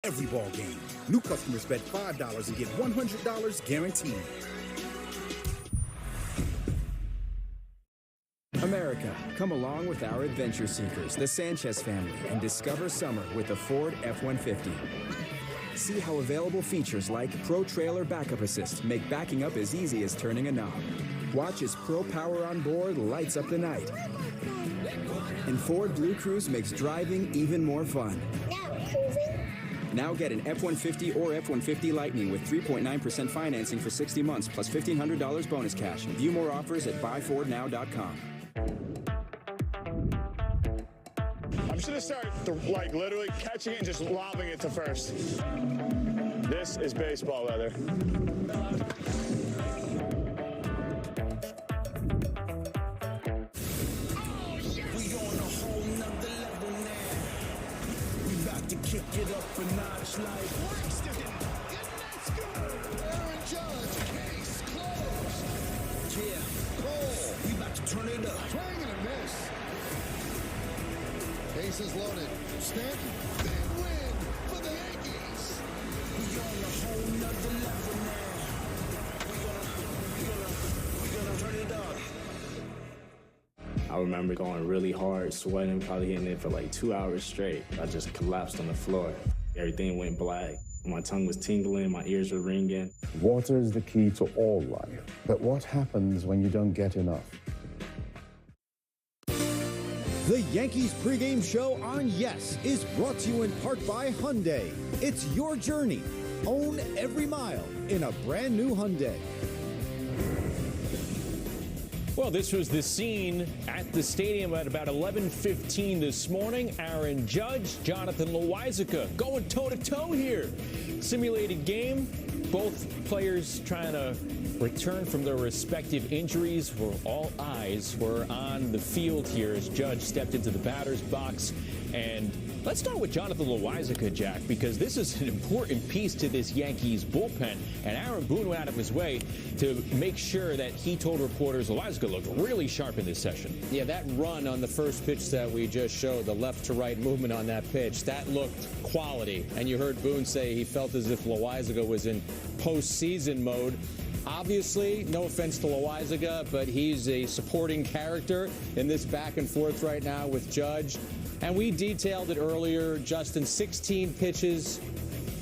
Every ball game. New customers bet $5 and get $100 guaranteed. America, come along with our adventure seekers, the Sanchez family, and discover summer with the Ford F-150. See how available features like Pro Trailer Backup Assist make backing up as easy as turning a knob. Watch as Pro Power on board lights up the night. And Ford Blue Cruise makes driving even more fun. Now get an F-150 or F-150 Lightning with 3.9% financing for 60 months plus $1,500 bonus cash. View more offers at buyfordnow.com. I'm just gonna start literally catching it and just lobbing it to first. This is baseball weather. Kick it up a notch like Braxton. Let's go. Aaron Judge. Case closed. Yeah. Cole. We about to turn it up. Swing and a miss. Bases loaded. Stanton. Big win for the Yankees. We on a whole nother level now. We gonna turn it up. I remember going really hard, sweating, probably hitting it for like 2 hours straight. I just collapsed on the floor. Everything went black. My tongue was tingling, my ears were ringing. Water is the key to all life. But what happens when you don't get enough? The Yankees pregame show on Yes is brought to you in part by Hyundai. It's your journey. Own every mile in a brand new Hyundai. Well, this was the scene at the stadium at about 11:15 this morning. Aaron Judge, Jonathan Loaisiga going toe-to-toe here. Simulated game. Both players trying to return from their respective injuries. Where all eyes were on the field here as Judge stepped into the batter's box. And let's start with Jonathan Loaisiga, Jack, because this is an important piece to this Yankees bullpen. And Aaron Boone went out of his way to make sure that he told reporters Loaisiga looked really sharp in this session. Yeah, that run on the first pitch that we just showed, the left to right movement on that pitch, that looked quality. And you heard Boone say he felt as if Loaisiga was in postseason mode. Obviously, no offense to Loaisiga, but he's a supporting character in this back and forth right now with Judge. And we detailed it earlier. Justin, 16 pitches.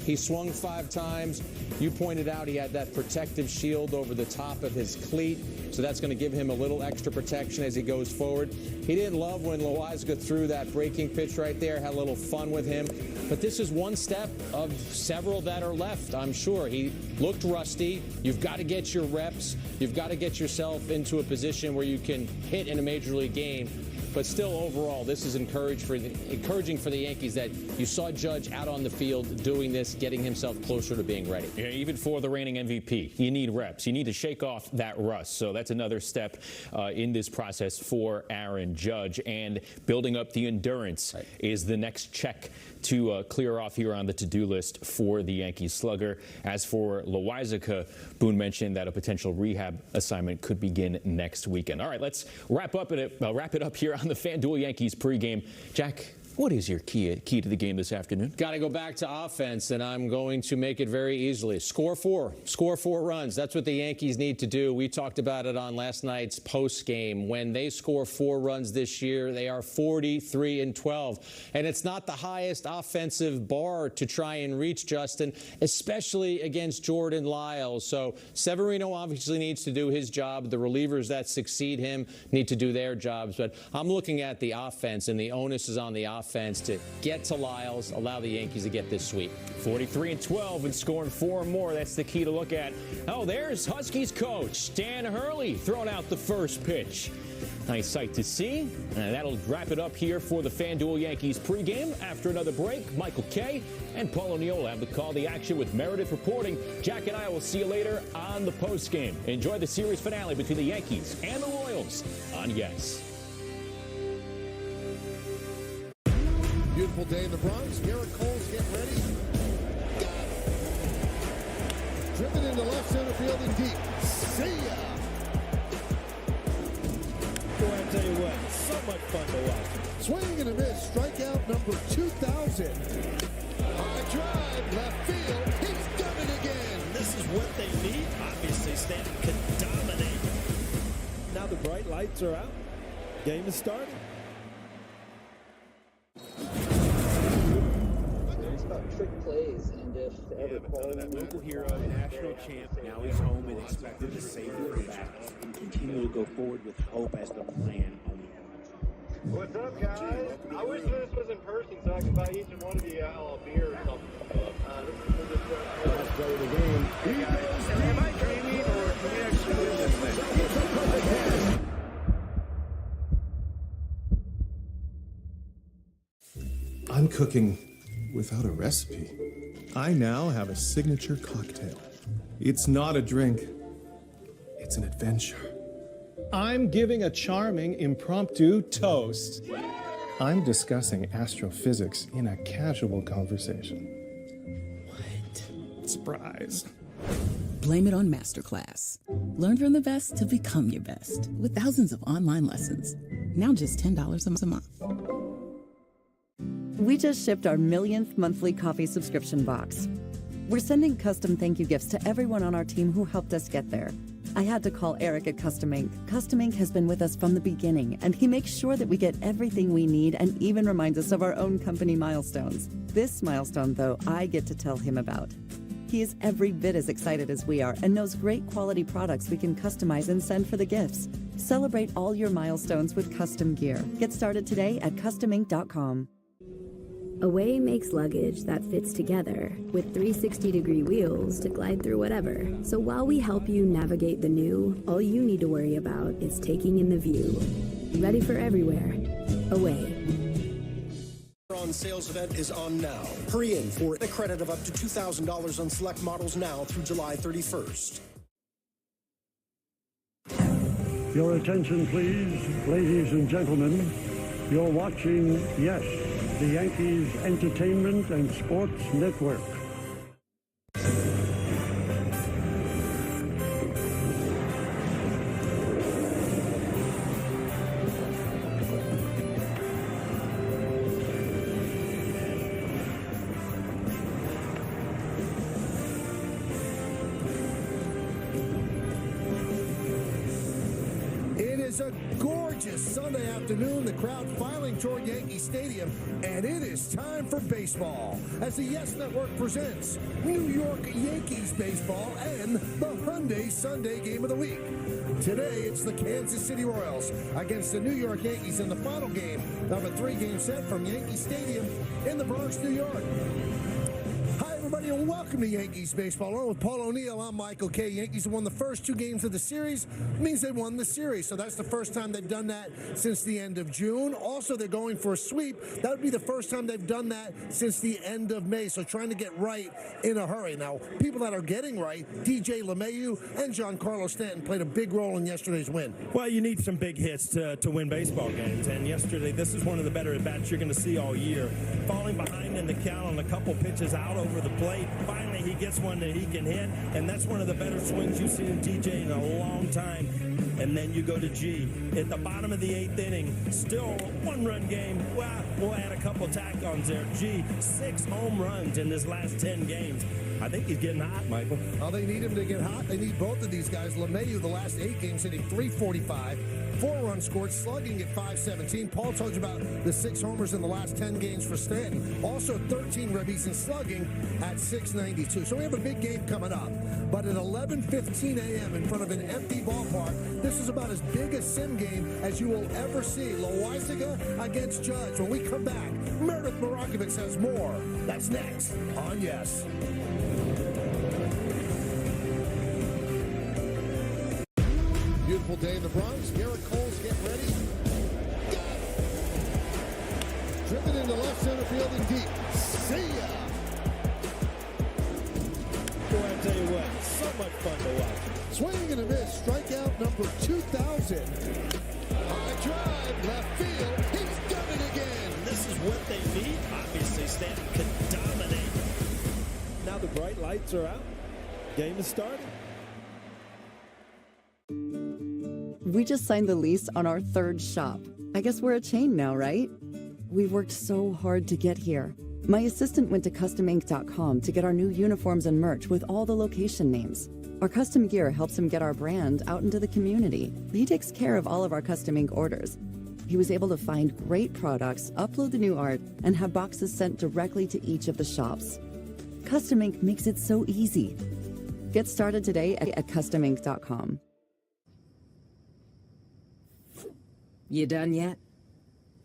He swung 5 times. You pointed out he had that protective shield over the top of his cleat, so that's going to give him a little extra protection as he goes forward. He didn't love when Loaisiga threw that breaking pitch right there, had a little fun with him. But this is one step of several that are left, I'm sure. He looked rusty. You've got to get your reps. You've got to get yourself into a position where you can hit in a major league game. But still, overall, this is encouraging for the Yankees that you saw Judge out on the field doing this, getting himself closer to being ready. Yeah, even for the reigning MVP, you need reps. You need to shake off that rust. So that's another step in this process for Aaron Judge. And building up the endurance is the next check to clear off here on the to-do list for the Yankees slugger. As for Loaisiga, Boone mentioned that a potential rehab assignment could begin next weekend. All right, let's wrap it up here on the FanDuel Yankees pregame. Jack, what is your key to the game this afternoon? Got to go back to offense, and I'm going to make it very easily. Score 4 runs. That's what the Yankees need to do. We talked about it on last night's post game. When they score 4 runs this year, they are 43-12. And it's not the highest offensive bar to try and reach, Justin, especially against Jordan Lyles. So Severino obviously needs to do his job. The relievers that succeed him need to do their jobs. But I'm looking at the offense, and the onus is on the offense to get to Lyles, allow the Yankees to get this sweep. 43-12 and scoring 4 more. That's the key to look at. Oh, there's Huskies coach Stan Hurley throwing out the first pitch. Nice sight to see. And that'll wrap it up here for the FanDuel Yankees pregame. After another break, Michael Kay and Paul O'Neill have the call the action with Meredith reporting. Jack and I will see you later on the postgame. Enjoy the series finale between the Yankees and the Royals on Yes. Beautiful day in the Bronx. Garrett Cole's getting ready. Got it. Driven into left center field and deep. See ya. Boy, I tell you what, so much fun to watch. Swing and a miss. Strikeout number 2,000. drive, left field. He's done it again. This is what they need. Obviously, Stanton can dominate. Now the bright lights are out. Game is starting. It's about trick plays, and if ever that local hero, national champ, now he's home and expected to save the back and continue to go forward with hope as the plan on the end. What's up, guys? I wish this was in person so I could buy each one of you a beer or something. Let's play the game. Hey guys, am I dreaming or can we actually win this thing? I'm cooking without a recipe. I now have a signature cocktail. It's not a drink, it's an adventure. I'm giving a charming impromptu toast. I'm discussing astrophysics in a casual conversation. What? Surprise. Blame it on Masterclass. Learn from the best to become your best with thousands of online lessons. Now just $10 a month. We just shipped our millionth monthly coffee subscription box. We're sending custom thank you gifts to everyone on our team who helped us get there. I had to call Eric at Custom Ink. Custom Ink has been with us from the beginning, and he makes sure that we get everything we need and even reminds us of our own company milestones. This milestone, though, I get to tell him about. He is every bit as excited as we are and knows great quality products we can customize and send for the gifts. Celebrate all your milestones with custom gear. Get started today at customink.com. Away makes luggage that fits together with 360-degree wheels to glide through whatever. So while we help you navigate the new, all you need to worry about is taking in the view. Ready for everywhere. Away. On sales event is on now. Hurry in for a credit of up to $2,000 on select models now through July 31st. Your attention, please, ladies and gentlemen. You're watching, yes, the Yankees Entertainment and Sports Network. It is a gorgeous Sunday afternoon. The crowd filing toward Yankee Stadium, and it is time for baseball as the Yes Network presents New York Yankees baseball and the Hyundai Sunday Game of the Week. Today, it's the Kansas City Royals against the New York Yankees in the final game of a three-game set from Yankee Stadium in the Bronx, New York. Hi, everybody, and welcome to Yankees Baseball. Along with Paul O'Neill, I'm Michael Kay. Yankees have won the first two games of the series. It means they won the series, so that's the first time they've done that since the end of June. Also, they're going for a sweep. That would be the first time they've done that since the end of May, so trying to get right in a hurry. Now, people that are getting right, DJ LeMahieu and Giancarlo Stanton played a big role in yesterday's win. Well, you need some big hits to win baseball games, and yesterday this is one of the better at-bats you're going to see all year. Falling behind in the count on a couple pitches out over the plate. Finally, he gets one that he can hit, and that's one of the better swings you've seen in DJ in a long time. And then you go to G. At the bottom of the eighth inning, still a one-run game. Well, we'll add a couple tack-ons there. G, 6 home runs in his last 10 games. I think he's getting hot, Michael. Oh, they need him to get hot. They need both of these guys. LeMahieu, the last 8 games, hitting .345. 4 runs scored, slugging at .517. Paul told you about the 6 homers in the last 10 games for Stanton. Also 13 ribbies and slugging at .692. So we have a big game coming up. But at 11:15 a.m. in front of an empty ballpark, this is about as big a sim game as you will ever see. Loaizaga against Judge. When we come back, Meredith Marakovitz has more. That's next on Yes. Beautiful day in the Bronx. Garrett Cole's getting ready. Got it. Driven into left center field and deep. See ya. Boy, I tell you what, so much fun to watch. Swing and a miss. Strikeout number 2,000. High drive, left field. He's done it again. This is what they need. Obviously, Stanton can dominate. Now the bright lights are out. Game is starting. We just signed the lease on our 3rd shop. I guess we're a chain now, right? We worked so hard to get here. My assistant went to customink.com to get our new uniforms and merch with all the location names. Our custom gear helps him get our brand out into the community. He takes care of all of our custom ink orders. He was able to find great products, upload the new art, and have boxes sent directly to each of the shops. Custom Ink makes it so easy. Get started today at customink.com. You done yet?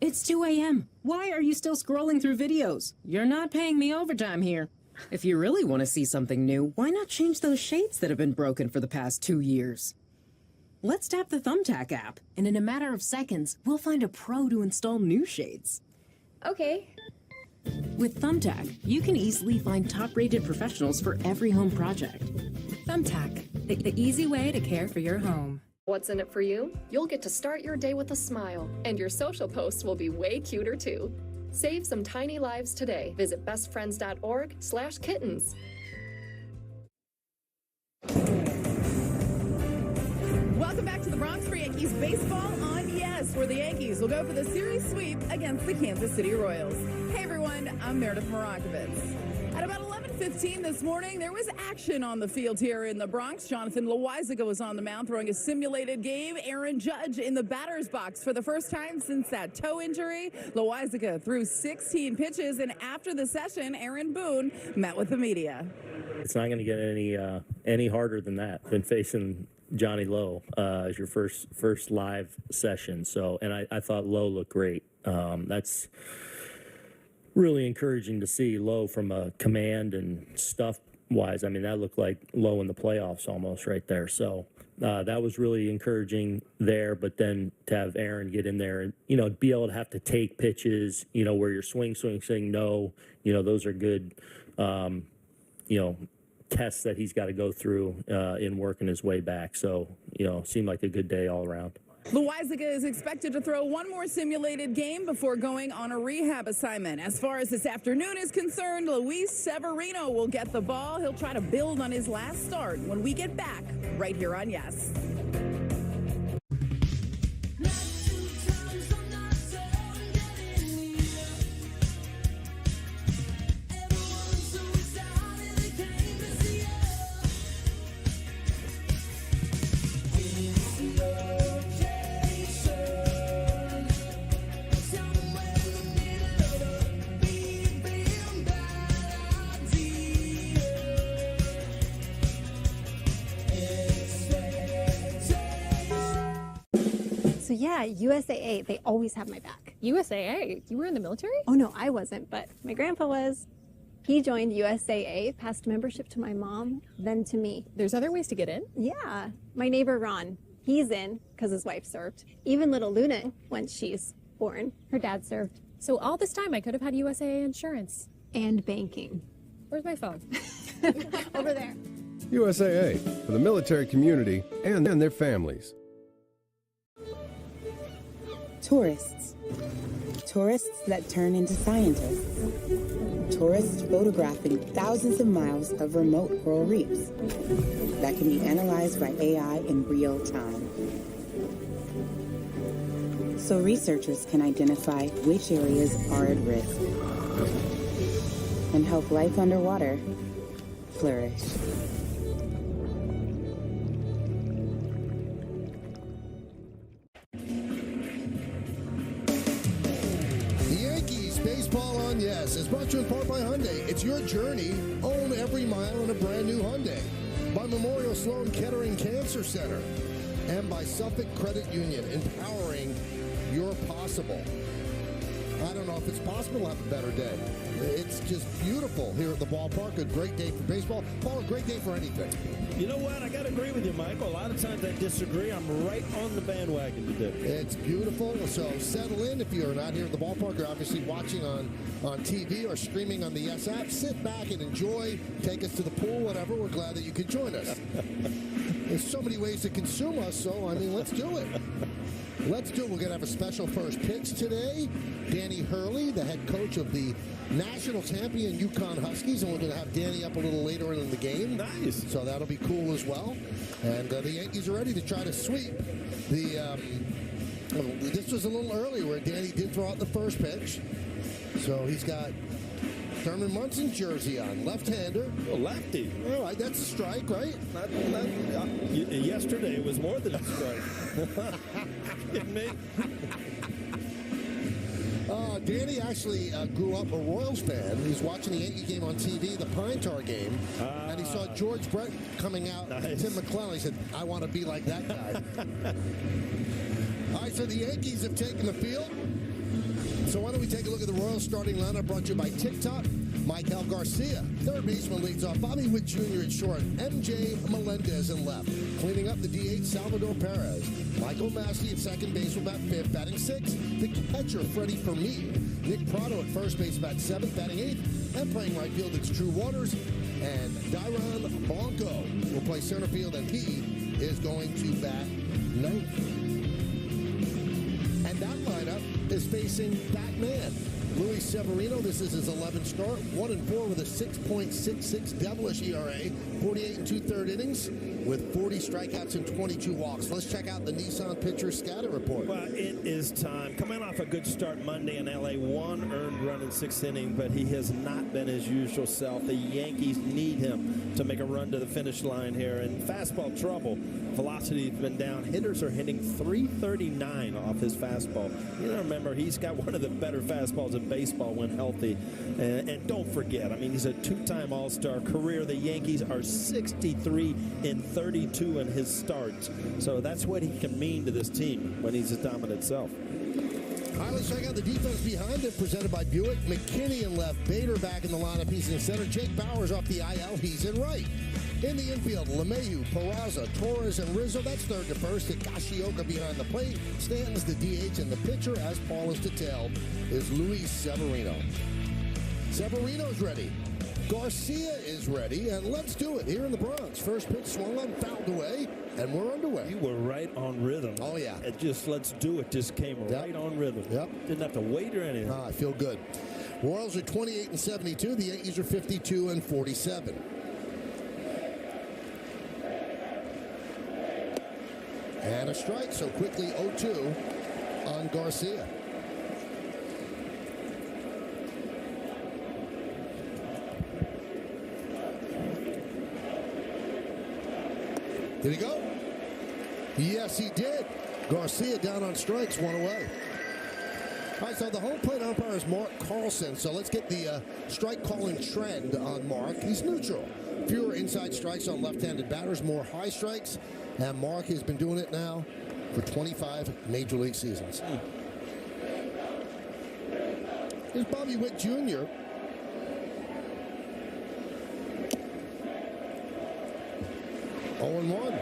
It's 2 a.m. Why are you still scrolling through videos? You're not paying me overtime here. If you really want to see something new, why not change those shades that have been broken for the past 2 years? Let's tap the Thumbtack app, and in a matter of seconds, we'll find a pro to install new shades. Okay. With Thumbtack, you can easily find top-rated professionals for every home project. Thumbtack, the easy way to care for your home. What's in it for you? You'll get to start your day with a smile, and your social posts will be way cuter too. Save some tiny lives today. Visit bestfriends.org/kittens. Welcome back to the Bronx for Yankees baseball on Yes, where the Yankees will go for the series sweep against the Kansas City Royals. Hey everyone, I'm Meredith Morakovitz. At about 11:15 this morning, there was action on the field here in the Bronx. Jonathan Loaisiga was on the mound throwing a simulated game. Aaron Judge in the batter's box for the first time since that toe injury. Loaisiga threw 16 pitches, and after the session, Aaron Boone met with the media. It's not going to get any harder than that than facing Johnny Lowe as your first live session. So, and I thought Lowe looked great. That's really encouraging to see Lowe from a command and stuff wise. I mean, that looked like Lowe in the playoffs almost right there. So that was really encouraging there. But then to have Aaron get in there and, be able to have to take pitches, where you're swing, no, those are good, tests that he's got to go through in working his way back. So, seemed like a good day all around. Loaisiga is expected to throw one more simulated game before going on a rehab assignment. As far as this afternoon is concerned, Luis Severino will get the ball. He'll try to build on his last start when we get back right here on Yes. So yeah, USAA, they always have my back. USAA? You were in the military? Oh no, I wasn't, but my grandpa was. He joined USAA, passed membership to my mom, then to me. There's other ways to get in? Yeah. My neighbor Ron, he's in because his wife served. Even little Luna, when she's born, her dad served. So all this time I could have had USAA insurance. And banking. Where's my phone? Over there. USAA, for the military community and their families. Tourists. Tourists that turn into scientists. Tourists photographing thousands of miles of remote coral reefs that can be analyzed by AI in real time. So researchers can identify which areas are at risk and help life underwater flourish. Baseball on Yes is brought to you in part by Hyundai. It's your journey. Own every mile in a brand new Hyundai. By Memorial Sloan Kettering Cancer Center. And by Suffolk Credit Union, empowering your possible. I don't know if it's possible to have a better day. It's just beautiful here at the ballpark. A great day for baseball. Paul, a great day for anything. You know what? I got to agree with you, Michael. A lot of times I disagree. I'm right on the bandwagon today. It's beautiful. So settle in. If you're not here at the ballpark, you're obviously watching on TV or streaming on the Yes app. Sit back and enjoy. Take us to the pool, whatever. We're glad that you could join us. There's so many ways to consume us, so, I mean, let's do it. Let's do it. We're going to have a special first pitch today. Danny Hurley, the head coach of the national champion Yukon Huskies, and we're going to have Danny up a little later in the game. Nice. So that'll be cool as well. And the Yankees are ready to try to sweep the... this was a little early where Danny did throw out the first pitch. So he's got Thurman Munson's jersey on. Left-hander. A lefty. All right, that's a strike, right? Yesterday it was more than a strike. Kidding me? Danny actually grew up a Royals fan. He was watching the Yankee game on TV, the Pine Tar game, and he saw George Brett coming out. Nice. Tim McClellan. He said, I want to be like that guy. All right, so the Yankees have taken the field. So why don't we take a look at the Royals starting lineup brought to you by TikTok. Michael Garcia, third baseman, leads off. Bobby Witt Jr. at short. MJ Melendez in left. Cleaning up the DH, Salvador Perez. Michael Massey at second base will bat fifth. Batting sixth, the catcher, Freddie Fermin. Nick Prado at first base, bat seventh. Batting eighth. And playing right field, it's True Waters. And Dairon Blanco will play center field, and he is going to bat ninth. And that lineup is facing that man, Luis Severino. This is his 11th start, 1-4 with a 6.66 devilish ERA, 48 and 2/3 innings with 40 strikeouts and 22 walks. Let's check out the Nissan pitcher scatter report. Well, it is time. Coming off a good start Monday in L.A., 1 earned run in 6th inning, but he has not been his usual self. The Yankees need him to make a run to the finish line here. And fastball trouble. Velocity has been down. Hitters are hitting .339 off his fastball. You know, remember, he's got one of the better fastballs in baseball when healthy. And don't forget, I mean, he's a two-time All-Star career. The Yankees are 63 in 32 in his starts. So that's what he can mean to this team when he's his dominant self. All right, let's check out the defense behind it, presented by Buick. McKinney in left, Bader back in the lineup, he's in center. Jake Bauers off the IL, he's in right. In the infield, LeMahieu, Peraza, Torres, and Rizzo. That's third to first. Higashioka behind the plate. Stanton's the DH, and the pitcher, as Paul has detailed, is Luis Severino. Severino's ready. Garcia is ready, and let's do it here in the Bronx. First pitch swung on, fouled away, and we're underway. You were right on rhythm. Oh, yeah. It just, let's do it, just came right on rhythm. Yep. Didn't have to wait or anything. I feel good. Royals are 28 and 72. The Yankees are 52 and 47. And a strike, so quickly 0-2 on Garcia. Did he go? Yes, he did. Garcia down on strikes, one away. All right, so the home plate umpire is Mark Carlson. So let's get the strike calling trend on Mark. He's neutral. Fewer inside strikes on left-handed batters, more high strikes. And Mark has been doing it now for 25 Major League seasons. Here's Bobby Witt Jr. (0-1).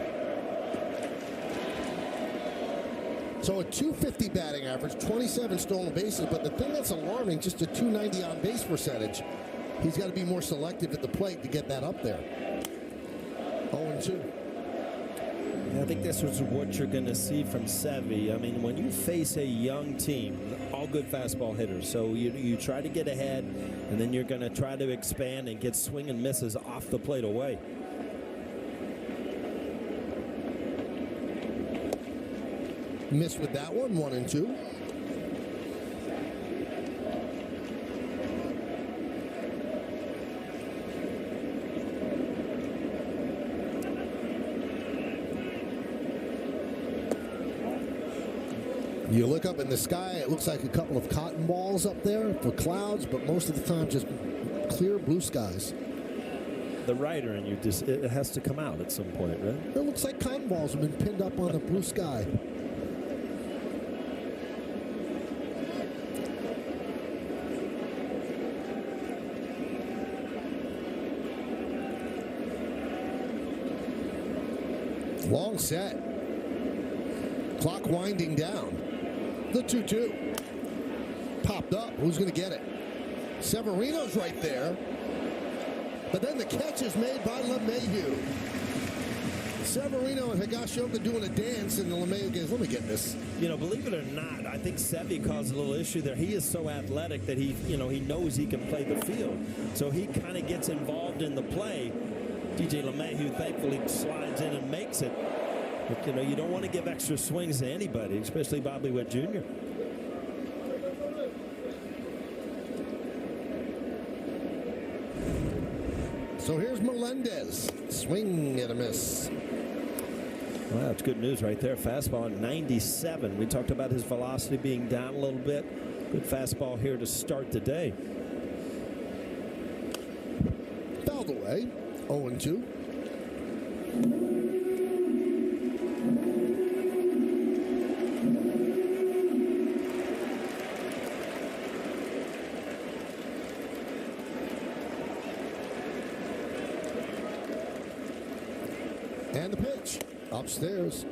So a .250 batting average, 27 stolen bases. But the thing that's alarming, just a .290 on base percentage. He's got to be more selective at the plate to get that up there. 0-2. I think this is what you're going to see from Sevy. I mean, when you face a young team, all good fastball hitters, so you try to get ahead, and then you're going to try to expand and get swing and misses off the plate away. Missed with that one, 1-2. You look up in the sky, it looks like a couple of cotton balls up there for clouds, but most of the time just clear blue skies. The writer in you, it has to come out at some point, right? It looks like cotton balls have been pinned up on the blue sky. Long set. Clock winding down. The 2-2. Popped up. Who's going to get it? Severino's right there. But then the catch is made by LeMahieu. Severino and Higashioka doing a dance, and LeMahieu goes, let me get this. You know, believe it or not, I think Sevy caused a little issue there. He is so athletic that he knows he can play the field. So he kind of gets involved in the play. DJ LeMahieu thankfully slides in and makes it. But, you know, you don't want to give extra swings to anybody, especially Bobby Witt Jr. So here's Melendez. Swing and a miss. Well, that's good news right there. Fastball at 97. We talked about his velocity being down a little bit. Good fastball here to start the day. Fouled away. 0-2. And the pitch upstairs.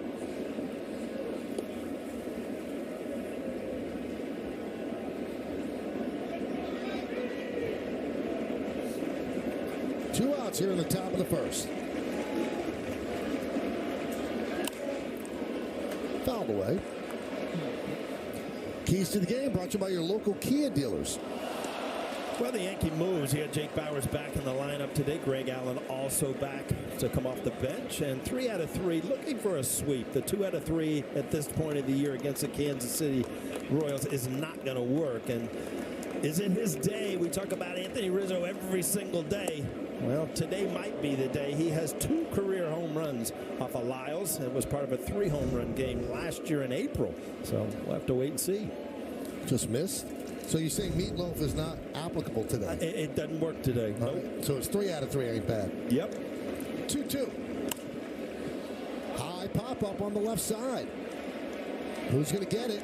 Two outs here in the top of the first. Fouled away. Keys to the game brought to you by your local Kia dealers. Well, the Yankee moves. He had Jake Bauers back in the lineup today. Greg Allen also back to come off the bench. And 3 out of 3 looking for a sweep. The 2 out of 3 at this point of the year against the Kansas City Royals is not going to work. And is it his day? We talk about Anthony Rizzo every single day. Well, today might be the day. He has 2 career home runs off of Lyles. It was part of a 3 home run game last year in April. So we'll have to wait and see. Just missed. So you're saying meatloaf is not applicable today? It doesn't work today. Nope. Right. So it's 3 out of 3 ain't bad. Yep. 2-2. High pop-up on the left side. Who's going to get it?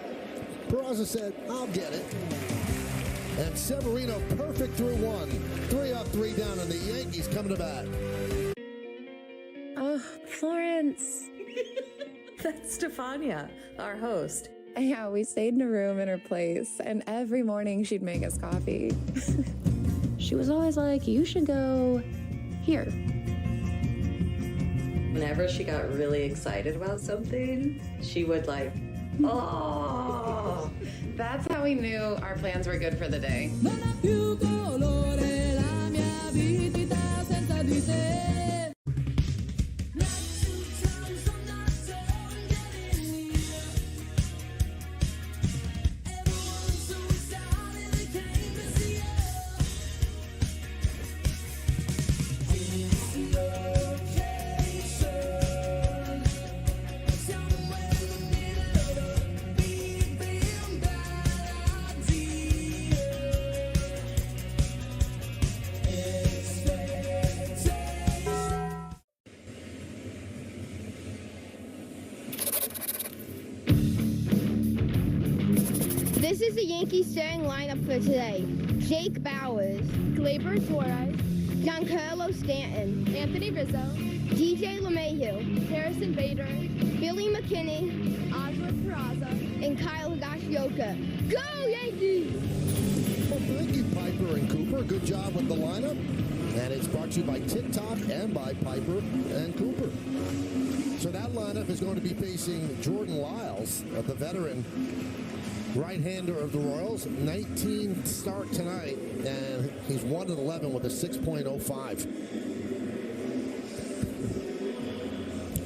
Peraza said, I'll get it. And Severino perfect through 1. 3 up, 3 down, and the Yankees coming to bat. Oh, Florence. That's Stefania, our host. Yeah, we stayed in a room in her place, and every morning she'd make us coffee. She was always like, you should go here. Whenever she got really excited about something, she would like, oh. That's how we knew our plans were good for the day. This is the Yankees starting lineup for today. Jake Bauers, Gleyber Torres, Giancarlo Stanton, Anthony Rizzo, DJ LeMahieu, Harrison Bader, Billy McKinney, Oswald Peraza, and Kyle Higashioka. Go Yankees! Well, thank you, Piper and Cooper. Good job with the lineup. And it's brought to you by TikTok and by Piper and Cooper. So that lineup is going to be facing Jordan Lyles, the veteran right-hander of the Royals. 19 start tonight, and he's 1-11 with a 6.05.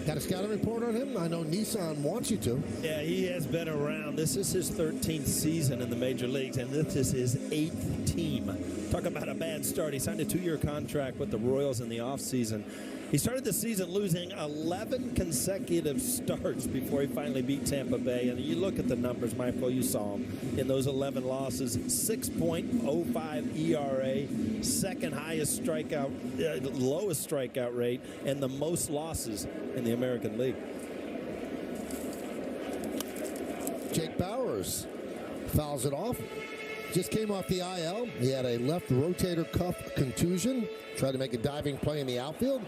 Got a scouting report on him? I know Nissan wants you to. Yeah, he has been around. This is his 13th season in the major leagues, and this is his 8th team. Talk about a bad start. He signed a 2-year contract with the Royals in the offseason. He started the season losing 11 consecutive starts before he finally beat Tampa Bay. And you look at the numbers, Michael, you saw him in those 11 losses. 6.05 ERA, second highest strikeout, lowest strikeout rate, and the most losses in the American League. Jake Bauers fouls it off. Just came off the IL. He had a left rotator cuff contusion. Tried to make a diving play in the outfield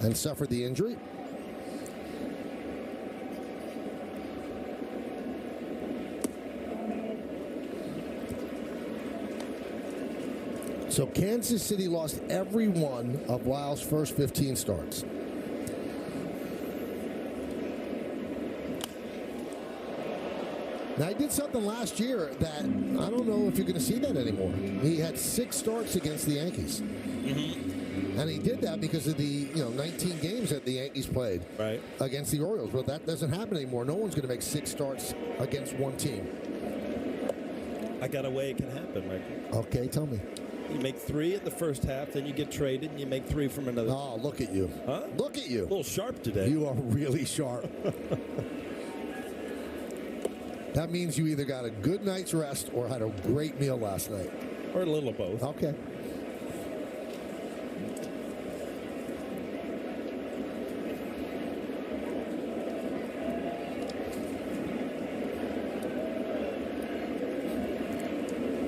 and suffered the injury. So Kansas City lost every one of Lyle's first 15 starts. Now, he did something last year that I don't know if you're going to see that anymore. He had 6 starts against the Yankees. And he did that because of the 19 games that the Yankees played against the Orioles. Well, that doesn't happen anymore. No one's going to make 6 starts against one team. I got a way it can happen, Michael. Okay, tell me. You make 3 in the first half, then you get traded, and you make 3 from another. Oh, look at you. Huh? Look at you. A little sharp today. You are really sharp. That means you either got a good night's rest or had a great meal last night. Or a little of both. Okay.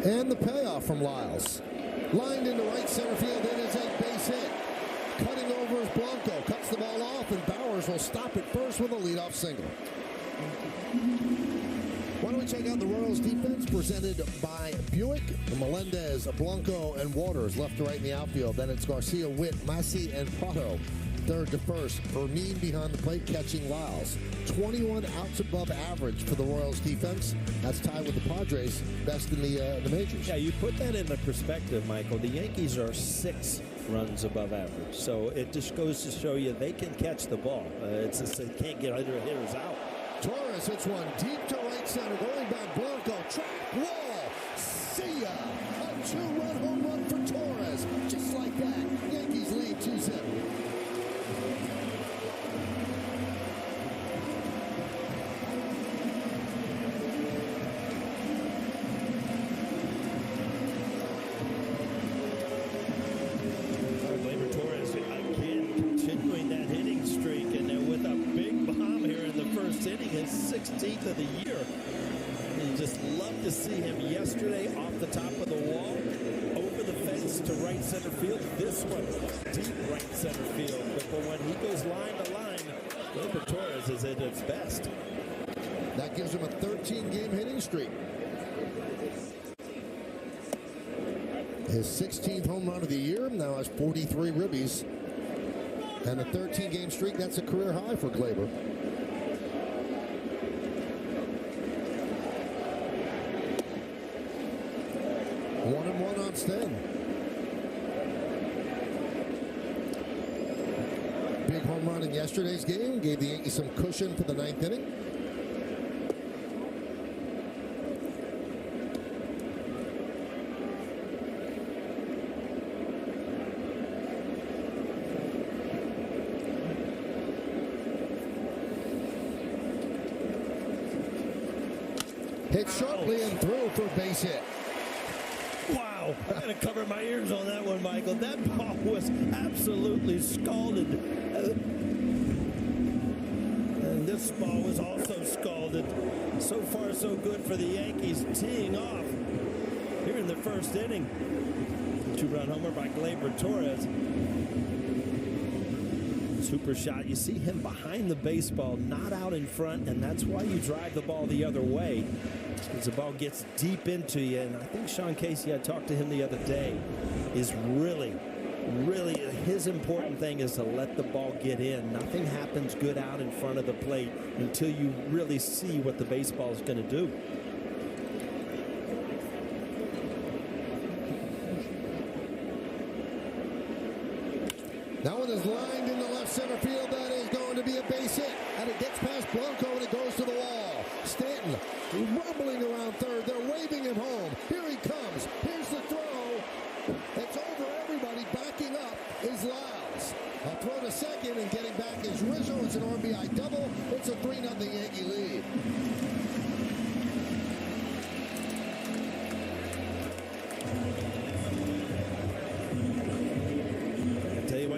And the payoff from Lyles. Lined into right center field. It is a base hit. Cutting over is Blanco. Cuts the ball off, and Bowers will stop it first with a leadoff single. Why don't we check out the Royals defense presented by Buick, Melendez, Blanco, and Waters left to right in the outfield. Then it's Garcia, Witt, Massey, and Prado. Third to first. Hermine behind the plate catching Lyles. 21 outs above average for the Royals defense. That's tied with the Padres, best in the majors. Yeah, you put that into perspective, Michael. The Yankees are 6 runs above average. So it just goes to show you they can catch the ball. It's just they can't get either hitters out. Torres hits one deep to right center. Going back, Blanco, track, wall. See ya. A 2-run home run for Torres. Just like that, Yankees lead 2-0. His 16th of the year. You just love to see him yesterday off the top of the wall, over the fence to right center field. This one, deep right center field. But when he goes line to line, Gleyber Torres is at its best. That gives him a 13-game hitting streak. His 16th home run of the year, now has 43 ribbies. And a 13-game streak, that's a career high for Gleyber. 1-1 on Sten. Big home run in yesterday's game. Gave the Yankees some cushion for the 9th inning. Hit sharply and through for a base hit. Wow, I'm going to cover my ears on that one, Michael. That ball was absolutely scalded. And this ball was also scalded. So far, so good for the Yankees, teeing off here in the first inning. 2-run homer by Gleyber Torres. Super shot. You see him behind the baseball, not out in front, and that's why you drive the ball the other way. As the ball gets deep into you, and I think Sean Casey, I talked to him the other day, is really his important thing is to let the ball get in. Nothing happens good out in front of the plate until you really see what the baseball is going to do. That one is lined into left center field. That is going to be a base hit. And it gets past Blanco and it goes to the wall. Stanton rumbling around third. They're waving him home. Here he comes. Here's the throw. It's over everybody. Backing up is Lyles. A throw to second and getting back is Rizzo. It's an RBI double. It's a 3-0 Yankee lead.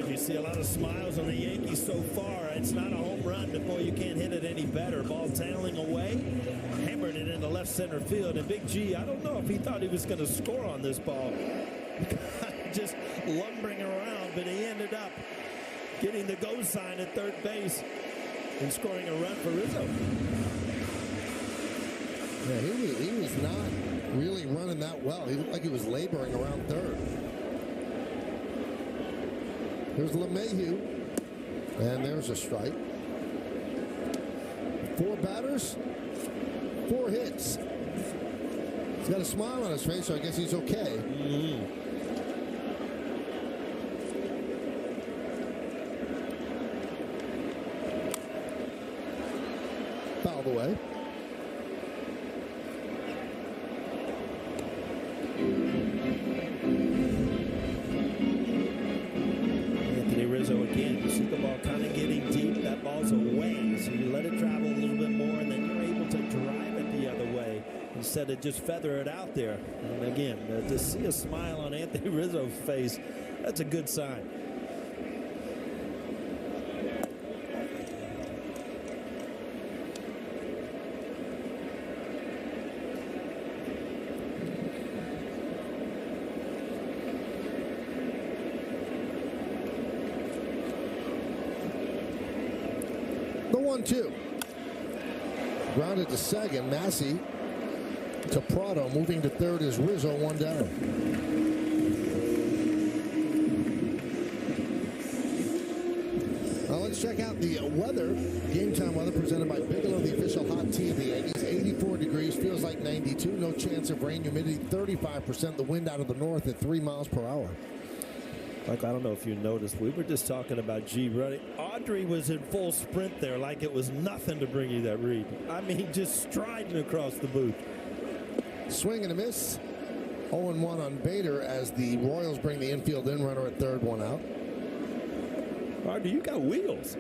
You see a lot of smiles on the Yankees so far. It's not a home run, but boy, you can't hit it any better. Ball tailing away, hammered it into left center field. And Big G, I don't know if he thought he was going to score on this ball. Just lumbering around, but he ended up getting the go sign at third base and scoring a run for Rizzo. Yeah, he was not really running that well. He looked like he was laboring around third. Here's LeMahieu, and there's a strike. 4 batters, 4 hits. He's got a smile on his face, so I guess he's okay. Fouled away. Rizzo again. You see the ball kind of getting deep. That ball's away, so you let it travel a little bit more, and then you're able to drive it the other way instead of just feather it out there. And again, to see a smile on Anthony Rizzo's face, that's a good sign. The 1-2. Grounded to second. Massey to Prado. Moving to third is Rizzo, one down. Now let's check out the weather. Game time weather presented by Bigelow, the official hot tea of the Yankees. 84 degrees, feels like 92. No chance of rain. Humidity 35%. The wind out of the north at 3 miles per hour. Like, I don't know if you noticed, we were just talking about G running. Audrey was in full sprint there like it was nothing to bring you that read. I mean, just striding across the booth. Swing and a miss. 0-1 on Bader as the Royals bring the infield in runner at third, one out. Audrey, you got wheels.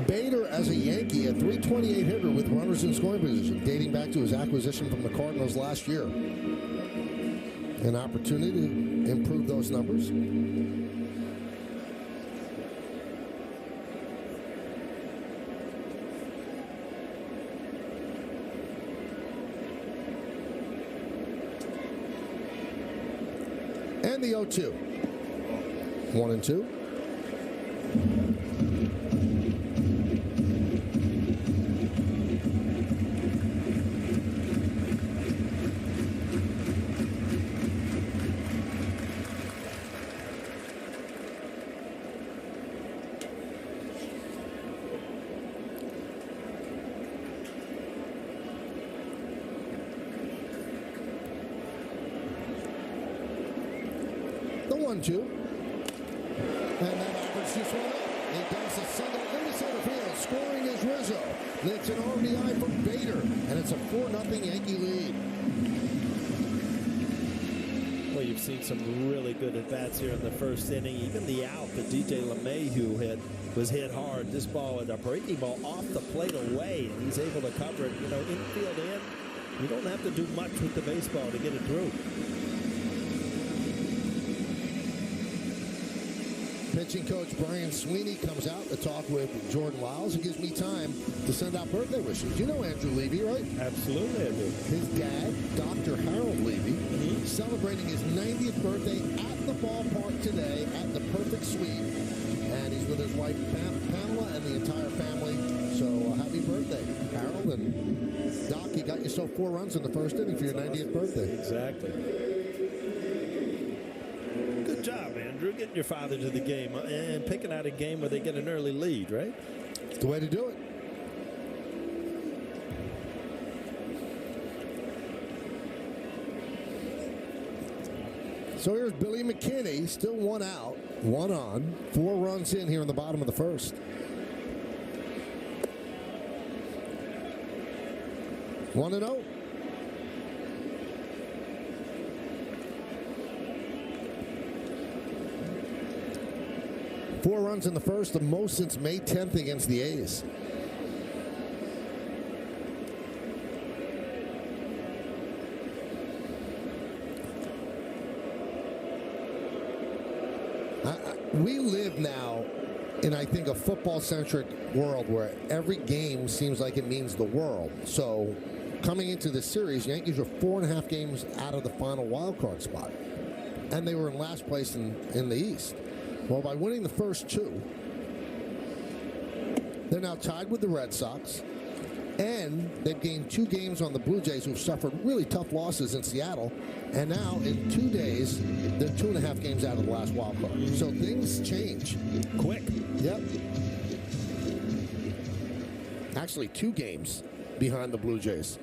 Bader as a Yankee, a .328 hitter with runners in scoring position, dating back to his acquisition from the Cardinals last year. An opportunity to improve those numbers. And the 0-2. 1-2. The 1-2. And that average just went up. He does a single into center field. Scoring is Rizzo. It's an RBI from Bader, and it's a 4-0 Yankee lead. Well, you've seen some really good at-bats here in the first inning. Even the out that DJ LeMahieu hit was hit hard. This ball is a breaking ball off the plate away, and he's able to cover it, infield in. You don't have to do much with the baseball to get it through. Pitching coach Brian Sweeney comes out to talk with Jordan Wiles. It gives me time to send out birthday wishes. You know Andrew Levy, right? Absolutely, I do. His dad, Dr. Harold Levy, celebrating his 90th birthday at the ballpark today at the Perfect Suite. And he's with his wife, Pamela, and the entire family. So happy birthday, Harold. And Doc, you got yourself 4 runs in the first inning for your 90th birthday. Exactly. Good job, Andrew, getting your father to the game and picking out a game where they get an early lead, right? It's the way to do it. So here's Billy McKinney, still 1 out, 1 on, 4 runs in here in the bottom of the first. 1-0. Four runs in the first, the most since May 10th against the A's. We live now in, I think, a football-centric world where every game seems like it means the world. So coming into this series, Yankees are 4.5 games out of the final wild card spot. And they were in last place in the East. Well, by winning the first 2, they're now tied with the Red Sox. And they've gained 2 games on the Blue Jays, who've suffered really tough losses in Seattle. And now, in 2 days, they're 2.5 games out of the last wild card. So things change. Quick. Yep. Actually, 2 games behind the Blue Jays.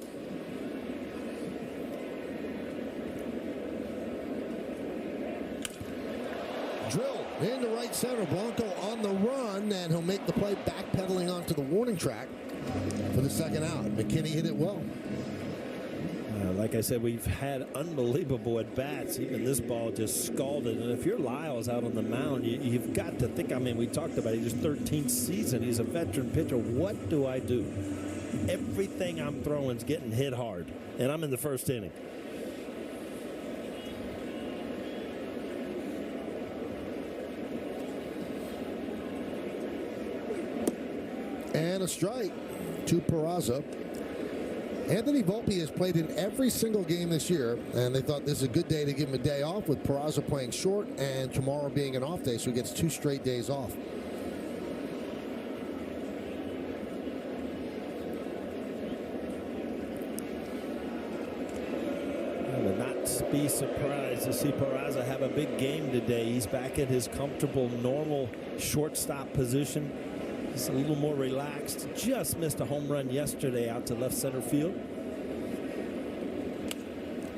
Drill into right center. Blanco on the run, and he'll make the play backpedaling onto the warning track for the second out. McKinney hit it well. Like I said, we've had unbelievable at-bats. Even this ball just scalded. And if you're Lyles out on the mound, you've got to think, I mean, we talked about it, his 13th season. He's a veteran pitcher. What do I do? Everything I'm throwing is getting hit hard, and I'm in the first inning. And a strike to Peraza. Anthony Volpe has played in every single game this year, and they thought this is a good day to give him a day off, with Peraza playing short and tomorrow being an off day, so he gets 2 straight days off. I would not be surprised to see Peraza have a big game today. He's back at his comfortable, normal shortstop position. He's a little more relaxed. Just missed a home run yesterday out to left center field.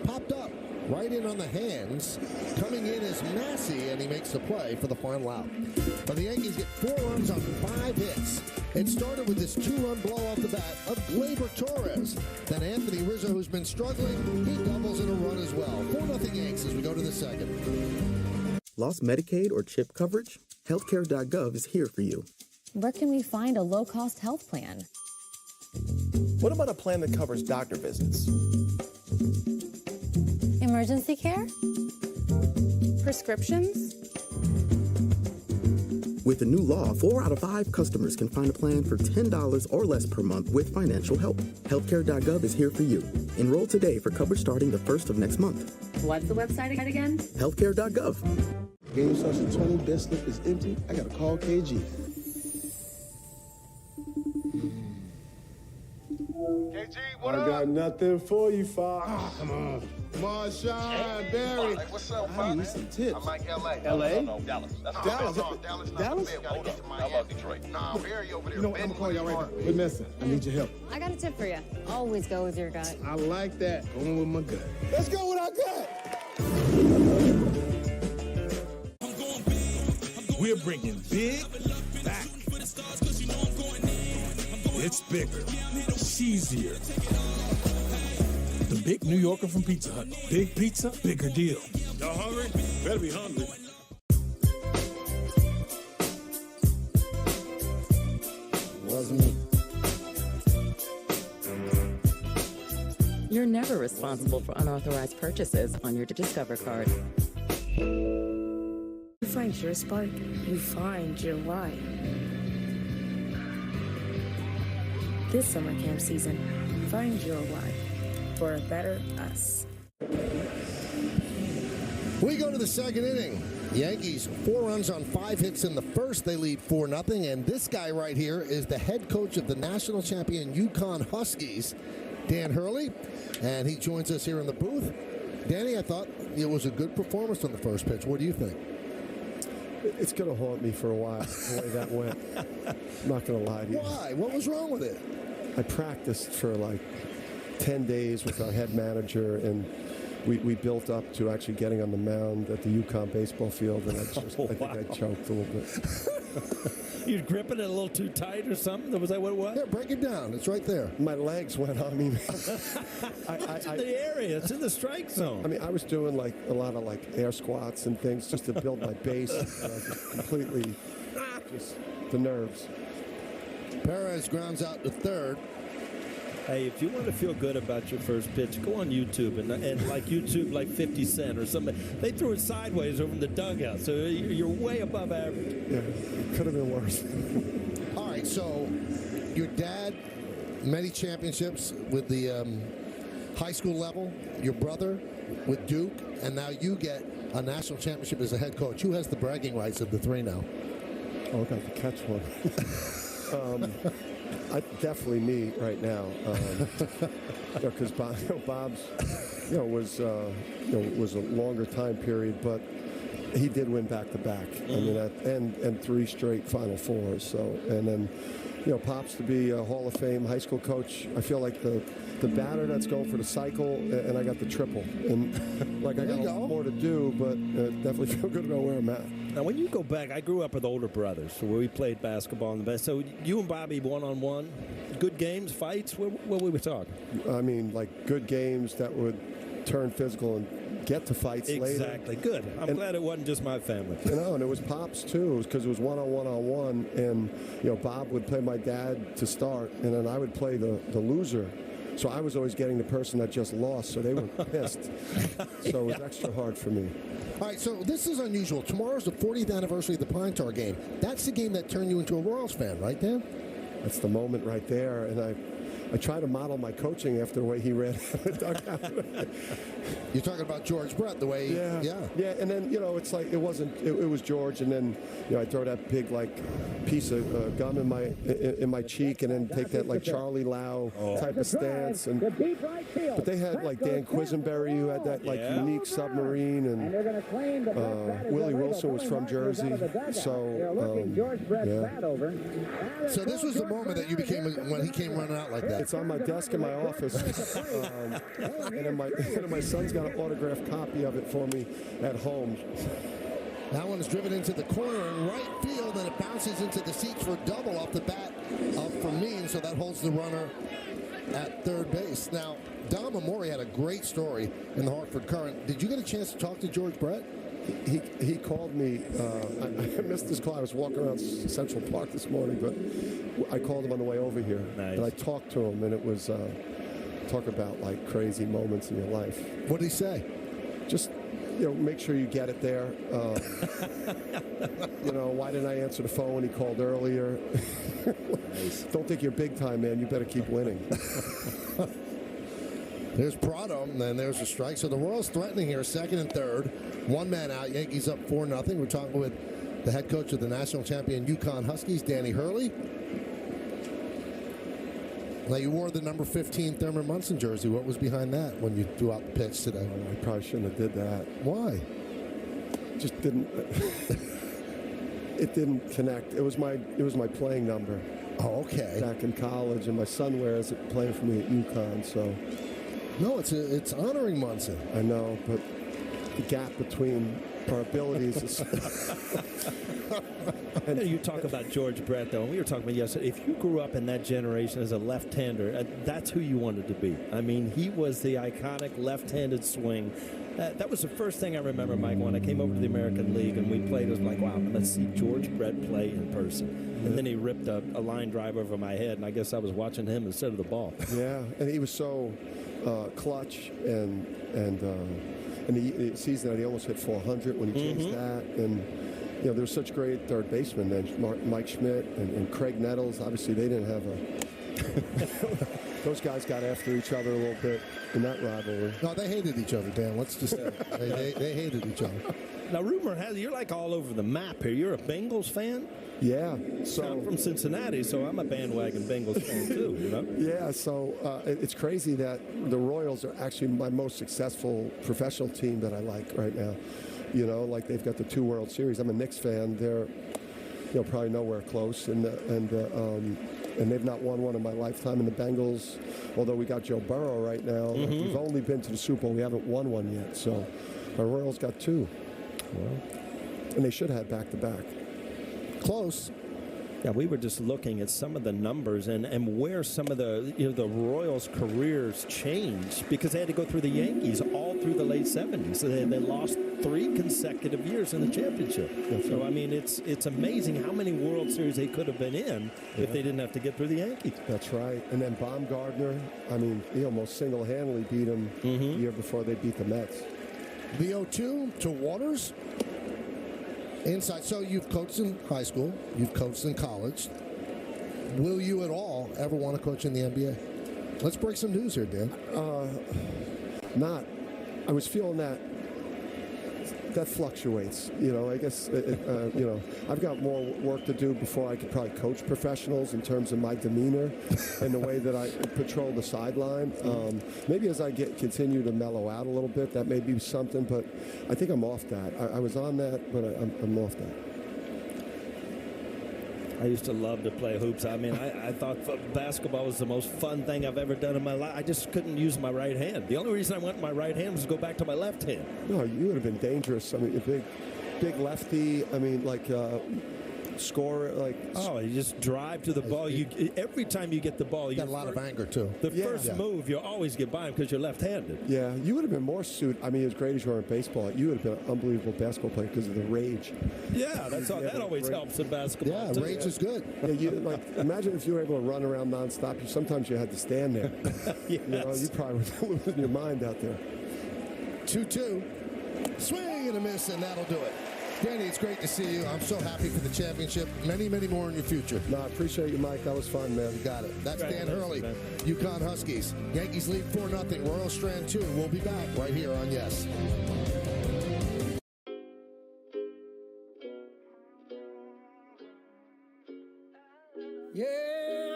Popped up right in on the hands. Coming in is Massey, and he makes the play for the final out. But the Yankees get 4 runs on 5 hits. It started with this 2-run blow off the bat of Gleyber Torres. Then Anthony Rizzo, who's been struggling, he doubles in a run as well. 4-0 Yanks as we go to the second. Lost Medicaid or CHIP coverage? Healthcare.gov is here for you. Where can we find a low-cost health plan? What about a plan that covers doctor visits? Emergency care? Prescriptions? With the new law, 4 out of 5 customers can find a plan for $10 or less per month with financial help. Healthcare.gov is here for you. Enroll today for coverage starting the 1st of next month. What's the website again? Healthcare.gov. Game Social 20 best slip is empty. I gotta call KG. KG, what I up? got nothing for you, Fox. Oh, come on. Marshawn, Barry. Hey, what's up, I need some tips. I'm like LA. LA? No, Dallas. That's Dallas? Dallas? Dallas? Hold up. How about Detroit? Nah, Barry over there. You know what? I'm gonna call y'all right now. Vanessa, I need your help. I got a tip for you. Always go with your gut. I like that. Going with my gut. Let's go with our gut. We're bringing big back. It's bigger, cheesier. The Big New Yorker from Pizza Hut. Big pizza, bigger deal. Y'all hungry? Better be hungry. Wasn't me. You're never responsible for unauthorized purchases on your Discover card. You find your spark, you find your why. This summer camp season, find your why for a better us. We go to the second inning. Yankees 4 runs on 5 hits in the first. They lead 4-0. And this guy right here is the head coach of the national champion Yukon Huskies, Dan Hurley. And he joins us here in the booth. Danny, I thought it was a good performance on the first pitch. What do you think? It's going to haunt me for a while, the way that went. I'm not going to lie to you. Why? What was wrong with it? I practiced for like 10 days with our head manager, and we built up to actually getting on the mound at the Yukon baseball field, and I think I choked a little bit. You're gripping it a little too tight or something? Was that what it was? Yeah, break it down. It's right there. My legs went on me. It's in the area. It's in the strike zone. I mean, I was doing like a lot of like air squats and things just to build my base. Completely, just the nerves. Perez grounds out to third. Hey, if you want to feel good about your first pitch, go on YouTube and like YouTube like 50 Cent or somebody. They threw it sideways over in the dugout, so you're way above average. Yeah, it could have been worse. All right, so your dad, many championships with the high school level, your brother with Duke, and now you get a national championship as a head coach. Who has the bragging rights of the 3 now? Oh, I got to catch one. Definitely me right now, because Bob's, was a longer time period. But He did win back-to-back. I mean, and 3 straight Final Fours. So, and then, Pops to be a Hall of Fame high school coach. I feel like the batter that's going for the cycle, and I got the triple. And I got a lot more to do, but definitely feel good about where I'm at. Now, when you go back, I grew up with older brothers, where we played basketball in the best. So you and Bobby one-on-one, good games, fights. What we were talking? I mean, like good games that would turn physical and get to fights later. Exactly. Good. I'm glad it wasn't just my family. And it was Pops too, because it was one-on-one, and Bob would play my dad to start, and then I would play the loser. So I was always getting the person that just lost, so they were pissed. So it was extra hard for me. All right, so this is unusual. Tomorrow's the 40th anniversary of the Pine Tar game. That's the game that turned you into a Royals fan, right, Dan? That's the moment right there, and I try to model my coaching after the way he ran out of the dugout. You're talking about George Brett, the way yeah, and then it's like it was George, and then I throw that big piece of gum in my cheek, and then take that Charlie Lau type of stance, but they had Dan Quisenberry, who had that unique submarine, and Willie Wilson was from Jersey, so So this was the moment that you became when he came running out like that. It's on my desk in my office, and then my son's got an autographed copy of it for me at home. That one is driven into the corner in right field, and it bounces into the seats for a double off the bat from Mean, so that holds the runner at third base. Now, Don Amore had a great story in the Hartford Courant. Did you get a chance to talk to George Brett? He called me. I missed his call. I was walking around Central Park this morning, but I called him on the way over here. Nice. And I talked to him, and it was talk about crazy moments in your life. What did he say? Just make sure you get it there. Why didn't I answer the phone when he called earlier? Nice. Don't think you're big time, man. You better keep winning. There's Prado, and there's a strike. So the Royals threatening here, second and third. One man out. Yankees up 4-0. We're talking with the head coach of the national champion UConn Huskies, Danny Hurley. Now, you wore the number 15 Thurman Munson jersey. What was behind that when you threw out the pitch today? I probably shouldn't have did that. Why? Just didn't. It didn't connect. It was my playing number. Oh, okay. Back in college, and my son wears it playing for me at UConn. So. No, it's honoring Munson. I know, but the gap between our abilities is... And you talk about George Brett, though, and we were talking about yesterday. If you grew up in that generation as a left-hander, that's who you wanted to be. I mean, he was the iconic left-handed swing. That was the first thing I remember, Mike, when I came over to the American League and we played. It was like, wow, let's see George Brett play in person. And then he ripped a line drive over my head, and I guess I was watching him instead of the ball. Yeah, and he was so clutch, and the season that he almost hit 400 when he changed that, and there was such great third basemen then, Mike Schmidt and Craig Nettles. Obviously, they didn't have a. Those guys got after each other a little bit in that rivalry. No, they hated each other, Dan. Let's just say they hated each other. Now, rumor has it you're all over the map here. You're a Bengals fan? Yeah. So I'm from Cincinnati, so I'm a bandwagon Bengals fan too. Yeah. So it's crazy that the Royals are actually my most successful professional team that I like right now. They've got the 2 World Series. I'm a Knicks fan. They're probably nowhere close, and they've not won one in my lifetime. And the Bengals, although we got Joe Burrow right now, we've only been to the Super Bowl. We haven't won one yet. So our Royals got 2. Well, and they should have had back-to-back. Close. Yeah, we were just looking at some of the numbers and where some of the the Royals' careers changed because they had to go through the Yankees all through the late 70s. So they lost 3 consecutive years in the championship. So I mean, it's amazing how many World Series they could have been in if they didn't have to get through the Yankees. That's right. And then Baumgartner, I mean, he almost single-handedly beat them the year before they beat the Mets. The 0-2 to Waters. Inside. So you've coached in high school. You've coached in college. Will you at all ever want to coach in the NBA? Let's break some news here, Dan. Not. I was feeling that that fluctuates. I guess, I've got more work to do before I could probably coach professionals in terms of my demeanor and the way that I patrol the sideline. Maybe as I continue to mellow out a little bit, that may be something, but I think I'm off that. I was on that, but I'm off that. I used to love to play hoops. I mean, I thought basketball was the most fun thing I've ever done in my life. I just couldn't use my right hand. The only reason I went my right hand was to go back to my left hand. No, you would have been dangerous. I mean, a big lefty. I mean, score you just drive to the ball. Every time you get the ball, you got a lot of anger too. The first move, you always get by him because you're left-handed. Yeah, you would have been more suited. I mean, as great as you are in baseball, you would have been an unbelievable basketball player because of the rage. Yeah, that always helps in basketball. Yeah, rage is good. Yeah, imagine if you were able to run around nonstop. Sometimes you had to stand there. Yes. You probably were losing your mind out there. 2-2, swing and a miss, and that'll do it. Danny, it's great to see you. I'm so happy for the championship. Many, many more in your future. No, I appreciate you, Mike. That was fun, man. You got it. That's Dan Hurley, UConn Huskies. Yankees lead 4-0. Royal Strand 2. We'll be back right here on Yes. Yeah,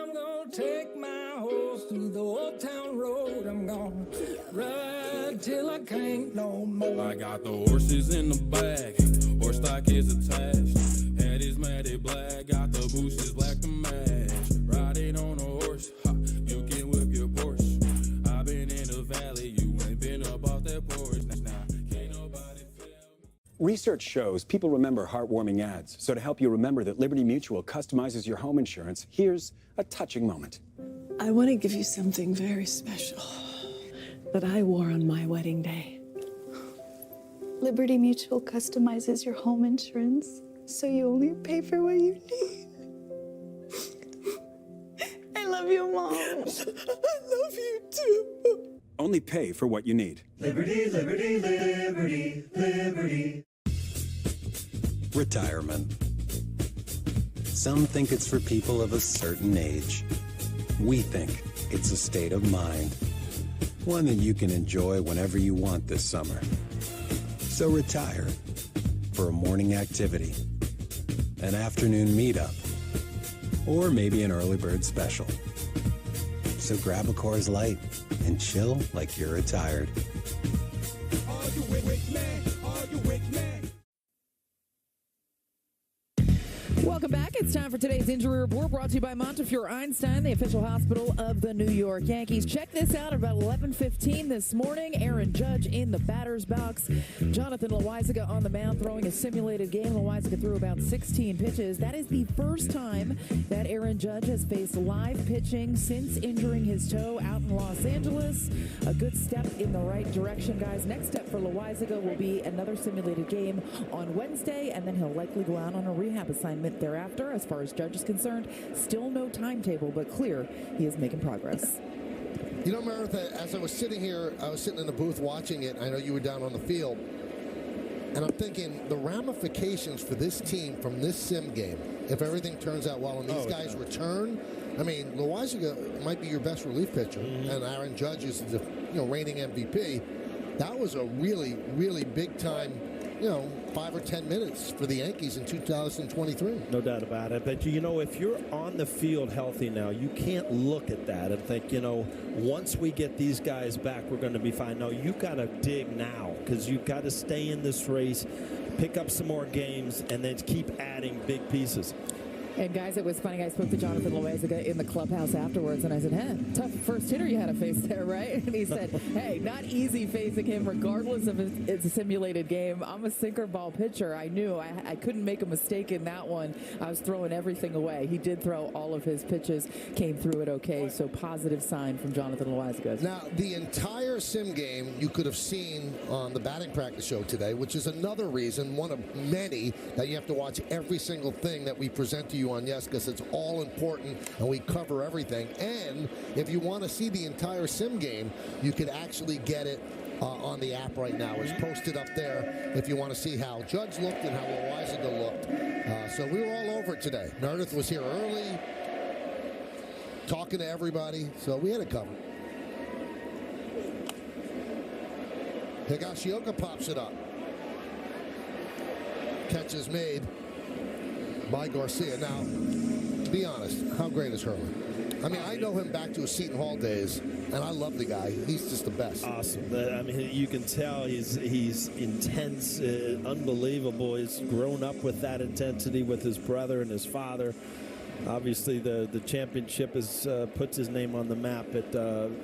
I'm gonna take my horse through the old town road. I'm gonna ride till I can't no more. I got the horses in the bag, horse stock is attached. Head is matted black, got the bushes black to match. Riding on a horse, you can whip your Porsche. I've been in the valley, you ain't been up off that porch. Now, can't nobody tell me. Research shows people remember heartwarming ads. So to help you remember that Liberty Mutual customizes your home insurance, here's a touching moment. I want to give you something very special that I wore on my wedding day. Liberty Mutual customizes your home insurance, so you only pay for what you need. I love you, Mom. I love you, too. Only pay for what you need. Liberty, liberty, liberty, liberty. Retirement. Some think it's for people of a certain age. We think it's a state of mind. One that you can enjoy whenever you want this summer. So retire for a morning activity, an afternoon meetup, or maybe an early bird special. So grab a Coors Light and chill like you're retired. Are you with me? Are you with me? Welcome back. It's time for today's Injury Report, brought to you by Montefiore Einstein, the official hospital of the New York Yankees. Check this out at about 11:15 this morning. Aaron Judge in the batter's box. Jonathan Loaisiga on the mound throwing a simulated game. Loaisiga threw about 16 pitches. That is the first time that Aaron Judge has faced live pitching since injuring his toe out in Los Angeles. A good step in the right direction, guys. Next step for Loaisiga will be another simulated game on Wednesday, and then he'll likely go out on a rehab assignment thereafter. As far as Judge is concerned, still no timetable, but clear he is making progress. You know, Meredith, as I was sitting here, I was sitting in the booth watching it. I know you were down on the field. And I'm thinking the ramifications for this team from this sim game, if everything turns out well and these guys return, I mean, Loaisiga might be your best relief pitcher, and Aaron Judge is the reigning MVP. That was a really, really big time, 5 or 10 minutes for the Yankees in 2023. No doubt about it. But, if you're on the field healthy now, you can't look at that and think, once we get these guys back, we're going to be fine. No, you've got to dig now because you've got to stay in this race, pick up some more games, and then keep adding big pieces. And guys, it was funny. I spoke to Jonathan Loaisiga in the clubhouse afterwards, and I said, tough first hitter you had to face there, right? And he said, hey, not easy facing him regardless of it's a simulated game. I'm a sinker ball pitcher. I knew I couldn't make a mistake in that one. I was throwing everything away. He did throw all of his pitches, came through it okay. So positive sign from Jonathan Loaisiga. Now, the entire sim game you could have seen on the batting practice show today, which is another reason, one of many, that you have to watch every single thing that we present to you on Yes, because it's all important and we cover everything. And if you want to see the entire sim game, you could actually get it on the app right now. It's posted up there if you want to see how Judge looked and how Loaisiga looked. So we were all over it today. Meredith was here early, talking to everybody, so we had it covered. Higashioka pops it up. catches made by Garcia. Now, be honest, how great is Hurley? I mean, I know him back to his Seton Hall days, and I love the guy. He's just the best. Awesome. I mean, you can tell he's intense, unbelievable. He's grown up with that intensity with his brother and his father. Obviously, the championship puts his name on the map. But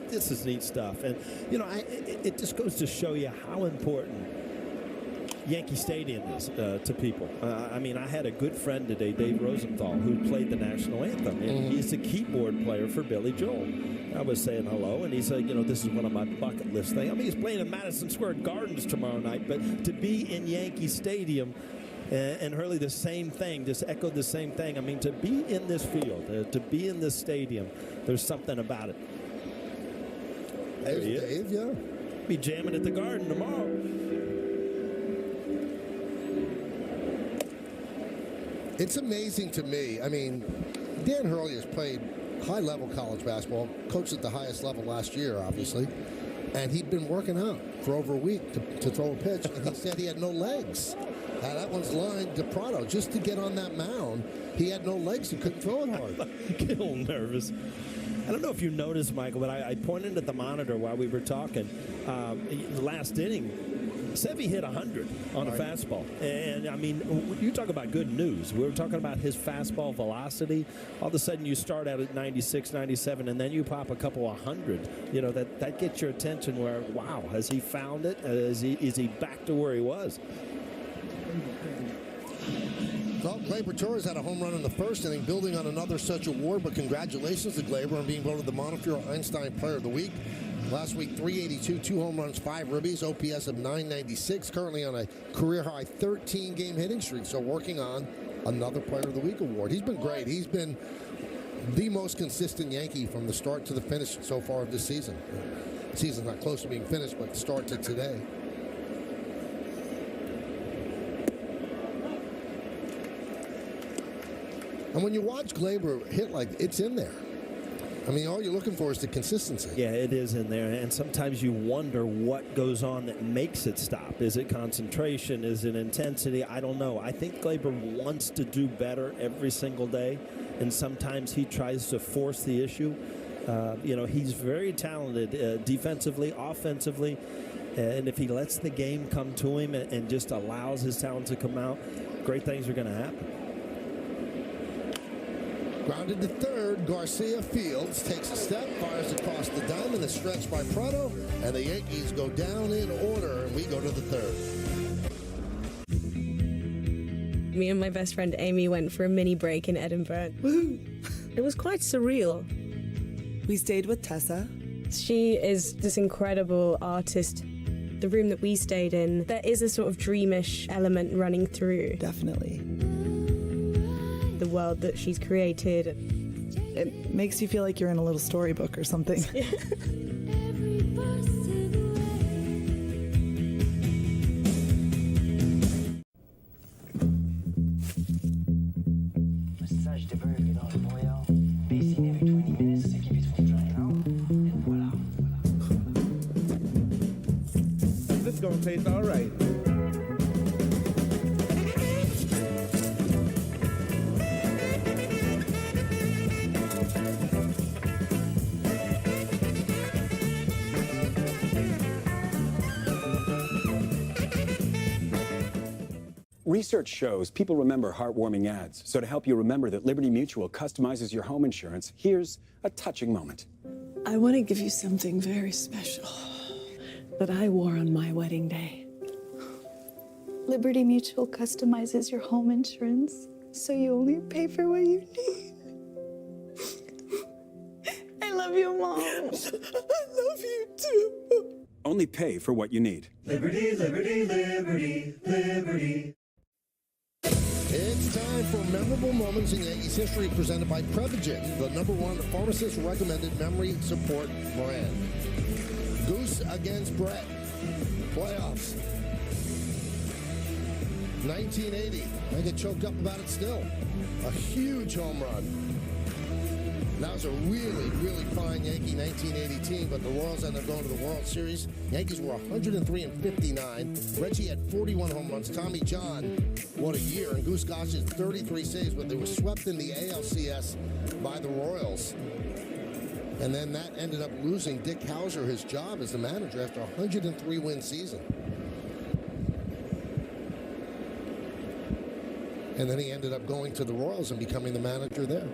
this is neat stuff. And, you know, it just goes to show you how important Yankee Stadium is to people. I mean, I had a good friend today, Dave Rosenthal, who played the national anthem. And he's the keyboard player for Billy Joel. I was saying hello, and he said, you know, this is one of my bucket list things. I mean, he's playing in Madison Square Gardens tomorrow night, but to be in Yankee Stadium and Hurley, the same thing, just echoed the same thing. I mean, to be in this field, to be in this stadium, there's something about it. There's Dave, yeah. Be jamming at the Garden tomorrow. It's amazing to me. I mean, Dan Hurley has played high-level college basketball, coached at the highest level last year, obviously, and he'd been working out for over a week to throw a pitch, and he said he had no legs. That one's lined to Prado. Just to get on that mound, he had no legs. He couldn't throw it hard. Get a little nervous. I don't know if you noticed, Michael, but I pointed at the monitor while we were talking. The last inning, Sevy hit 100 on a fastball. And, I mean, you talk about good news. We were talking about his fastball velocity. All of a sudden, you start out at 96, 97, and then you pop a couple of 100. You know, that gets your attention where, wow, has he found it? Is he back to where he was? Well, Gleyber Torres had a home run in the first inning, building on another such award, but congratulations to Gleyber on being voted the Montefiore Einstein Player of the Week. Last week, 382, 2 home runs, 5 ribbies, OPS of 996, currently on a career-high 13-game hitting streak, so working on another Player of the Week award. He's been great. He's been the most consistent Yankee from the start to the finish so far of this season. The season's not close to being finished, but the start to today. And when you watch Gleyber hit, like, it's in there. I mean, all you're looking for is the consistency. Yeah, it is in there. And sometimes you wonder what goes on that makes it stop. Is it concentration? Is it intensity? I don't know. I think Gleyber wants to do better every single day. And sometimes he tries to force the issue. You know, he's very talented defensively, offensively. And if he lets the game come to him and just allows his talent to come out, great things are going to happen. Grounded to third, Garcia Fields takes a step, fires across the diamond, is stretched by Prado, and the Yankees go down in order, and we go to the third. Me and my best friend Amy went for a mini break in Edinburgh. Woo! It was quite surreal. We stayed with Tessa. She is this incredible artist. The room that we stayed in, there is a sort of dreamish element running through. Definitely. The world that she's created. It makes you feel like you're in a little storybook or something. Message de bug dans le brouillard. Baissine avec 20 minutes, c'est qui vite faut journey now. And voilà. This is gonna taste all right. Research shows people remember heartwarming ads. So to help you remember that Liberty Mutual customizes your home insurance, here's a touching moment. I want to give you something very special that I wore on my wedding day. Liberty Mutual customizes your home insurance, so you only pay for what you need. I love you, Mom. I love you, too. Only pay for what you need. Liberty, liberty, liberty, liberty. It's time for memorable moments in Yankees history presented by Prevagen, the #1 pharmacist-recommended memory support brand. Goose against Brett. Playoffs. 1980. I get choked up about it still. A huge home run. That was a really, really fine Yankee 1980 team, but the Royals ended up going to the World Series. Yankees were 103-59. Reggie had 41 home runs. Tommy John, what a year. And Goose Goss had 33 saves, but they were swept in the ALCS by the Royals. And then that ended up losing Dick Hauser his job as the manager after a 103-win season. And then he ended up going to the Royals and becoming the manager there.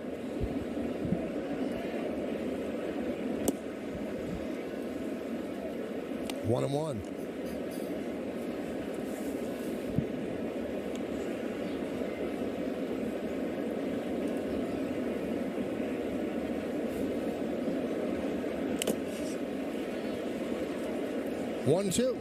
One and one. One, two.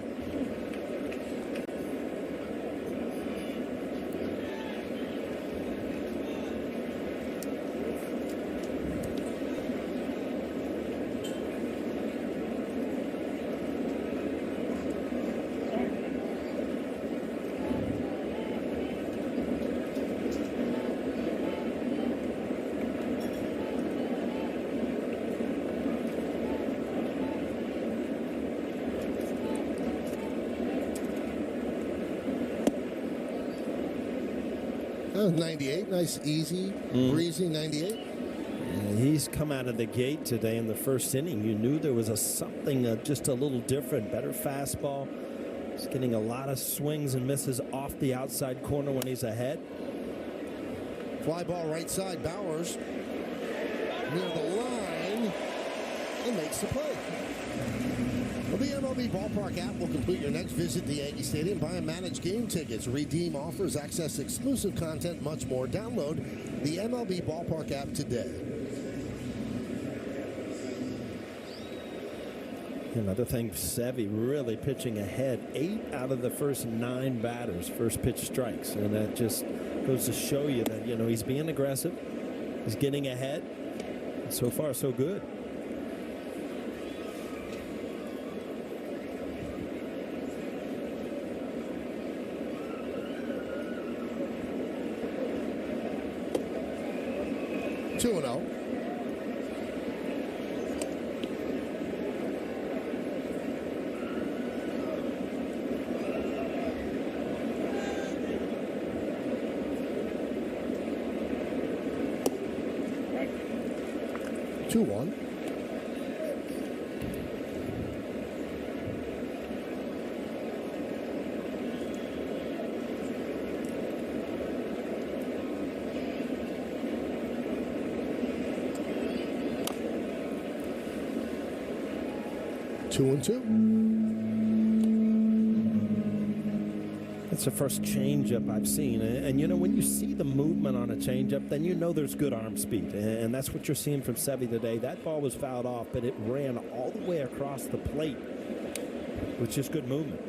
That was 98. Nice, easy, breezy 98. And he's come out of the gate today in the first inning. You knew there was something just a little different, better fastball. He's getting a lot of swings and misses off the outside corner when he's ahead. Fly ball right side. Bowers near the line and makes the play. Well, the MLB Ballpark app will complete your next visit to Yankee Stadium. Buy and manage game tickets, redeem offers, access exclusive content, much more. Download the MLB Ballpark app today. Another thing, Sevy really pitching ahead. 8 out of the first 9 batters, first pitch strikes. And that just goes to show you that, he's being aggressive. He's getting ahead. And so far, so good. Two and oh. Two one. Two and two. It's the first changeup I've seen. And when you see the movement on a changeup, then you know there's good arm speed. And that's what you're seeing from Sevy today. That ball was fouled off, but it ran all the way across the plate, which is good movement.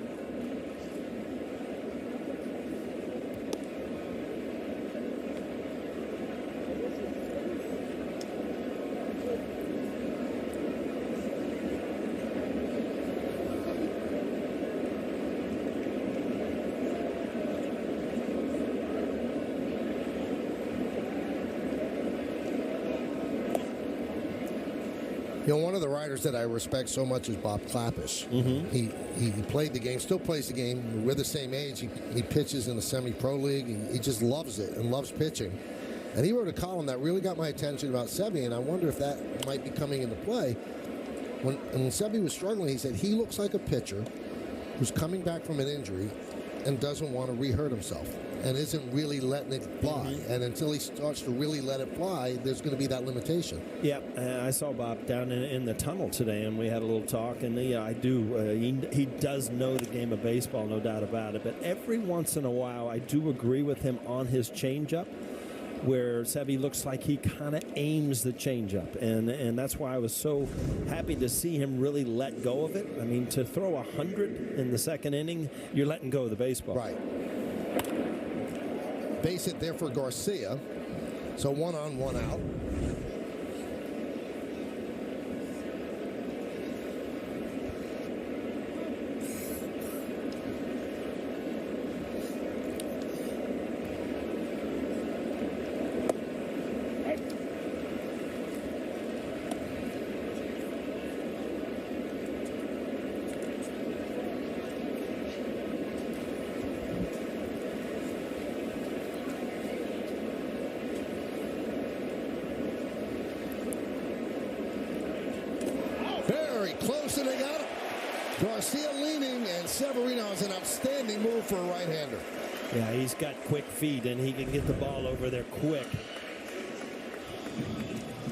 One of the writers that I respect so much is Bob Klapisch. He played the game, still plays the game. We're the same age. He pitches in the semi-pro league. He just loves it and loves pitching. And he wrote a column that really got my attention about Sevy, and I wonder if that might be coming into play. When Sevy was struggling, he said he looks like a pitcher who's coming back from an injury and doesn't want to re-hurt himself and isn't really letting it fly. And until he starts to really let it fly, there's going to be that limitation. Yeah, I saw Bob down in the tunnel today, and we had a little talk. And I do. He does know the game of baseball, no doubt about it. But every once in a while, I do agree with him on his changeup, where Sevy looks like he kind of aims the changeup. And that's why I was so happy to see him really let go of it. I mean, to throw 100 in the second inning, you're letting go of the baseball. Right. Base hit there for Garcia. So 1 on, 1 out. very close, and they got him. Garcia leaning, and Severino has an outstanding move for a right-hander. Yeah, he's got quick feet, and he can get the ball over there quick.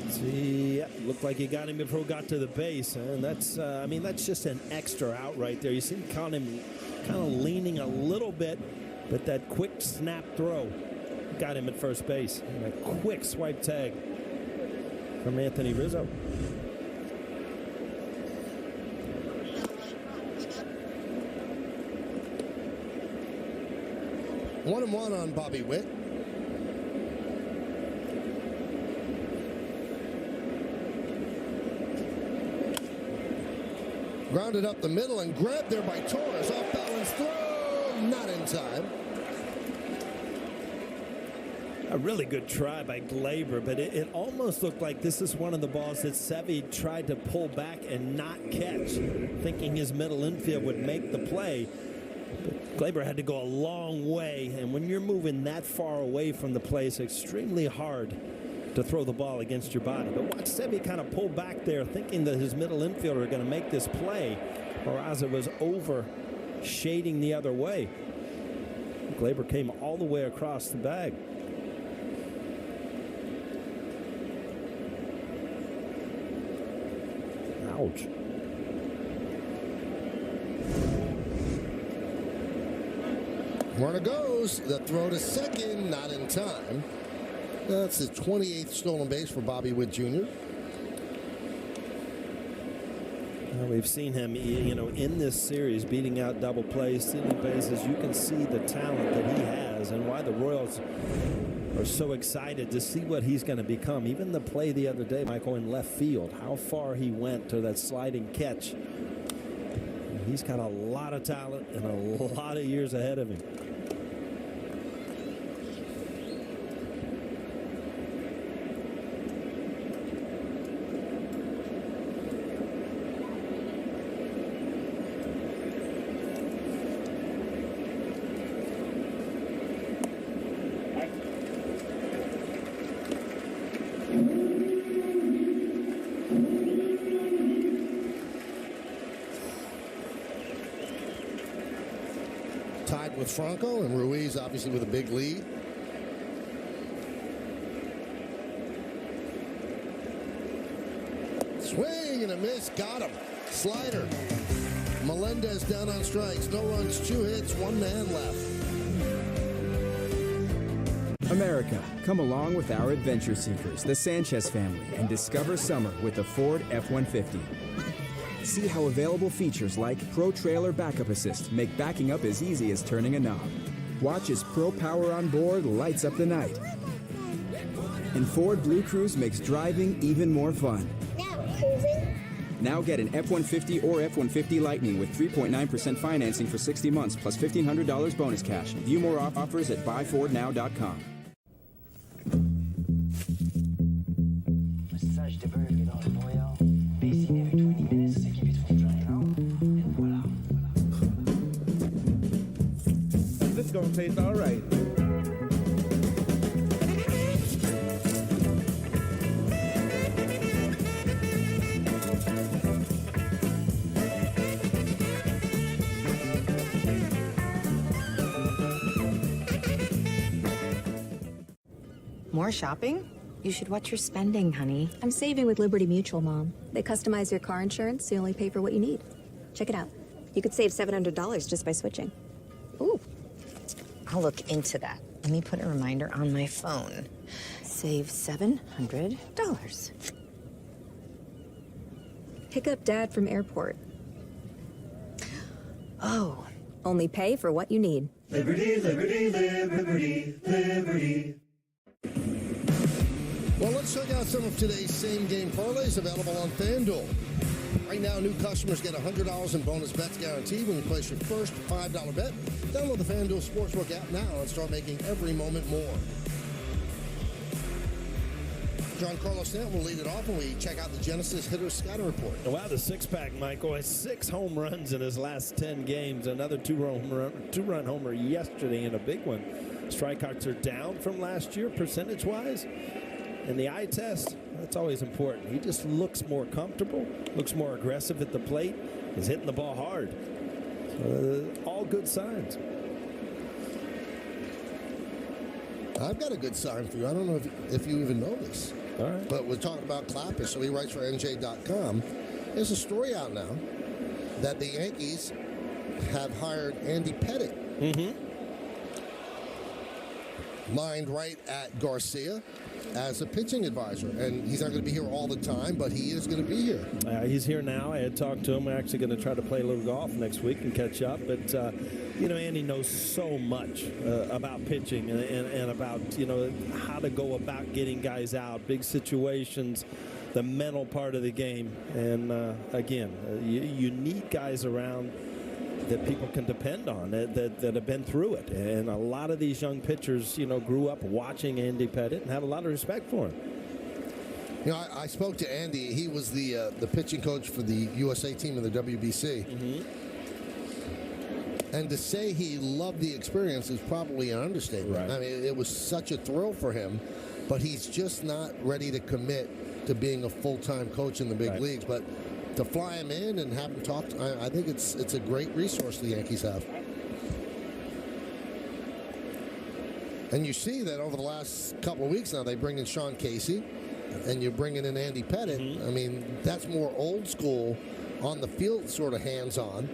See, yeah, looked like he got him before he got to the base, and that's, I mean, that's just an extra out right there. You see him kind of leaning a little bit, but that quick snap throw got him at first base. And a quick swipe tag from Anthony Rizzo. One and one on Bobby Witt. Grounded up the middle and grabbed there by Torres. Off balance throw, not in time. A really good try by Glaber, but it almost looked like this is one of the balls that Sevy tried to pull back and not catch, thinking his middle infield would make the play. But Glaber had to go a long way, and when you're moving that far away from the play, it's extremely hard to throw the ball against your body. But watch Sevy kind of pull back there, thinking that his middle infielder are going to make this play, whereas it was over shading the other way. Glaber came all the way across the bag. Ouch. Warner goes. The throw to second, not in time. That's his 28th stolen base for Bobby Witt Jr. Well, we've seen him, you know, in this series beating out double plays, stealing bases. You can see the talent that he has and why the Royals are so excited to see what he's going to become. Even the play the other day, Michael, in left field, how far he went to that sliding catch. He's got a lot of talent and a lot of years ahead of him. Tied with Franco, and Ruiz obviously with a big lead. Swing and a miss, got him. Slider. Melendez down on strikes. No runs, 2 hits, 1 man left. America, come along with our adventure seekers, the Sanchez family, and discover summer with the Ford F-150. See how available features like Pro Trailer Backup Assist make backing up as easy as turning a knob. Watch as Pro Power on board lights up the night. And Ford Blue Cruise makes driving even more fun. Now get an F-150 or F-150 Lightning with 3.9% financing for 60 months plus $1,500 bonus cash. View more offers at buyfordnow.com. Massage de burger dans le noyau. Baissiner every 20 minutes to keep it from drying out. And voila. This is gonna taste all right. More shopping? You should watch your spending, honey. I'm saving with Liberty Mutual, Mom. They customize your car insurance so you only pay for what you need. Check it out. You could save $700 just by switching. Ooh, I'll look into that. Let me put a reminder on my phone. Save $700. Pick up Dad from airport. Oh. Only pay for what you need. Liberty, liberty, liberty, liberty. Well, let's check out some of today's same-game parlays available on FanDuel. Right now, new customers get $100 in bonus bets guaranteed when you place your first $5 bet. Download the FanDuel Sportsbook app now and start making every moment more. John Carlos Stant will lead it off when we check out the Genesis Hitter Scouting Report. Wow, the six-pack, Michael, has 6 home runs in his last 10 games. Another two-run homer yesterday and a big one. Strikeouts are down from last year percentage-wise. And the eye test, That's always important. He just looks more comfortable, looks more aggressive at the plate. He's hitting the ball hard. All good signs. I've got a good sign for you. I don't know if you even know this. All right. But we're talking about Clapper, so he writes for NJ.com. There's a story out now that the Yankees have hired Andy Pettitte. Mm-hmm. Lined right at Garcia as a pitching advisor. And he's not going to be here all the time, but he is going to be here. He's here now. I had talked to him. We're actually going to try to play a little golf next week and catch up. But, Andy knows so much about pitching and about, how to go about getting guys out, big situations, the mental part of the game. And, you need guys around that people can depend on, that have been through it. And a lot of these young pitchers, grew up watching Andy Pettitte and have a lot of respect for him. I spoke to Andy. He was the pitching coach for the USA team in the WBC. Mm-hmm. And to say he loved the experience is probably an understatement. Right. I mean, it was such a thrill for him, but he's just not ready to commit to being a full-time coach in the big leagues. But to fly him in and have him talk, I think it's a great resource the Yankees have. And you see that over the last couple of weeks now, they bring in Sean Casey, and you're bringing in Andy Pettitte. Mm-hmm. I mean, that's more old school, on the field sort of hands-on,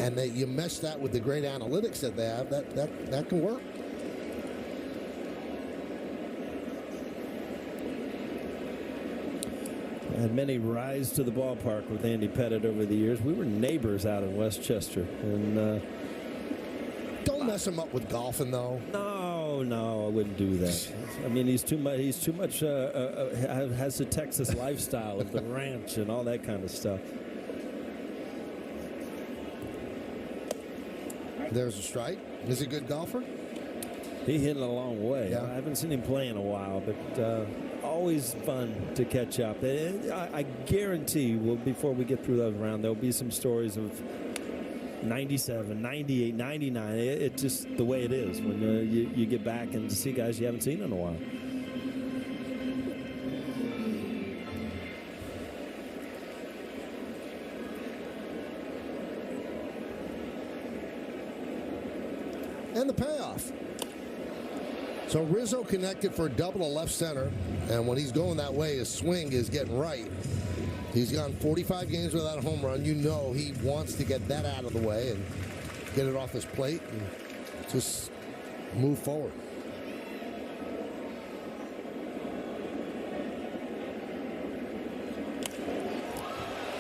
and that you mesh that with the great analytics that they have. That can work. I had many rides to the ballpark with Andy Pettitte over the years. We were neighbors out in Westchester, and don't mess him up with golfing, though. No, I wouldn't do that. I mean, he's too much. He's too much. Has the Texas lifestyle of the ranch and all that kind of stuff. There's a strike. Is he a good golfer? He hit it a long way. Yeah. I haven't seen him play in a while, but always fun to catch up. I guarantee before we get through that round, there'll be some stories of 97, 98, 99. It's just the way it is when you get back and see guys you haven't seen in a while. And the payoff. So Rizzo connected for a double to left center, and when he's going that way, his swing is getting right. He's gone 45 games without a home run. You know he wants to get that out of the way and get it off his plate and just move forward.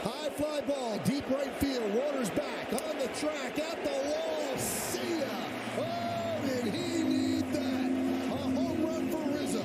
High fly ball, deep right field. Waters back on the track at the wall. See ya. Oh, did he need that? A home run for Rizzo.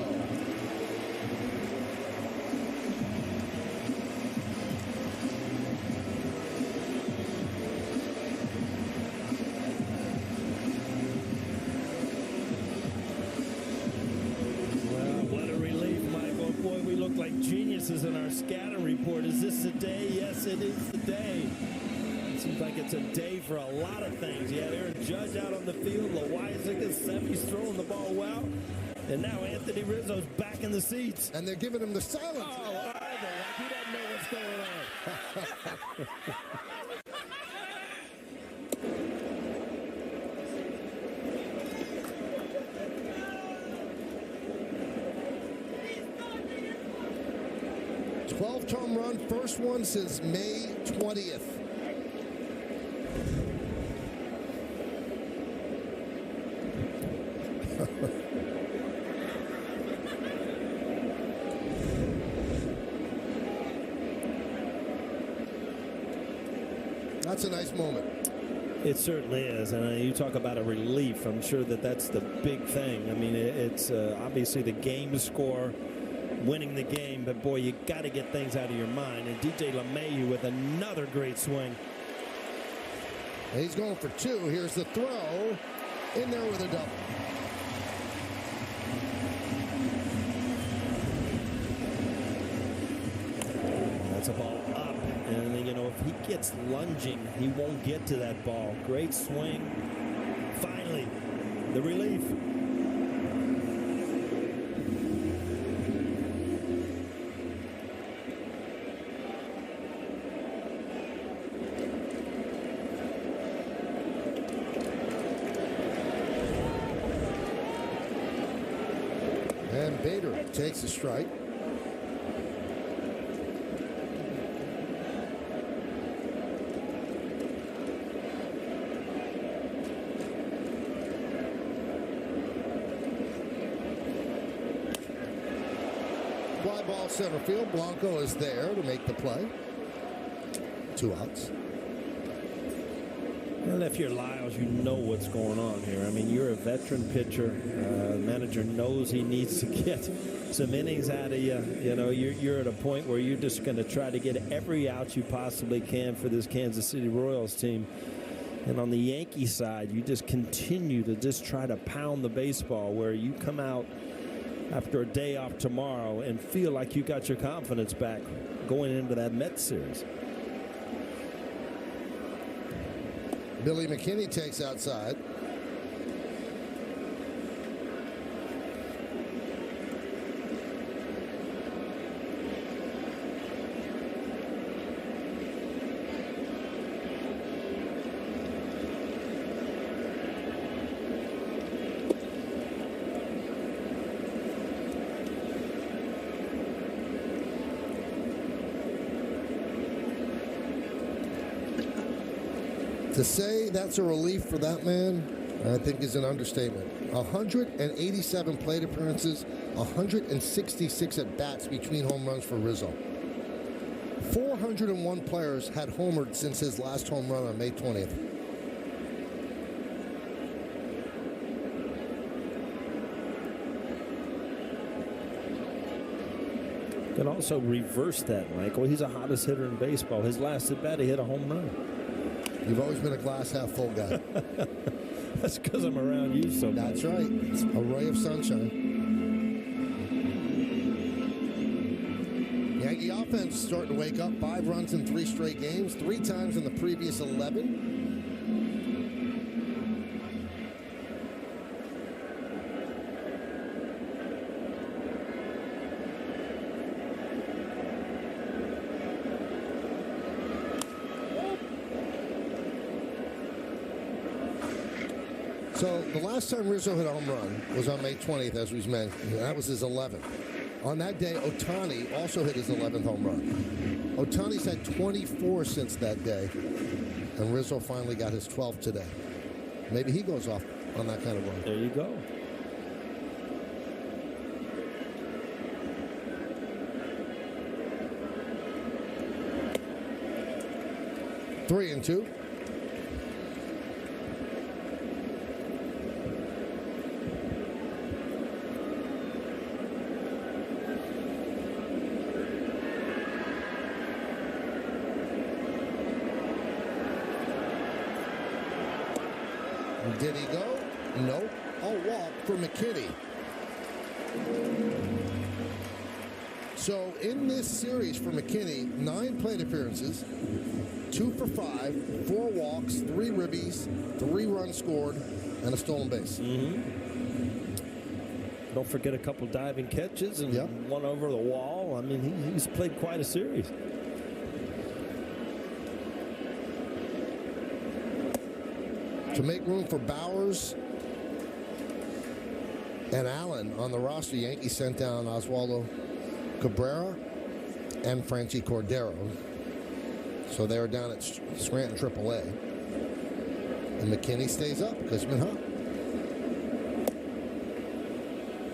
Well, what a relief, Michael. Boy, we look like geniuses in our scouting report. Is this the day? Yes, it is the day. It seems like it's a day for a lot of things. You had Aaron Judge out on the field. Loizaga, Semi's throwing the ball well. And now Anthony Rizzo's back in the seats. And they're giving him the silence. Oh, like he doesn't know what's going on. 12th home run, first one since May 20th. That's a nice moment. It certainly is, and you talk about a relief. I'm sure that's the big thing. I mean, it's obviously the game score, winning the game, but boy, you got to get things out of your mind. And DJ LeMahieu with another great swing. He's going for two. Here's the throw. In there with a double. That's a ball up. And, if he gets lunging, he won't get to that ball. Great swing. Finally, the relief. takes a strike. Fly ball center field. Blanco is there to make the play. 2 outs. Well, if you're Lyles, you know what's going on here. I mean, you're a veteran pitcher. The manager knows he needs to get some innings out of you. You know, you're at a point where you're just going to try to get every out you possibly can for this Kansas City Royals team. And on the Yankee side, you just continue to just try to pound the baseball, where you come out after a day off tomorrow and feel like you got your confidence back going into that Mets series. Billy McKinney takes outside. To say that's a relief for that man, I think is an understatement. 187 plate appearances, 166 at-bats between home runs for Rizzo. 401 players had homered since his last home run on May 20th. Can also reverse that, Michael. He's the hottest hitter in baseball. His last at bat, he hit a home run. You've always been a glass half full guy. That's because I'm around you so much. That's right. It's a ray of sunshine. Yankee offense starting to wake up. 5 runs in 3 straight games. 3 times in the previous 11. So the last time Rizzo hit a home run was on May 20th, as we mentioned. That was his 11th. On that day, Ohtani also hit his 11th home run. Ohtani's had 24 since that day, and Rizzo finally got his 12th today. Maybe he goes off on that kind of run. There you go. Three and two. Did he go? No. A walk for McKinney. So in this series for McKinney, 9 plate appearances, 2 for 5, 4 walks, 3 ribbies, 3 runs scored, and a stolen base. Don't forget a couple diving catches and one over the wall. I mean, he's played quite a series. To make room for Bowers and Allen on the roster, Yankees sent down Oswaldo Cabrera and Franchi Cordero. So they're down at Scranton AAA. And McKinney stays up because he's been hot.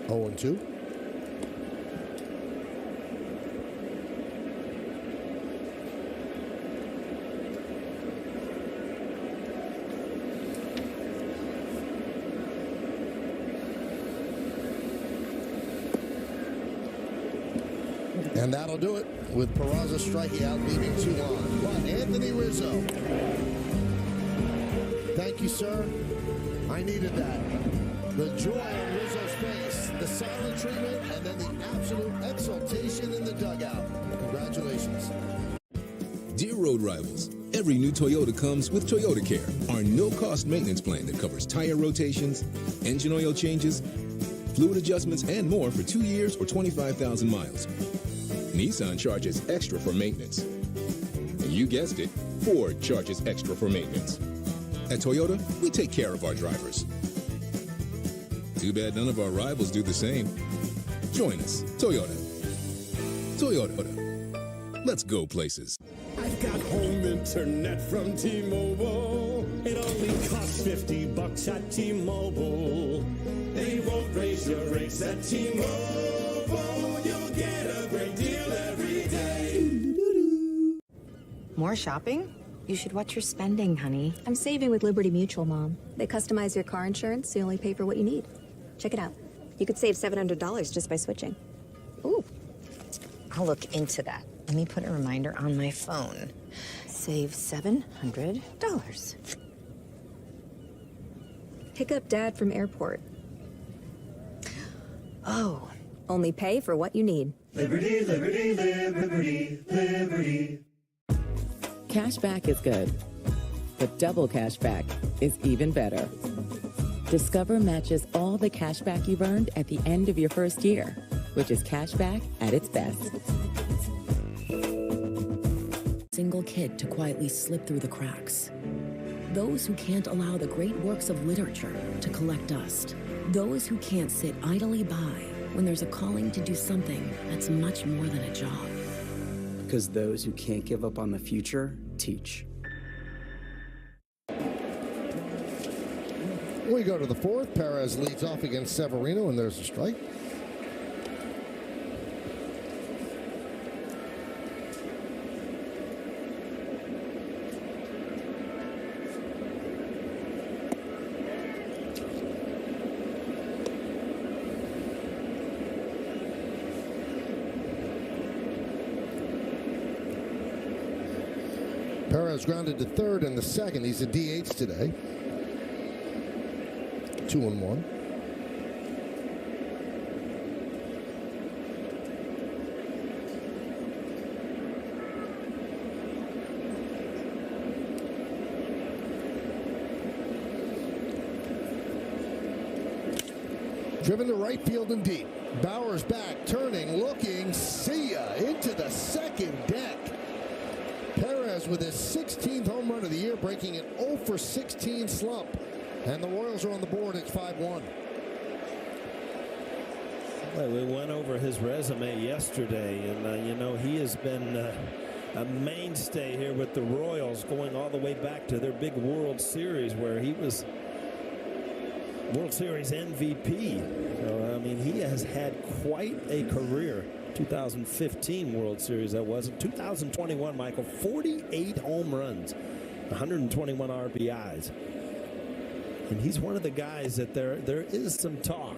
0-2. And that'll do it with Peraza striking out, leaving 2 on. But Anthony Rizzo. Thank you, sir. I needed that. The joy on Rizzo's face, the silent treatment, and then the absolute exultation in the dugout. Congratulations. Dear road rivals, every new Toyota comes with Toyota Care, our no-cost maintenance plan that covers tire rotations, engine oil changes, fluid adjustments, and more for 2 years or 25,000 miles. Nissan charges extra for maintenance. You guessed it, Ford charges extra for maintenance. At Toyota, we take care of our drivers. Too bad none of our rivals do the same. Join us. Toyota. Toyota. Let's go places. I've got home internet from T-Mobile. It only costs $50 at T-Mobile. They won't raise your rates at T-Mobile. You'll get a great deal every day. More shopping? You should watch your spending, honey. I'm saving with Liberty Mutual, Mom. They customize your car insurance so you only pay for what you need. Check it out. You could save $700 just by switching. Ooh. I'll look into that. Let me put a reminder on my phone. Save $700. Pick up Dad from airport. Oh. Only pay for what you need. Liberty, liberty, liberty, liberty. Cashback is good, but double cashback is even better. Discover matches all the cashback you've earned at the end of your first year, which is cashback at its best. Single kid to quietly slip through the cracks. Those who can't allow the great works of literature to collect dust. Those who can't sit idly by when there's a calling to do something that's much more than a job. Because those who can't give up on the future teach. We go to the fourth. Perez leads off against Severino, and there's a strike. Perez grounded to third in the second. He's a DH today. 2-1. Driven to right field and deep. Bauer's back, turning, looking, see ya, into the second deck. Perez with his 16th home run of the year, breaking an 0-for-16 slump. And the Royals are on the board. It's 5-1. Well, we went over his resume yesterday, and you know, he has been a mainstay here with the Royals, going all the way back to their big World Series where he was World Series MVP. So, I mean, he has had quite a career. 2015 World Series, that was. In 2021, Michael, 48 home runs, 121 RBIs. And he's one of the guys that there is some talk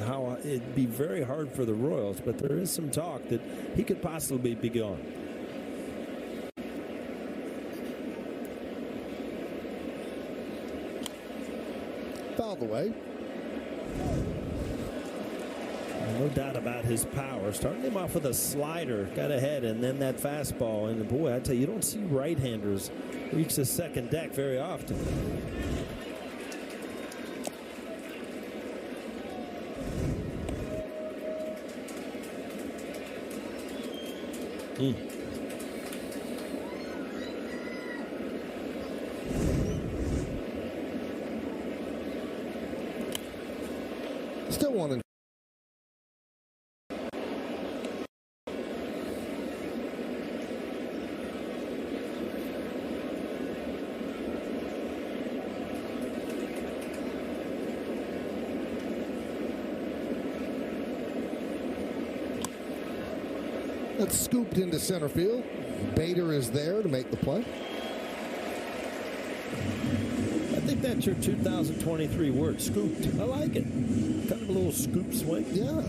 how it'd be very hard for the Royals, but there is some talk that he could possibly be gone. Fouled away. No doubt about his power. Starting him off with a slider, got ahead, and then that fastball. And boy, I tell you, you don't see right-handers reach the second deck very often. Still one. That's scooped into center field. Bader is there to make the play. I think that's your 2023 word, scooped. I like it. Kind of a little scoop swing. Yeah.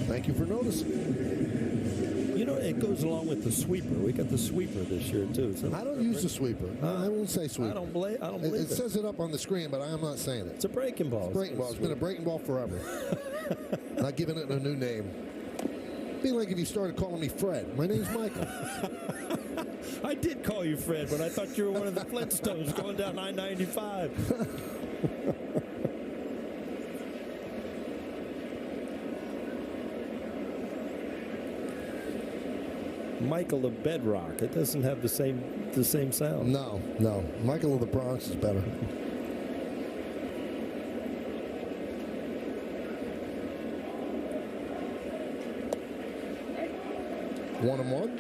Thank you for noticing. You know, it goes along with the sweeper. We got the sweeper this year, too. So I don't use the sweeper. I won't say sweeper. I don't believe it. It says it up on the screen, but I am not saying it. It's a breaking ball. It's a breaking ball. It's been a breaking ball forever. Not giving it a new name. It'd be like if you started calling me Fred. My name's Michael. I did call you Fred, but I thought you were one of the Flintstones going down I-95. Michael of Bedrock. It doesn't have the same sound. No. Michael of the Bronx is better. 1-1.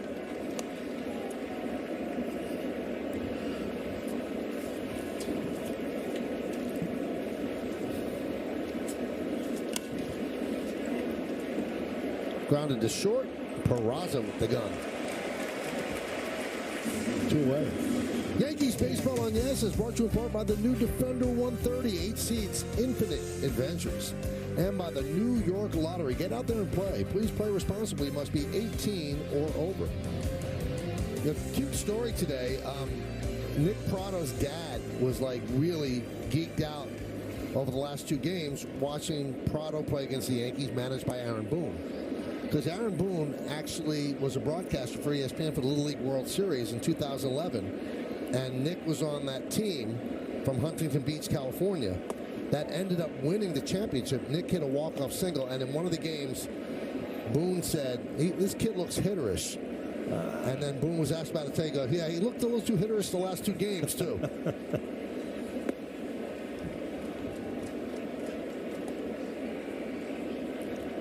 Grounded to short. Peraza with the gun. 2 away. Yankees Baseball on Yes is brought to you in part by the new Defender 130, 8 seats, infinite adventures, and by the New York Lottery. Get out there and play. Please play responsibly. Must be 18 or over. A cute story today. Nick Prado's dad was like really geeked out over the last 2 games watching Prado play against the Yankees, managed by Aaron Boone. Because Aaron Boone actually was a broadcaster for ESPN for the Little League World Series in 2011. And Nick was on that team from Huntington Beach, California, that ended up winning the championship. Nick hit a walk-off single, and in one of the games, Boone said, this kid looks hitterish. And then Boone was asked about it today. He goes, yeah, he looked a little too hitterish the last 2 games, too.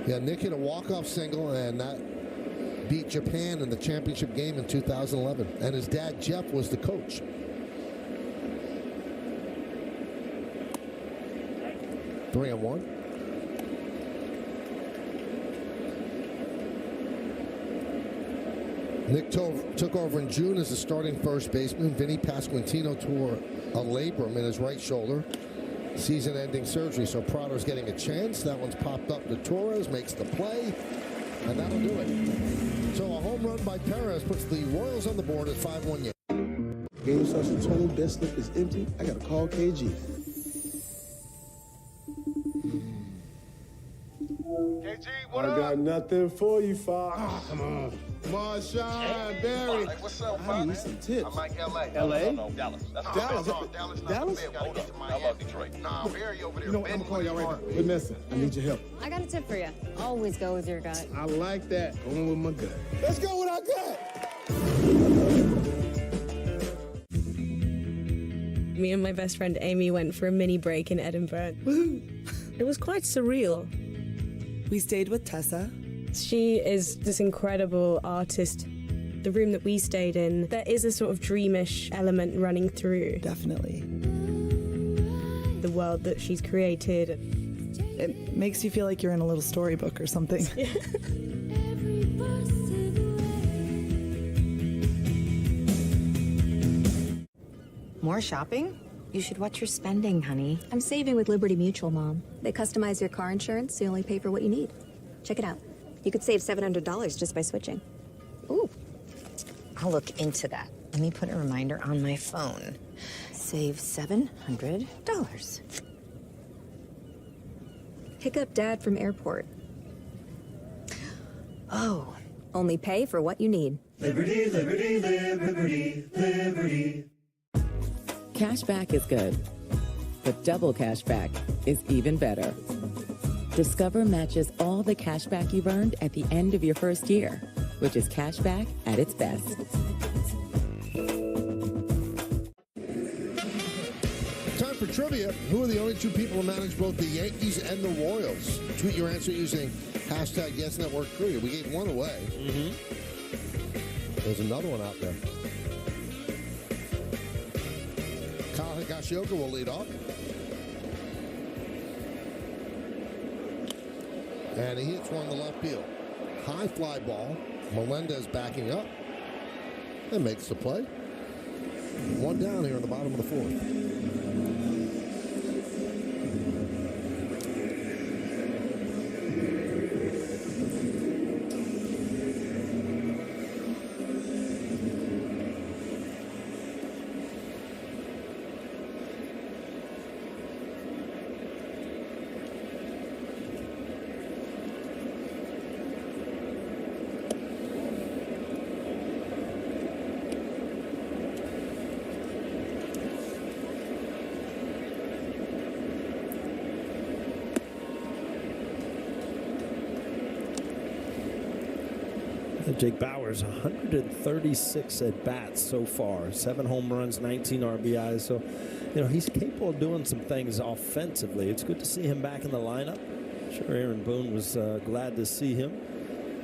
Yeah, Nick hit a walk-off single, and that beat Japan in the championship game in 2011. And his dad, Jeff, was the coach. Three and one. Nick took over in June as the starting first baseman. Vinny Pasquantino tore a labrum in his right shoulder. Season-ending surgery, so Prado's getting a chance. That one's popped up to Torres, makes the play, and that'll do it. So a home run by Perez puts the Royals on the board at 5-1. Game starts at 20, desk slip is empty. I gotta call KG. KG, what I got nothing for you, Fox. Oh, come on. Marshawn, Barry. Hey, what's up, I need some tips. I'm like L.A. L.A.? No, Dallas. That's Dallas? Dallas? Dallas? Hold up. How about Detroit? Nah, Barry over there. You know what? I'm gonna call y'all right now. Vanessa, I need your help. I got a tip for you. Always go with your gut. I like that. Going with my gut. Let's go with our gut. Me and my best friend Amy went for a mini break in Edinburgh. It was quite surreal. We stayed with Tessa. She is this incredible artist. The room that we stayed in, there is a sort of dreamish element running through. Definitely. The world that she's created. It makes you feel like you're in a little storybook or something. More shopping? You should watch your spending, honey. I'm saving with Liberty Mutual, Mom. They customize your car insurance so you only pay for what you need. Check it out. You could save $700 just by switching. Ooh. I'll look into that. Let me put a reminder on my phone. Save $700. Pick up Dad from airport. Oh. Only pay for what you need. Liberty, liberty, liberty, liberty. Cashback is good, but double cashback is even better. Discover matches all the cashback you've earned at the end of your first year, which is cashback at its best. Time for trivia. Who are the only 2 people who manage both the Yankees and the Royals? Tweet your answer using hashtag YesNetwork3. We gave one away. There's another one out there. Kyle Higashioka will lead off. And he hits one to left field. High fly ball. Melendez backing up. And makes the play. One down here in the bottom of the 4th. Jake Bauers, 136 at-bats so far, 7 home runs, 19 RBIs. So, you know, he's capable of doing some things offensively. It's good to see him back in the lineup. Sure, Aaron Boone was glad to see him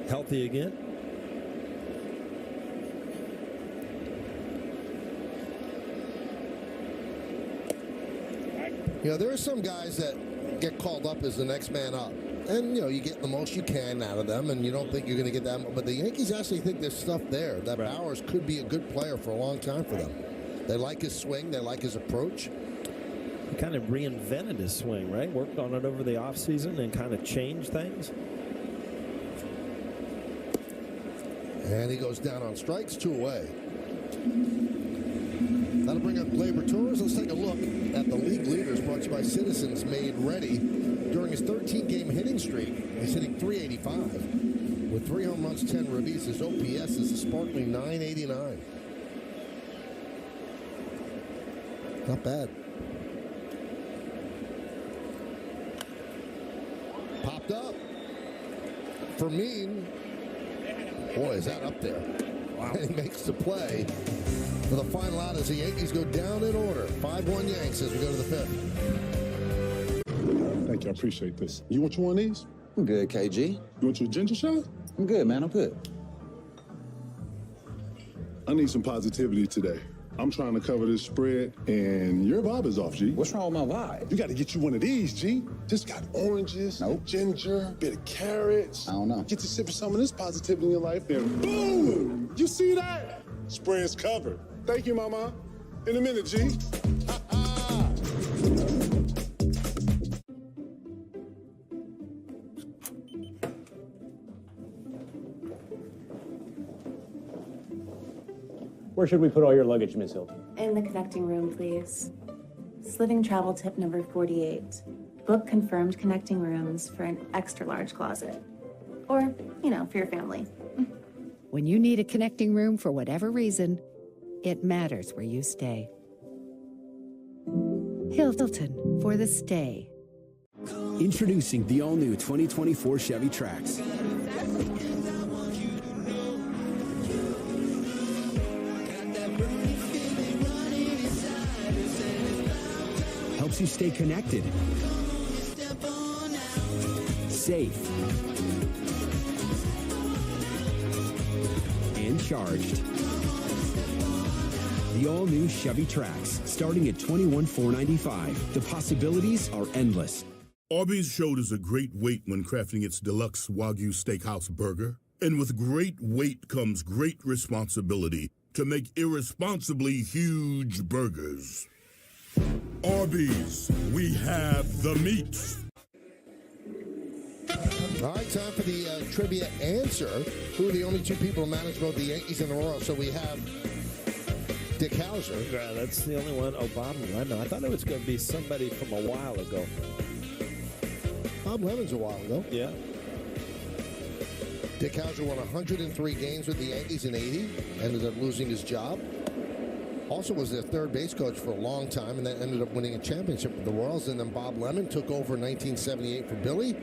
healthy again. You know, there are some guys that get called up as the next man up. And, you know, you get the most you can out of them, and you don't think you're going to get that. But the Yankees actually think there's stuff there. That Bowers could be a good player for a long time for them. They like his swing. They like his approach. He kind of reinvented his swing, right? Worked on it over the offseason and kind of changed things. And he goes down on strikes, 2 away. That'll bring up Gleyber Torres. Let's take a look at the league leaders brought to you by Citizens Made Ready. During his 13-game hitting streak, he's hitting .385 with 3 home runs, 10 ribbies. His OPS is a sparkling .989. Not bad. Popped up. Fermin. Boy, is that up there. Wow. And he makes the play for the final out as the Yankees go down in order. 5-1 Yanks as we go to the 5th. Thank you. I appreciate this. You want one of these? I'm good, KG. You want your ginger shot? I'm good, man. I'm good. I need some positivity today. I'm trying to cover this spread, and your vibe is off, G. What's wrong with my vibe? You got to get you one of these, G. Just got oranges, nope. Ginger, bit of carrots. I don't know. Get to sipping some of this positivity in your life, and boom! You see that? Spread's covered. Thank you, Mama. In a minute, G. Where should we put all your luggage, Miss Hilton? In the connecting room, please. Sliving travel tip number 48. Book confirmed connecting rooms for an extra large closet. Or, you know, for your family. When you need a connecting room for whatever reason, it matters where you stay. Hilton, for the stay. Introducing the all-new 2024 Chevy Trax. Helps you stay connected, safe, and charged. The all-new Chevy Trax, starting at $21,495. The possibilities are endless. Arby's showed us a great weight when crafting its deluxe Wagyu Steakhouse burger. And with great weight comes great responsibility to make irresponsibly huge burgers. Arby's, we have the meat. All right, time for the trivia answer. Who are the only 2 people who manage both the Yankees and the Royals? So we have Dick Hauser. Yeah, that's the only one. Oh, Bob Lemon. I thought it was going to be somebody from a while ago. Bob Lemon's a while ago. Yeah. Dick Hauser won 103 games with the Yankees in 80. Ended up losing his job. Also was their third base coach for a long time, and then ended up winning a championship with the Royals. And then Bob Lemon took over in 1978 for Billy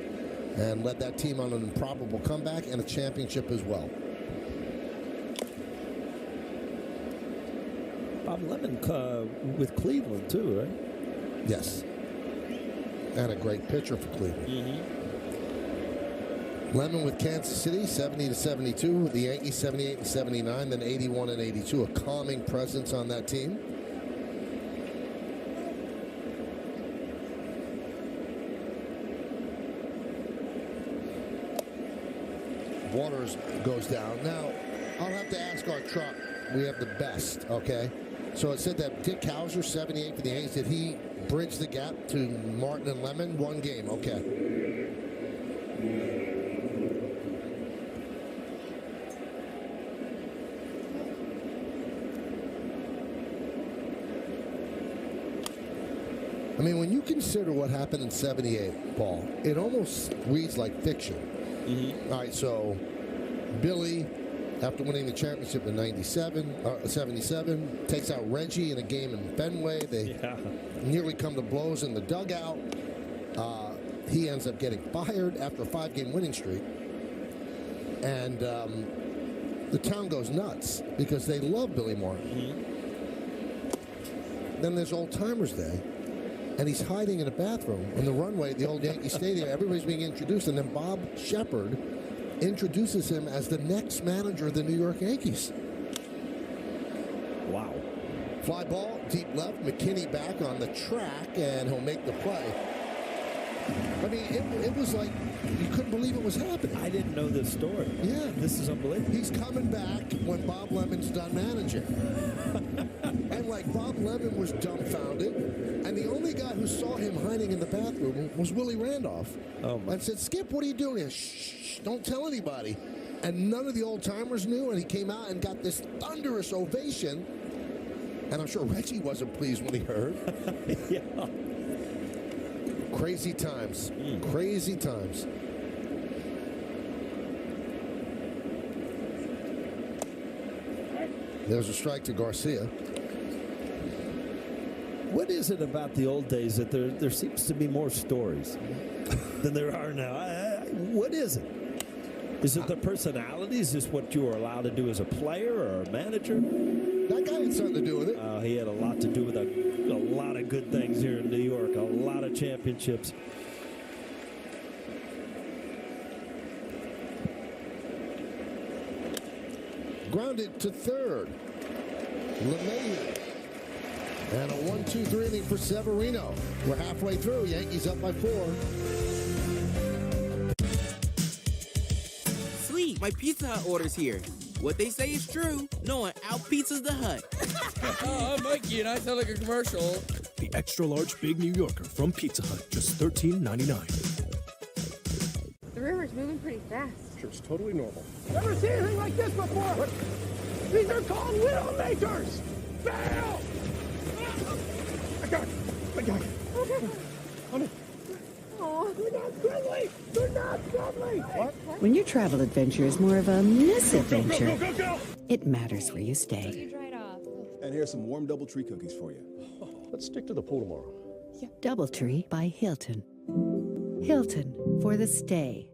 and led that team on an improbable comeback and a championship as well. Bob Lemon with Cleveland, too, right? Yes. And a great pitcher for Cleveland. Mm-hmm. Lemon with Kansas City, 70-72. The Yankees, 78-79. Then 81 and 82. A calming presence on that team. Waters goes down. Now, I'll have to ask our truck. We have the best, okay? So it said that Dick Hauser, 78 for the Yankees. Did he bridge the gap to Martin and Lemon? 1 game, okay. I mean, when you consider what happened in 78, Paul, it almost reads like fiction. Mm-hmm. All right, so Billy, after winning the championship in 77, takes out Reggie in a game in Fenway. They nearly come to blows in the dugout. He ends up getting fired after a 5-game winning streak. And the town goes nuts because they love Billy Martin. Mm-hmm. Then there's Old Timers Day. And he's hiding in a bathroom in the runway at the old Yankee Stadium. Everybody's being introduced, and then Bob Shepard introduces him as the next manager of the New York Yankees. Wow. Fly ball, deep left, McKinney back on the track, and he'll make the play. I mean, it was like you couldn't believe it was happening. I didn't know this story. Yeah. This is unbelievable. He's coming back when Bob Lemon's done managing. And like Bob Lemon was dumbfounded, and the only guy who saw him hiding in the bathroom was Willie Randolph. And said, Skip, what are you doing? Shh, don't tell anybody. And none of the old-timers knew, and he came out and got this thunderous ovation. And I'm sure Reggie wasn't pleased when he heard. Yeah. Crazy times. Crazy times. There's a strike to Garcia. What is it about the old days that there seems to be more stories than there are now? What is it? Is it the personality? Is this what you were allowed to do as a player or a manager? That guy had something to do with it. He had a lot to do with a lot of good things here in New York, a lot of championships. Grounded to third. LeMahieu. And a 1-2-3 inning for Severino. We're halfway through. Yankees up by 4. Sweet, my Pizza Hut order's here. What they say is true. No one out-pizzas the Hut. Oh, I'm Mikey, and I sound like a commercial. The extra-large Big New Yorker from Pizza Hut, just $13.99. The river's moving pretty fast. Sure, it's totally normal. Never seen anything like this before. What? These are called Widowmakers. Bail! I got it. Honey. Oh, They're not friendly. They're not friendly. What? When your travel adventure is more of a misadventure, Go. it matters where you stay. You dried off. And here's some warm DoubleTree cookies for you. Let's stick to the pool tomorrow. DoubleTree by Hilton. Hilton for the stay.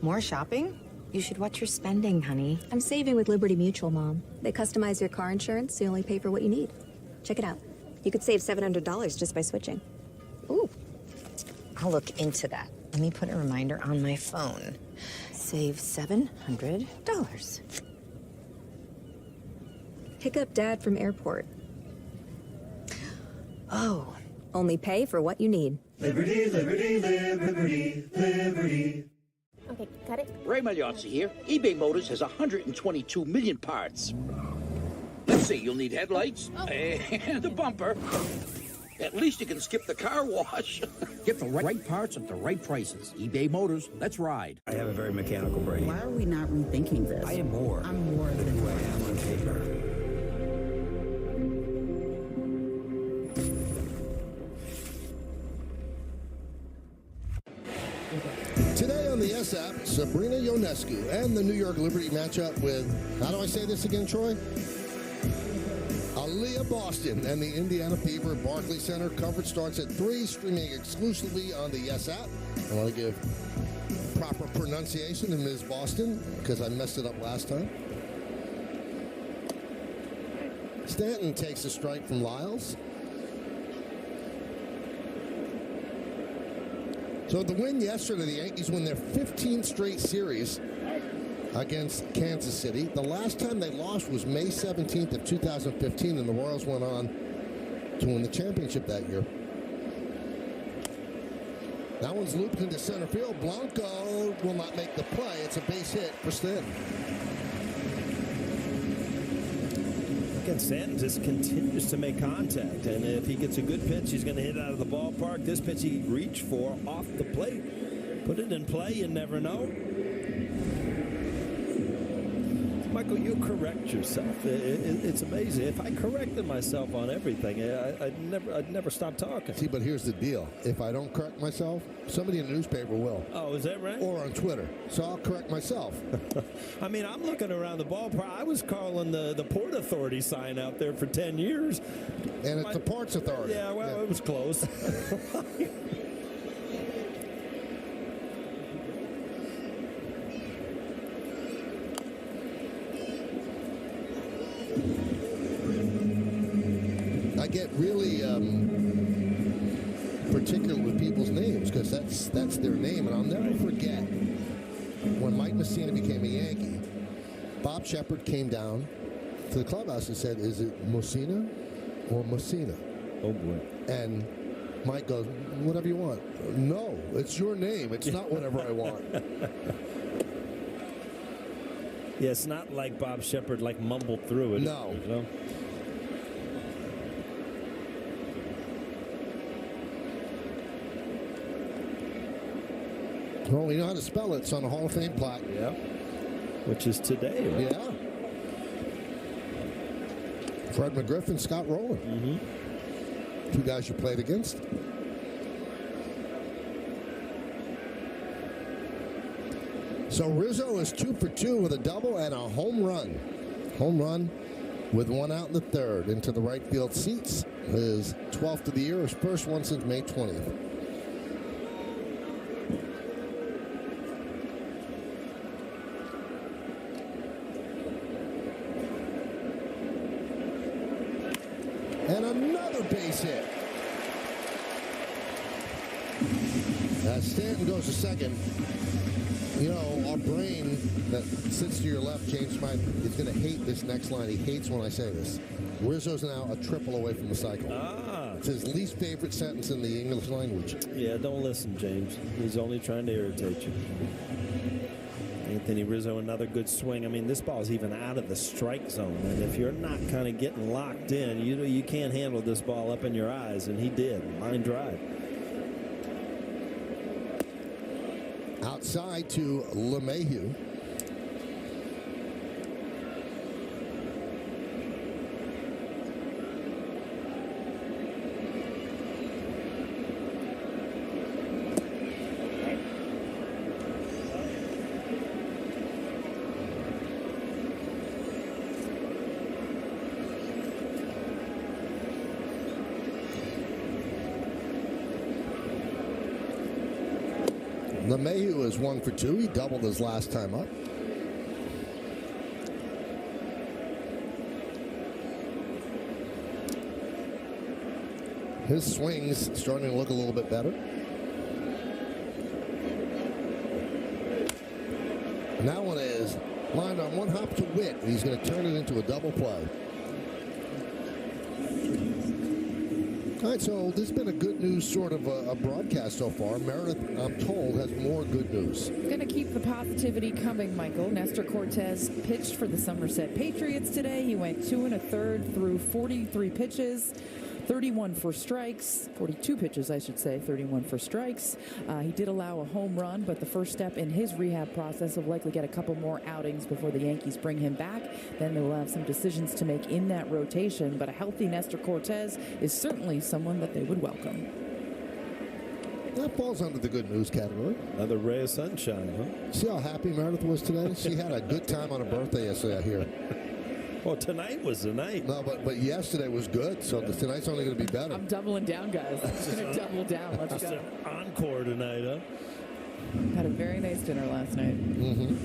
More shopping? You should watch your spending, honey. I'm saving with Liberty Mutual, Mom. They customize your car insurance so you only pay for what you need. Check it out. You could save $700 just by switching. Ooh. I'll look into that. Let me put a reminder on my phone. Save $700. Pick up Dad from airport. Oh. Only pay for what you need. Liberty, liberty, liberty, liberty. Okay, got it. Ray Magliozzi here. eBay Motors has 122 million parts. Let's see, you'll need headlights and a bumper. At least you can skip the car wash. Get the right parts at the right prices. eBay Motors, let's ride. I have a very mechanical brain. Why are we not rethinking this? I am more. I'm more than who I am on paper. Today on the S-App, Sabrina Ionescu and the New York Liberty matchup with, how do I say this again, Troy? Aaliyah Boston and the Indiana Fever at Barclays Center. Coverage starts at 3, streaming exclusively on the S-App. I want to give proper pronunciation to Ms. Boston because I messed it up last time. Stanton takes a strike from Lyles. So the win yesterday, the Yankees win their 15th straight series against Kansas City. The last time they lost was May 17th of 2015, and the Royals went on to win the championship that year. That one's looped into center field. Blanco will not make the play. It's a base hit for Stanton. Again, Stanton just continues to make contact, and if he gets a good pitch, he's going to hit out of the ballpark. This pitch he reached for off the plate. Put it in play, you never know. Michael, you correct yourself. It's amazing. If I corrected myself on everything, I'd never stop talking. See, but here's the deal. If I don't correct myself, somebody in the newspaper will. Oh, is that right? Or on Twitter. So I'll correct myself. I mean, I'm looking around the ballpark. I was calling the Port Authority sign out there for 10 years. And it's the Ports Authority. Yeah, well, it was close. I get really particular with people's names because that's their name, and I'll never forget when Mike Messina became a Yankee. Bob Shepard came down to the clubhouse and said, "Is it Messina?" or Messina. Oh, boy. And Mike goes, whatever you want. No, it's your name. It's not whatever I want. Yeah, it's not like Bob Shepard mumbled through it. No. Well, we know how to spell it. It's on the Hall of Fame plaque. Yeah. Which is today, right? Yeah. Fred McGriff and Scott Rowland. Mm-hmm. Two guys you played against. So Rizzo is 2 for 2 with a double and a home run. Home run with one out in the third into the right field seats. His 12th of the year, his first one since May 20th. And another base hit. As Stanton goes to second, you know, our brain that sits to your left, James Smythe, is going to hate this next line. He hates when I say this. Rizzo's now a triple away from the cycle. It's his least favorite sentence in the English language. Yeah, don't listen, James. He's only trying to irritate you. Anthony Rizzo, another good swing. I mean, this ball's even out of the strike zone, and if you're not kind of getting locked in, you can't handle this ball up in your eyes, and he did. Line drive. Outside to LeMahieu. LeMahieu is 1 for 2. He doubled his last time up. His swing's starting to look a little bit better. And that one is lined on one hop to Witt. He's going to turn it into a double play. All right, so this has been a good news sort of a broadcast so far. Meredith, I'm told, has more good news. Going to keep the positivity coming, Michael. Nestor Cortez pitched for the Somerset Patriots today. He went 2 1/3 through 43 pitches. 31 for strikes, 42 pitches, I should say, 31 for strikes. He did allow a home run, but the first step in his rehab process will likely get a couple more outings before the Yankees bring him back. Then they will have some decisions to make in that rotation, but a healthy Nestor Cortez is certainly someone that they would welcome. That falls under the good news category. Another ray of sunshine, huh? See how happy Meredith was today? She had a good time on her birthday yesterday, I hear. Well, tonight was the night. No, but yesterday was good, so tonight's only going to be better. I'm doubling down, guys. I'm just going to double down. Let's go. An encore tonight, huh? Had a very nice dinner last night. Mm-hmm.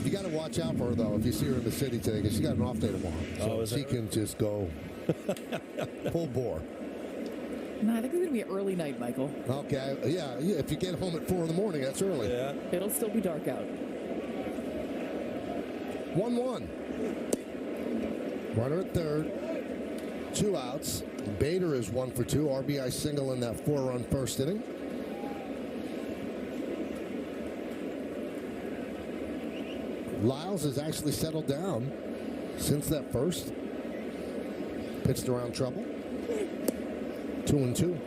You got to watch out for her, though, if you see her in the city today, because she got an off day tomorrow. So she can just go full bore. No, I think it's going to be an early night, Michael. Okay, yeah, if you get home at 4 in the morning, that's early. Yeah. It'll still be dark out. 1-1. Runner at third. 2 outs. Bader is 1 for 2. RBI single in that 4-run first inning. Lyles has actually settled down since that first. Pitched around trouble. 2-2.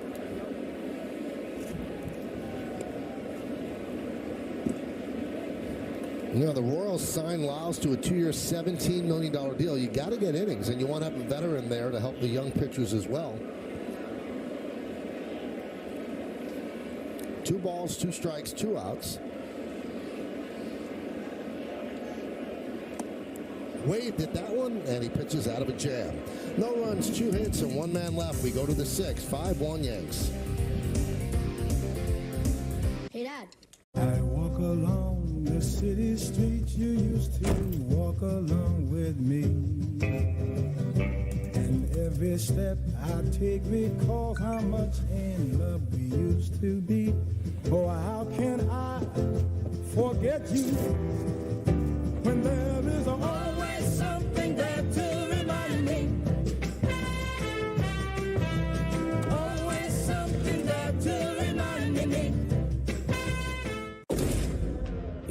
You know, the Royals signed Lyles to a 2-year, $17 million deal. You got to get innings, and you want to have a veteran there to help the young pitchers as well. 2 balls, 2 strikes, 2 outs. Wade did that one, and he pitches out of a jam. No runs, 2 hits, and 1 man left. We go to the 6th, 5-1 Yanks. Hey, Dad. I walk along the city streets you used to walk along with me. And every step I take recalls how much in love we used to be. Oh, how can I forget you when there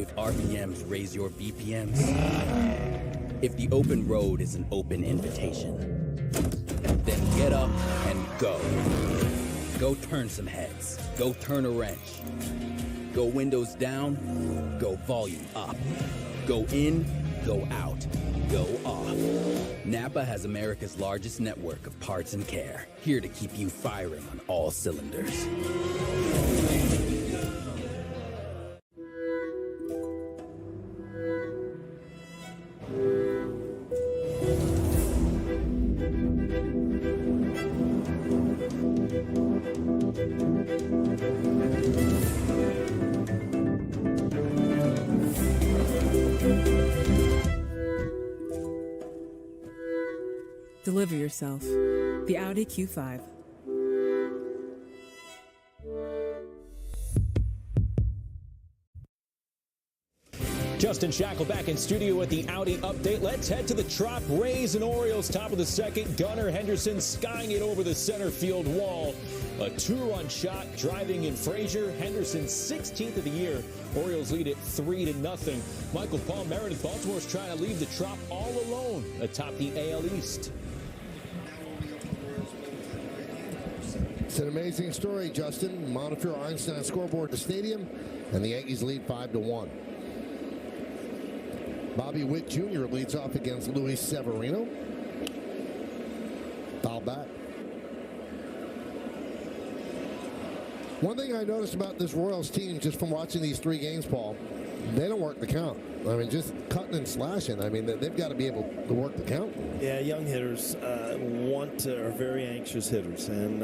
if RPMs raise your BPMs, if the open road is an open invitation, then get up and go. Go turn some heads. Go turn a wrench. Go windows down. Go volume up. Go in. Go out. Go off. Napa has America's largest network of parts and care, here to keep you firing on all cylinders. Deliver yourself. The Audi Q5. Justin Shackle back in studio with the Audi update. Let's head to the Trop. Rays and Orioles, top of the second. Gunnar Henderson skying it over the center field wall. A 2-run shot driving in Frazier. Henderson's 16th of the year. Orioles lead it 3-0. Michael Paul Meredith, Baltimore's trying to leave the Trop all alone atop the AL East. It's an amazing story, Justin. Montefiore Einstein scoreboard at the stadium, and the Yankees lead 5-1. Bobby Witt Jr. leads off against Luis Severino. Foul back. One thing I noticed about this Royals team, just from watching these 3 games, Paul, they don't work the count. I mean, just cutting and slashing. I mean, they've got to be able to work the count. Yeah, young hitters are very anxious hitters. And,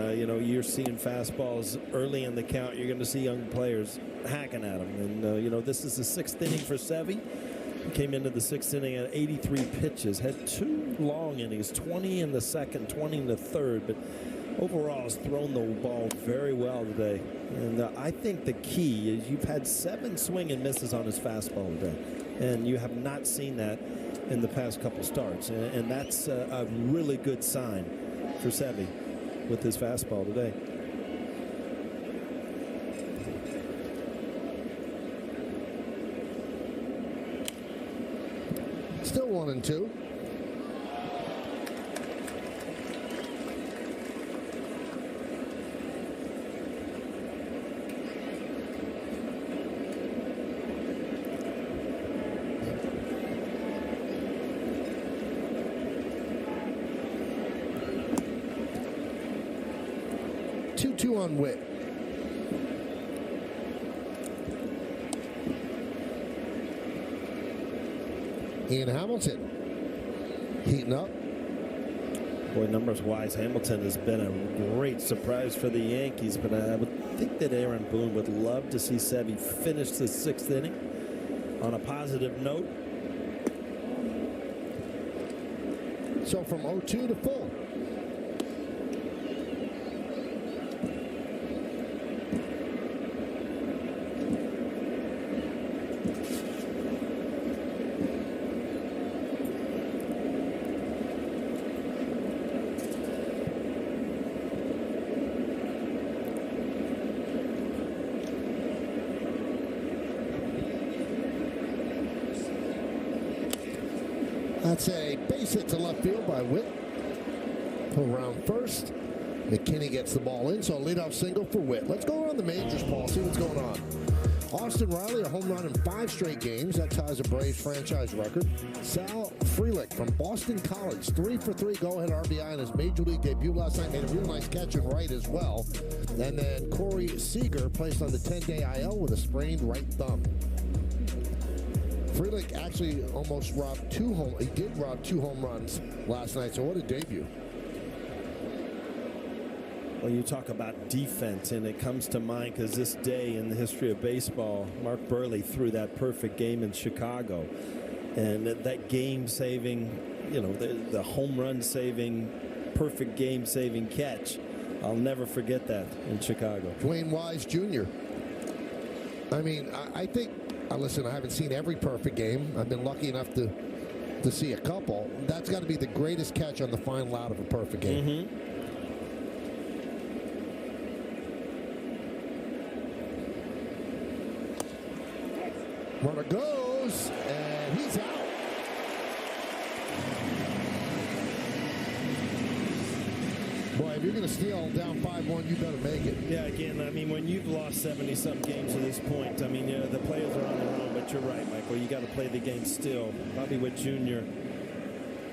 you're seeing fastballs early in the count. You're going to see young players hacking at them. And, this is the 6th inning for Sevy. He came into the 6th inning at 83 pitches, had 2 long innings, 20 in the second, 20 in the third. But overall has thrown the ball very well today. And I think the key is you've had 7 swing and misses on his fastball today. And you have not seen that in the past couple starts. And that's a really good sign for Sevy with his fastball today. Still 1-2. On Witt. Ian Hamilton heating up. Boy, numbers-wise, Hamilton has been a great surprise for the Yankees, but I would think that Aaron Boone would love to see Sevy finish the 6th inning on a positive note. So from 0-2 to full. That's a base hit to left field by Witt. He'll round first. McKinney gets the ball in, so a leadoff single for Witt. Let's go around the majors, Paul, see what's going on. Austin Riley, a home run in 5 straight games. That ties a Braves franchise record. Sal Frelick from Boston College, 3 for 3 go-ahead RBI in his major league debut last night. Made a real nice catch and right as well. And then Corey Seager placed on the 10-day IL with a sprained right thumb. Frelick actually almost robbed 2 home. He did rob 2 home runs last night. So what a debut! Well, you talk about defense, and it comes to mind because this day in the history of baseball, Mark Burley threw that perfect game in Chicago, and that game-saving, the home run-saving, perfect game-saving catch. I'll never forget that in Chicago. Dwayne Wise Jr. I mean, I think. Listen, I haven't seen every perfect game. I've been lucky enough to see a couple. That's got to be the greatest catch on the final out of a perfect game. Mm-hmm. Runner goes, and he's out. Boy, if you're going to steal down 5-1, you better make it. Yeah, again, I mean, when you've lost 70-some games to this point, I mean, the players are on their own, but you're right, Michael. You got to play the game still. Bobby Witt Jr.,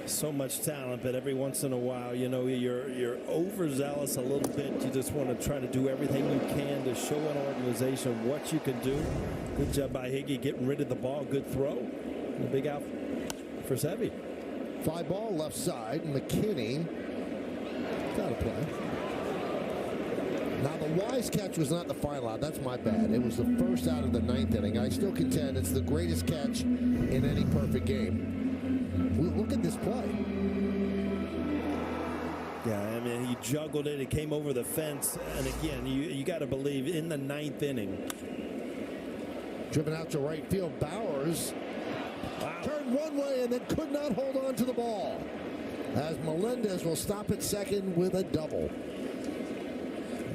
so much talent, but every once in a while, you know, you're overzealous a little bit. You just want to try to do everything you can to show an organization what you can do. Good job by Higgy getting rid of the ball. Good throw. And a big out for Sevy. Fly ball left side. McKinney got to play. Now, the Wise catch was not the final out. That's my bad. It was the first out of the 9th inning. I still contend it's the greatest catch in any perfect game. Look at this play. Yeah, I mean, he juggled it. It came over the fence. And again, you got to believe in the 9th inning. Driven out to right field. Bowers turned one way and then could not hold on to the ball. As Melendez will stop at second with a double.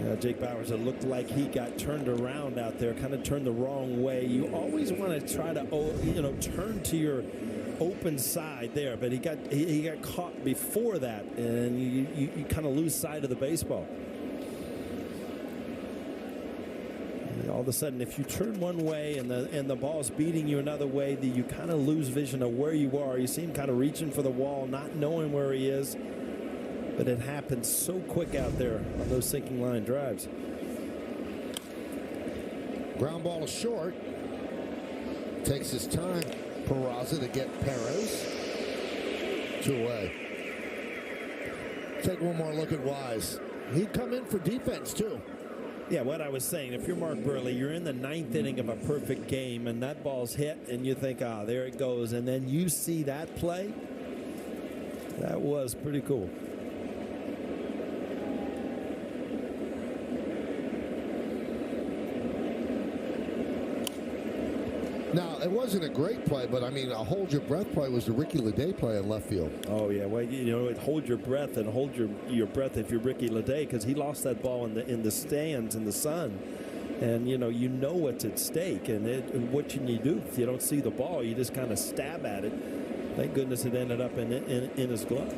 Yeah, Jake Bowers, it looked like he got turned around out there, kind of turned the wrong way. You always want to try to, turn to your open side there, but he got caught before that, and you kind of lose sight of the baseball. And all of a sudden, if you turn one way and the ball's beating you another way, you kind of lose vision of where you are. You see him kind of reaching for the wall, not knowing where he is. But it happens so quick out there on those sinking line drives. Ground ball is short. Takes his time, Peraza, to get Perez. 2 away. Take one more look at Wise. He'd come in for defense, too. Yeah, what I was saying, if you're Mark Burley, you're in the 9th inning of a perfect game, and that ball's hit, and you think, there it goes. And then you see that play. That was pretty cool. Now, it wasn't a great play, but I mean, a hold your breath play was the Ricky Leday play in left field. Oh, yeah. Well, hold your breath and hold your breath if you're Ricky Leday, because he lost that ball in the stands in the sun. And, you know what's at stake. And what can you do? If you don't see the ball, you just kind of stab at it. Thank goodness it ended up in his glove.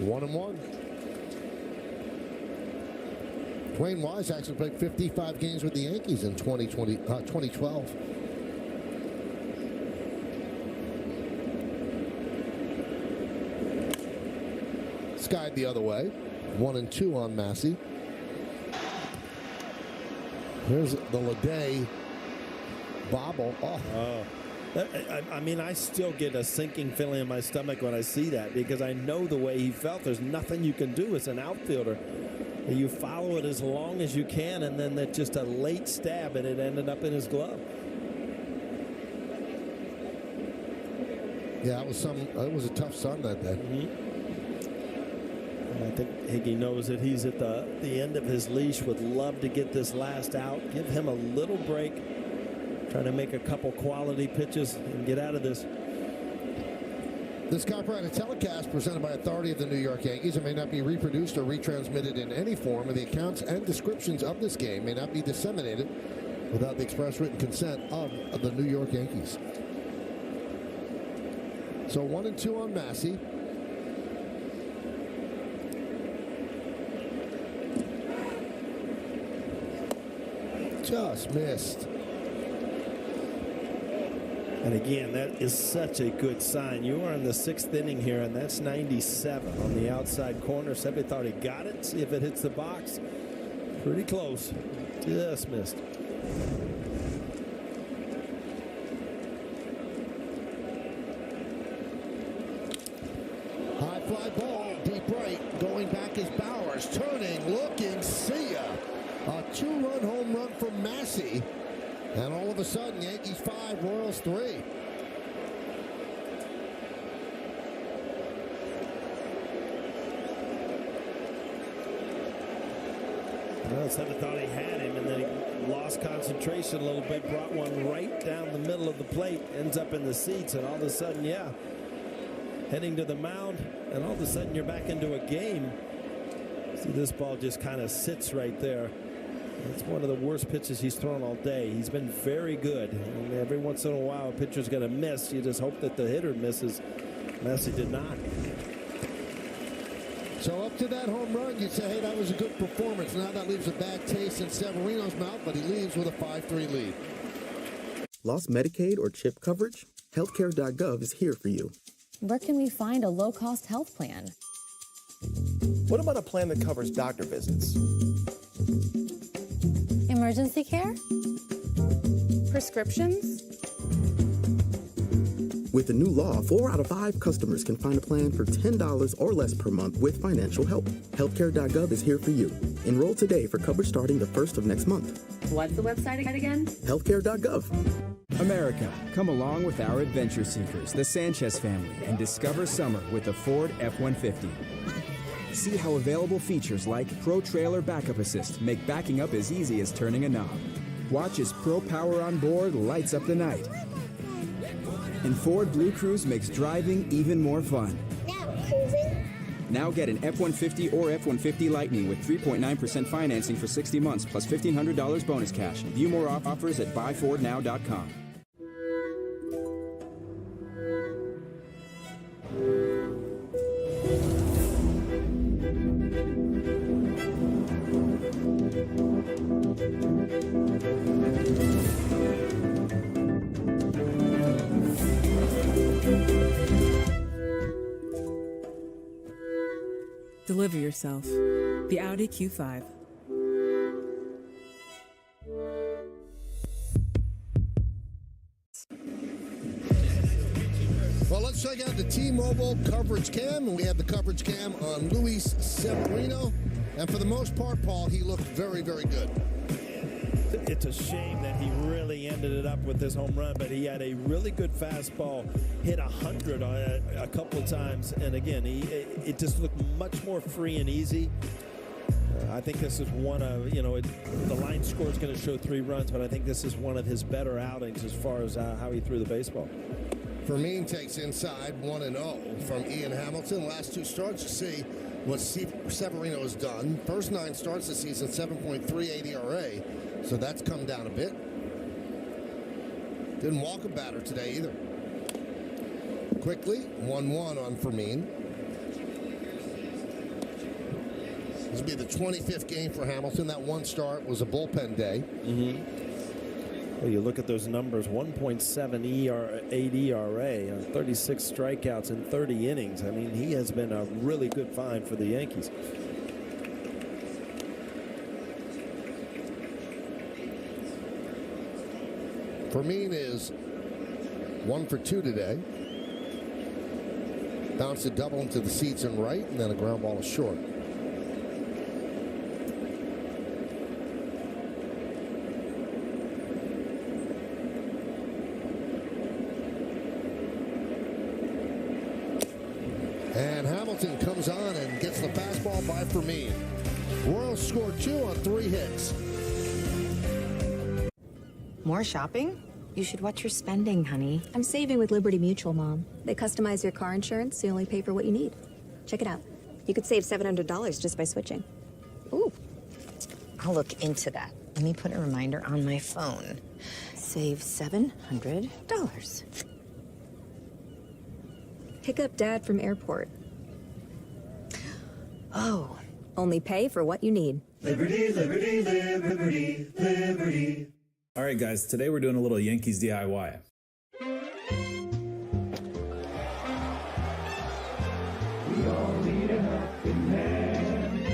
1-1. Dwayne Wise actually played 55 games with the Yankees in 2012. Skied the other way. 1-2 on Massey. Here's the Leday bobble. I mean, I still get a sinking feeling in my stomach when I see that, because I know the way he felt. There's nothing you can do as an outfielder. You follow it as long as you can, and then that just a late stab, and it ended up in his glove. Yeah, it was a tough sun that day. I think Higgy knows that he's at the end of his leash. Would love to get this last out, give him a little break, trying to make a couple quality pitches and get out of this. This copyrighted telecast presented by authority of the New York Yankees and may not be reproduced or retransmitted in any form, and the accounts and descriptions of this game may not be disseminated without the express written consent of the New York Yankees. So 1-2 on Massey. Just missed. And again, that is such a good sign. You are in the 6th inning here, and that's 97 on the outside corner. Somebody thought he got it. See if it hits the box. Pretty close. Just missed. High fly ball, deep right. Going back is Bowers. Turning, looking, see ya. A 2-run home run from Massey. And all of a sudden, Yankees 5, Royals 3. Well, Seven thought he had him, and then he lost concentration a little bit, brought one right down the middle of the plate, ends up in the seats, and all of a sudden, heading to the mound, and all of a sudden you're back into a game. See, this ball just kind of sits right there. It's one of the worst pitches he's thrown all day. He's been very good. And every once in a while, a pitcher's going to miss. You just hope that the hitter misses. Messi did not. So up to that home run, you'd say, hey, that was a good performance. Now that leaves a bad taste in Severino's mouth, but he leaves with a 5-3 lead. Lost Medicaid or CHIP coverage? Healthcare.gov is here for you. Where can we find a low-cost health plan? What about a plan that covers doctor visits? Emergency care? Prescriptions? With the new law, 4 out of 5 customers can find a plan for $10 or less per month with financial help. Healthcare.gov is here for you. Enroll today for coverage starting the 1st of next month. What's the website again? Healthcare.gov. America, come along with our adventure seekers, the Sanchez family, and discover summer with the Ford F-150. See how available features like Pro Trailer Backup Assist make backing up as easy as turning a knob. Watch as Pro Power on board lights up the night. And Ford Blue Cruise makes driving even more fun. Now cruising. Now get an F-150 or F-150 Lightning with 3.9% financing for 60 months plus $1,500 bonus cash. View more offers at buyfordnow.com. Deliver yourself. The Audi Q5. Well, let's check out the T-Mobile coverage cam, and we have the coverage cam on Luis Severino. And for the most part, Paul, he looked very, very good. It's a shame that he really ended it up with this home run, but he had a really good fastball, hit 100 on it a couple of times, and again, it just looked much more free and easy. I think this is one of, the line score is going to show 3 runs, but I think this is one of his better outings as far as how he threw the baseball. Fermin takes inside 1-0 from Ian Hamilton. Last 2 starts, you see what Severino has done. First 9 starts this season, 7.38 ERA. So that's come down a bit. Didn't walk a batter today either. Quickly, 1-1 on Fermin. This will be the 25th game for Hamilton. That 1 start was a bullpen day. Well, you look at those numbers, 1.78 ERA on 36 strikeouts in 30 innings. I mean, he has been a really good find for the Yankees. Fermin is 1 for 2 today. Bounced a double into the seats and right, and then a ground ball is short. And Hamilton comes on and gets the fastball by Fermin. Royals score 2 on 3 hits. More shopping? You should watch your spending, honey. I'm saving with Liberty Mutual, Mom. They customize your car insurance so you only pay for what you need. Check it out. You could save $700 just by switching. Ooh. I'll look into that. Let me put a reminder on my phone. Save $700. Pick up Dad from airport. Oh. Only pay for what you need. Liberty, liberty, liberty, liberty. All right, guys, today we're doing a little Yankees DIY. We all need a helping hand.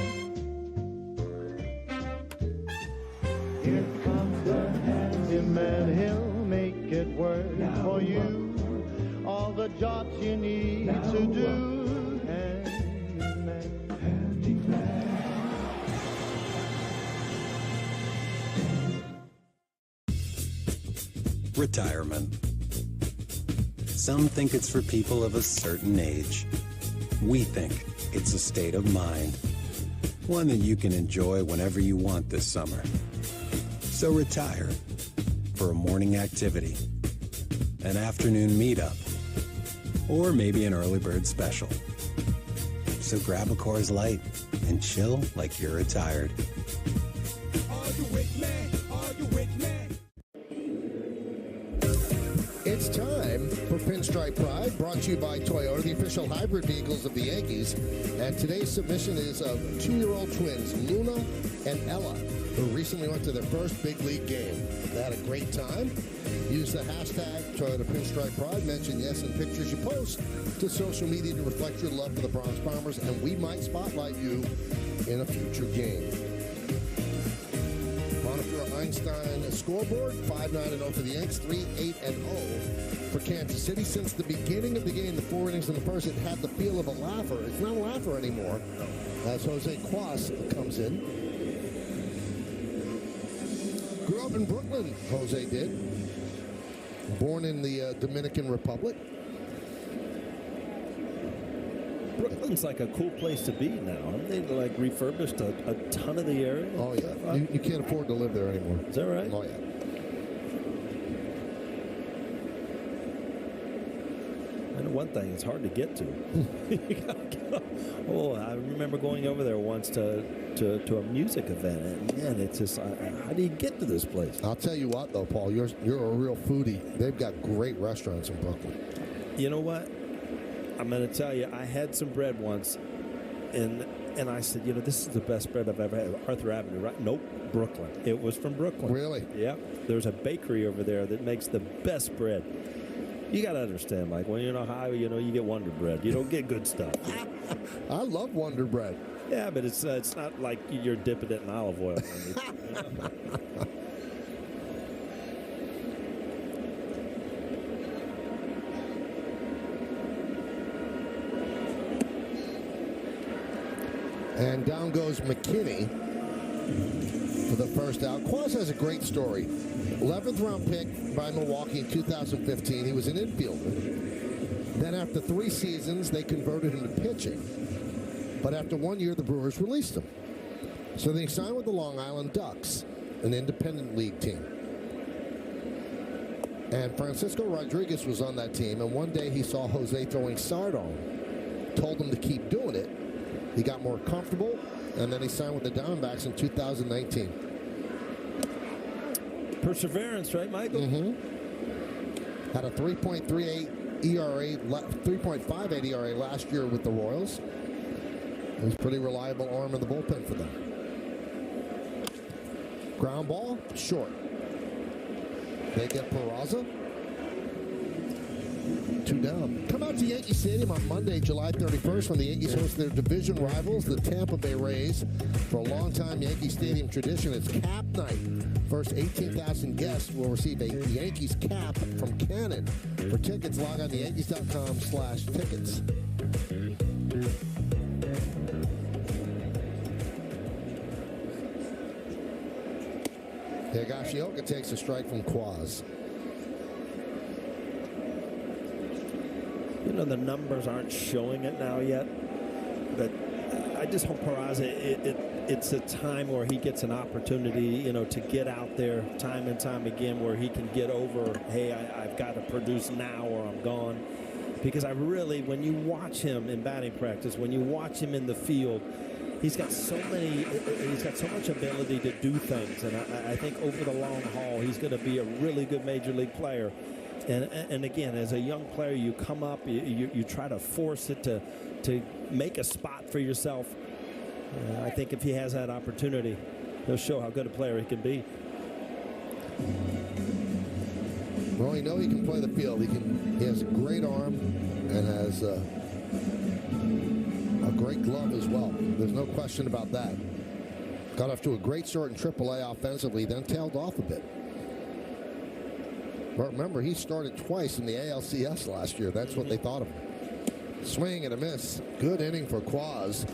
Here comes the handyman, he'll make it work for you. All the jobs you need to do. Handyman. Retirement. Some think it's for people of a certain age. We think it's a state of mind, one that you can enjoy whenever you want this summer. So retire for a morning activity, an afternoon meetup, or maybe an early bird special. So grab a Coors Light and chill like you're retired. Are you Pinstripe Pride, brought to you by Toyota, the official hybrid vehicles of the Yankees. And today's submission is of 2-year-old twins, Luna and Ella, who recently went to their first big league game. They had a great time. Use the hashtag Toyota Pinstripe Pride. Mention yes in pictures you post to social media to reflect your love for the Bronx Bombers, and we might spotlight you in a future game. Monitor Einstein scoreboard, 5-9-0 for the Yanks, 3-8-0 for Kansas City. Since the beginning of the game, the 4 innings in the first, it had the feel of a laugher. It's not a laugher anymore, as Jose Quas comes in. Grew up in Brooklyn, Jose did. Born in the Dominican Republic. Brooklyn's like a cool place to be now. Haven't they like refurbished a ton of the area? Oh, yeah. You can't afford to live there anymore. Is that right? Oh, yeah. I know one thing, it's hard to get to. You gotta go. Oh, I remember going over there once to a music event, and man, it's just, how do you get to this place? I'll tell you what, though, Paul, you're a real foodie. They've got great restaurants in Brooklyn. You know what? I'm going to tell you, I had some bread once, and I said, you know, this is the best bread I've ever had. Arthur Avenue, right? Nope, Brooklyn. It was from Brooklyn. Really? Yeah. There's a bakery over there that makes the best bread. You got to understand, Mike, when you're on a highway, you know, you get Wonder Bread. You don't get good stuff. I love Wonder Bread. Yeah, but it's not like you're dipping it in olive oil. And down goes McKinney for the first out. Quas has a great story. 11th round pick by Milwaukee in 2015. He was an infielder. Then after 3 seasons, they converted him to pitching. But after 1 year, the Brewers released him. So they signed with the Long Island Ducks, an independent league team. And Francisco Rodriguez was on that team, and one day he saw Jose throwing sidearm. Told him to keep doing it. He got more comfortable, and then he signed with the Diamondbacks in 2019. Perseverance, right, Michael? Mm-hmm. Had a 3.38 ERA, 3.58 ERA last year with the Royals. It was a pretty reliable arm in the bullpen for them. Ground ball, short. They get Peraza. 2 down. Come out to Yankee Stadium on Monday, July 31st, when the Yankees host their division rivals, the Tampa Bay Rays. For a long-time Yankee Stadium tradition, it's cap night. First 18,000 guests will receive a Yankees cap from Cannon. For tickets, log on to Yankees.com/tickets. Higashioka takes a strike from Quas. You know, the numbers aren't showing it now yet, but I just hope Peraza, it's a time where he gets an opportunity, you know, to get out there time and time again, where he can get over, hey, I've got to produce now or I'm gone. Because I really, when you watch him in batting practice, when you watch him in the field, he's got so much ability to do things. And I think over the long haul, he's going to be a really good major league player. And again, as a young player, you come up, you try to force it to make a spot for yourself. I think if he has that opportunity, he'll show how good a player he can be. Well, you know he can play the field. He has a great arm and has a great glove as well. There's no question about that. Got off to a great start in AAA offensively, then tailed off a bit. But remember, he started twice in the ALCS last year. That's what they thought of him. Swing and a miss. Good inning for Quas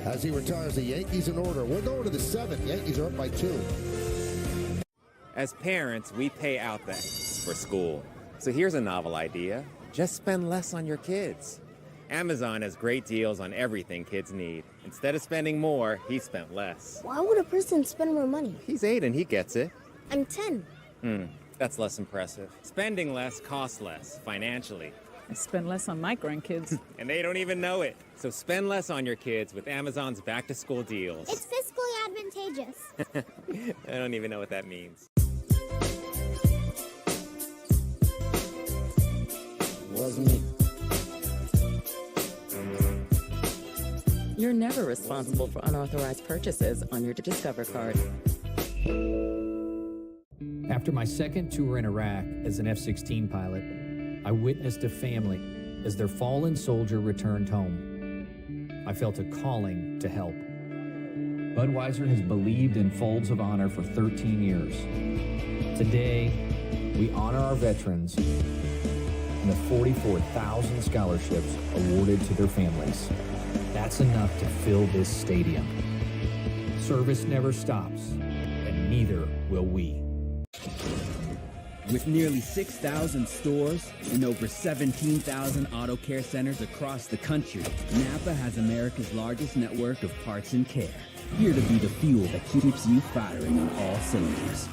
as he retires. The Yankees in order. We're going to the 7th. Yankees are up by 2. As parents, we pay out things for school. So here's a novel idea. Just spend less on your kids. Amazon has great deals on everything kids need. Instead of spending more, he spent less. Why would a person spend more money? He's 8 and he gets it. I'm 10. That's less impressive. Spending less costs less, financially. I spend less on my grandkids. And they don't even know it. So spend less on your kids with Amazon's back-to-school deals. It's fiscally advantageous. I don't even know what that means. wasn't me. You're never responsible for unauthorized purchases on your Discover card. After my second tour in Iraq as an F-16 pilot, I witnessed a family as their fallen soldier returned home. I felt a calling to help. Budweiser has believed in Folds of Honor for 13 years. Today, we honor our veterans and the 44,000 scholarships awarded to their families. That's enough to fill this stadium. Service never stops, and neither will we. With nearly 6,000 stores and over 17,000 auto care centers across the country, Napa has America's largest network of parts and care. Here to be the fuel that keeps you firing on all cylinders.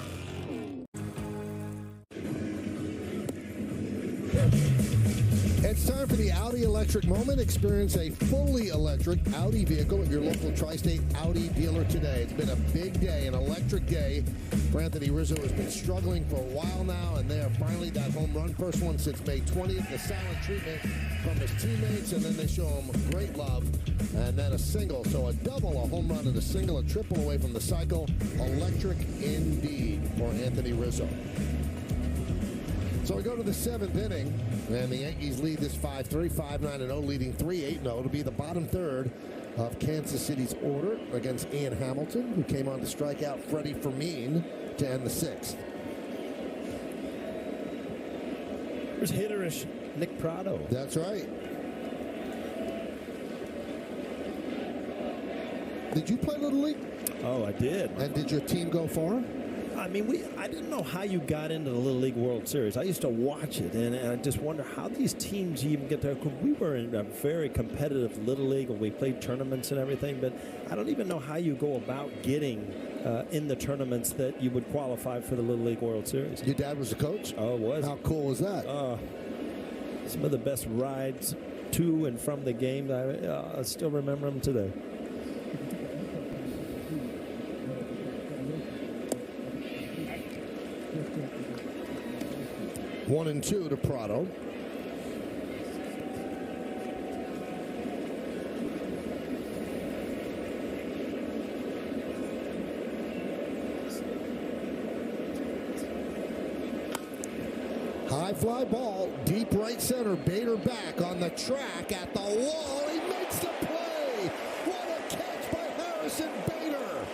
It's time for the Audi Electric Moment. Experience a fully electric Audi vehicle at your local Tri-State Audi dealer today. It's been a big day, an electric day. For Anthony Rizzo has been struggling for a while now, and they are finally that home run. First one since May 20th, the silent treatment from his teammates, and then they show him great love, and then a single. So a double, a home run, and a single, a triple away from the cycle. Electric indeed for Anthony Rizzo. So we go to the 7th inning, and the Yankees lead this 5-3, 5-9-0, leading 3-8-0. It'll be the bottom third of Kansas City's order against Ian Hamilton, who came on to strike out Freddie Fermin to end the 6th. There's hitterish Nick Prado. That's right. Did you play Little League? Oh, I did. And did your team go far? I mean, I didn't know how you got into the Little League World Series. I used to watch it, and I just wonder how these teams even get there. We were in a very competitive Little League, and we played tournaments and everything, but I don't even know how you go about getting in the tournaments that you would qualify for the Little League World Series. Your dad was a coach? Oh, it was. How cool was that? Some of the best rides to and from the game. I still remember them today. One and two to Prado. High fly ball, deep right center. Bader back on the track at the wall. He makes the play. What a catch by Harrison Bader.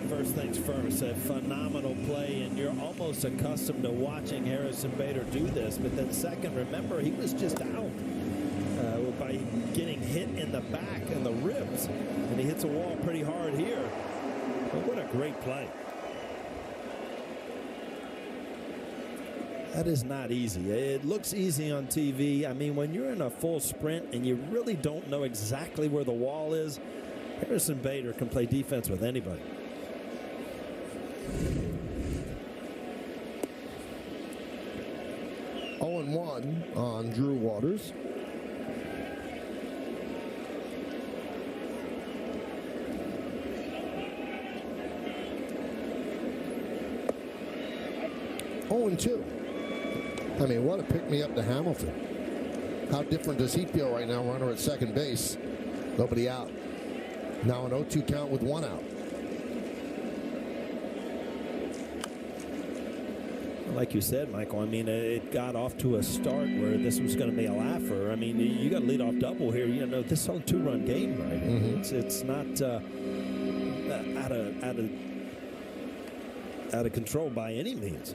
First things first, a phenomenal play, and you're almost accustomed to watching Harrison Bader do this. But then second, remember, he was just out by getting hit in the back and the ribs, and he hits a wall pretty hard here. But what a great play. That is not easy. It looks easy on TV. I mean, when you're in a full sprint and you really don't know exactly where the wall is, Harrison Bader can play defense with anybody. One on Drew Waters. Oh, and 2. I mean, what a pick-me-up to Hamilton. How different does he feel right now? Runner at second base. Nobody out. Now an 0-2 count with 1 out. Like you said, Michael, I mean, it got off to a start where this was going to be a laugher. I mean, you got a leadoff double here. You know, this is a 2-run game, right? Mm-hmm. It's not out of control by any means.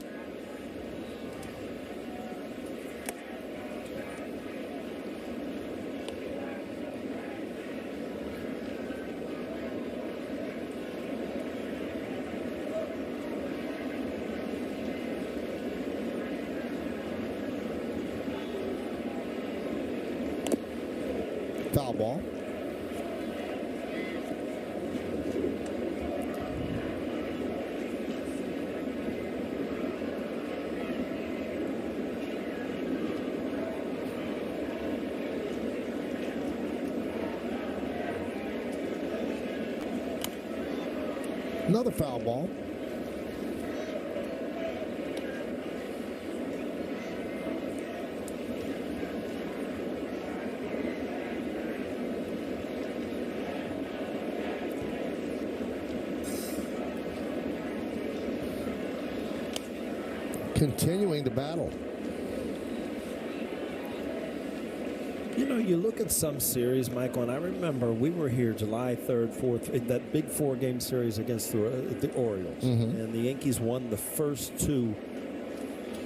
Foul ball. Another foul ball. Continuing to battle. You know, you look at some series, Michael, and I remember we were here July 3rd, 4th, in that big 4-game series against the Orioles. And the Yankees won the first 2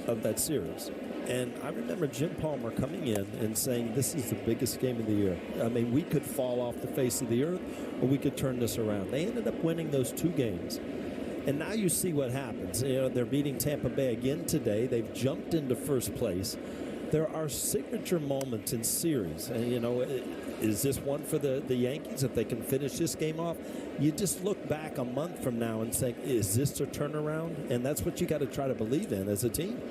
of that series. And I remember Jim Palmer coming in and saying, this is the biggest game of the year. I mean, we could fall off the face of the earth, or we could turn this around. They ended up winning those 2 games. And now you see what happens. You know, they're beating Tampa Bay again today. They've jumped into first place. There are signature moments in series. And, you know, is this one for the Yankees if they can finish this game off? You just look back a month from now and say, is this a turnaround? And that's what you got to try to believe in as a team.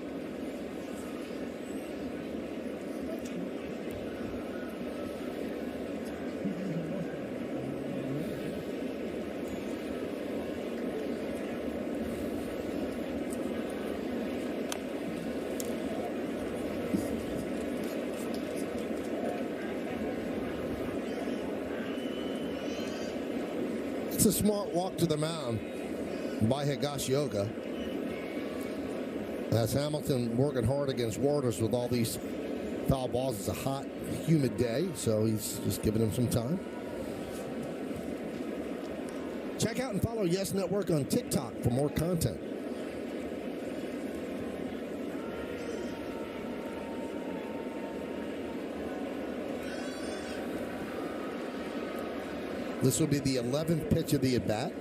It's a smart walk to the mound by Higashioka. As Hamilton working hard against Waters with all these foul balls. It's a hot, humid day, so he's just giving him some time. Check out and follow Yes Network on TikTok for more content. This will be the 11th pitch of the at-bat.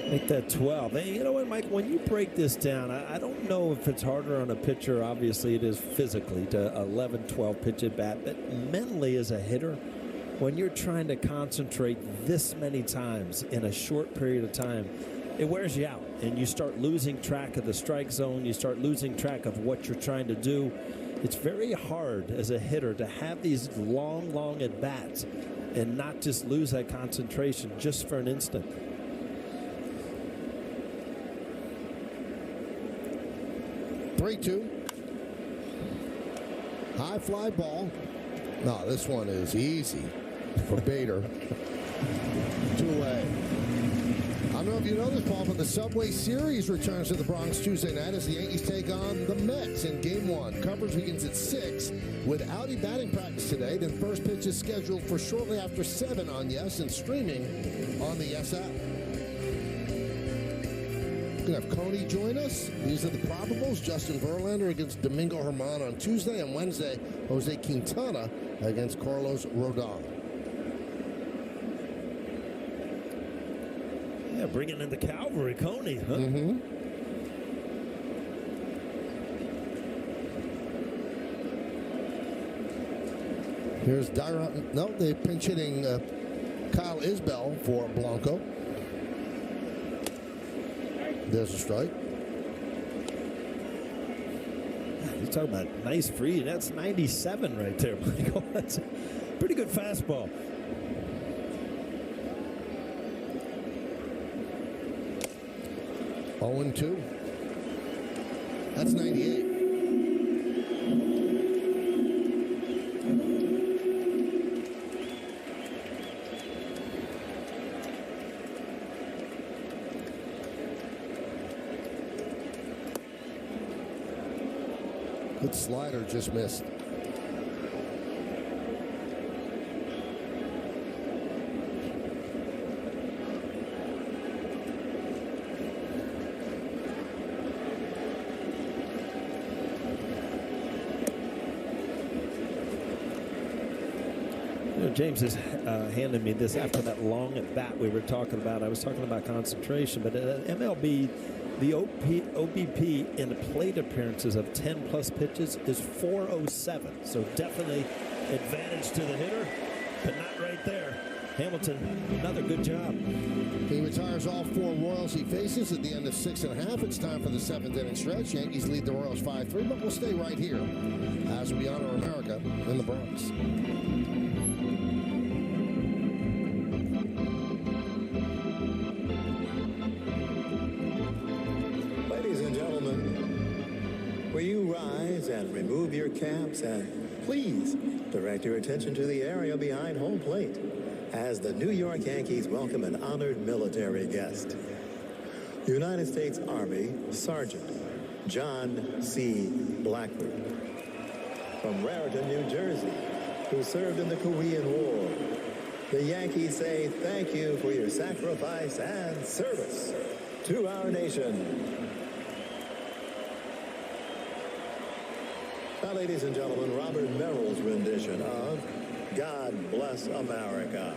Make that 12. Hey, you know what, Mike? When you break this down, I don't know if it's harder on a pitcher. Obviously, it is physically to 11, 12 pitch at bat. But mentally, as a hitter, when you're trying to concentrate this many times in a short period of time, it wears you out. And you start losing track of the strike zone. You start losing track of what you're trying to do. It's very hard as a hitter to have these long, long at bats and not just lose that concentration just for an instant. 3-2. High fly ball. No, this one is easy for Bader. 2-away. I don't know if you know this, Paul, but the Subway Series returns to the Bronx Tuesday night as the Yankees take on the Mets in Game 1. Coverage begins at 6 with Audi batting practice today. Then first pitch is scheduled for shortly after 7 on Yes and streaming on the Yes app. We're going to have Coney join us. These are the probables. Justin Verlander against Domingo Germán on Tuesday, and Wednesday, Jose Quintana against Carlos Rodon. Yeah, bringing in the cavalry, Coney, huh? Here's Dyron. No, they're pinch hitting Kyle Isbell for Blanco. There's a strike. You're talking about nice free. That's 97 right there, Michael. That's a pretty good fastball. Oh and 2. That's 98. Good slider, just missed. You know, James has handed me this after that long at bat we were talking about. I was talking about concentration, but MLB, The OBP in plate appearances of 10-plus pitches is 407. So definitely advantage to the hitter, but not right there. Hamilton, another good job. He retires all 4 Royals he faces at the end of 6.5. It's time for the 7th inning stretch. Yankees lead the Royals 5-3, but we'll stay right here as we honor America in the Bronx. Ladies and gentlemen, will you rise and remove your caps and please direct your attention to the area behind home plate as the New York Yankees welcome an honored military guest. United States Army Sergeant John C. Blackford from Raritan, New Jersey, who served in the Korean War. The Yankees say thank you for your sacrifice and service to our nation. Now, ladies and gentlemen, Robert Merrill's rendition of God Bless America.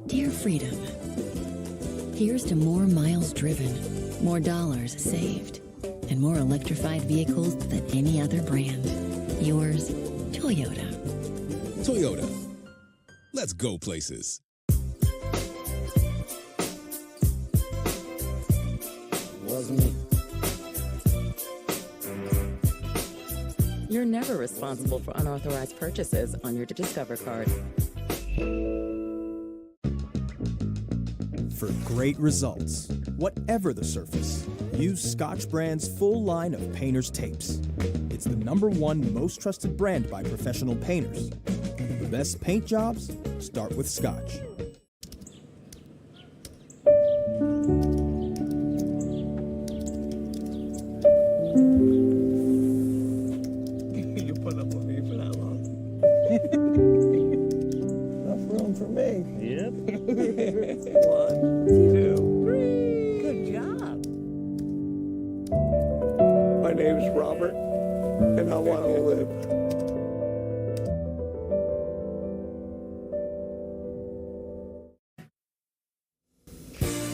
Dear Freedom, here's to more miles driven, more dollars saved, and more electrified vehicles than any other brand. Yours, Toyota. Toyota. Let's go places. Wasn't me. You're never responsible for unauthorized purchases on your Discover card. For great results, whatever the surface, use Scotch Brand's full line of painter's tapes. It's the #1 most trusted brand by professional painters. The best paint jobs start with Scotch. You put up with me for that long. Enough room for me. Yep. 1, 2, 3. Good job. My name's Robert, and I want to live.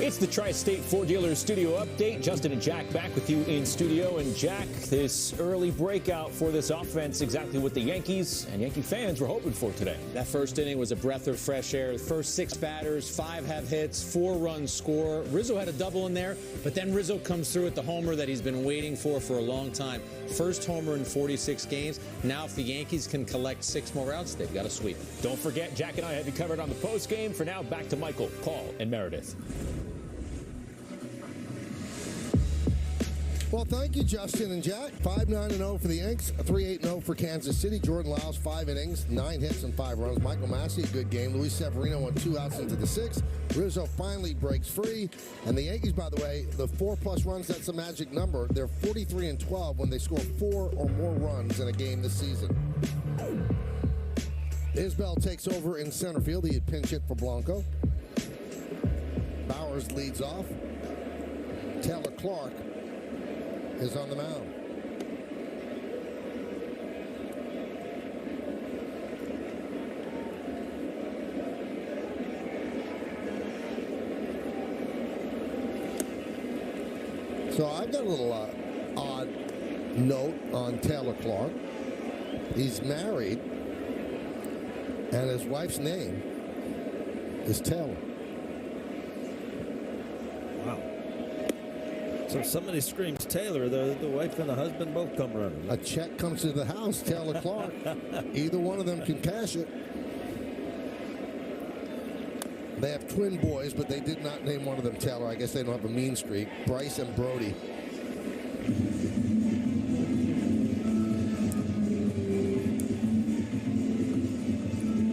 It's the Tri-State Ford Dealer Studio Update. Justin and Jack back with you in studio. And Jack, this early breakout for this offense, exactly what the Yankees and Yankee fans were hoping for today. That first inning was a breath of fresh air. The first 6 batters, 5 have hits, 4 runs score. Rizzo had a double in there, but then Rizzo comes through with the homer that he's been waiting for a long time. First homer in 46 games. Now if the Yankees can collect 6 more outs, they've got a sweep. Don't forget, Jack and I have you covered on the post game. For now, back to Michael, Paul, and Meredith. Well, thank you, Justin and Jack. 5-9-0 for the Yanks, 3-8-0 for Kansas City. Jordan Lyles, 5 innings, 9 hits and 5 runs. Michael Massey, a good game. Luis Severino on 2 outs into the 6th. Rizzo finally breaks free. And the Yankees, by the way, the 4+ runs, that's a magic number. They're 43-12 when they score 4 or more runs in a game this season. Isbell takes over in center field. He had pinch hit for Blanco. Bowers leads off. Taylor Clark is on the mound. So I've got a little odd note on Taylor Clark. He's married, and his wife's name is Taylor. Wow. So if somebody screams Taylor, the wife and the husband both come running. A check comes to the house, Taylor Clark. Either one of them can cash it. They have twin boys, but they did not name one of them Taylor. I guess they don't have a mean streak. Bryce and Brody.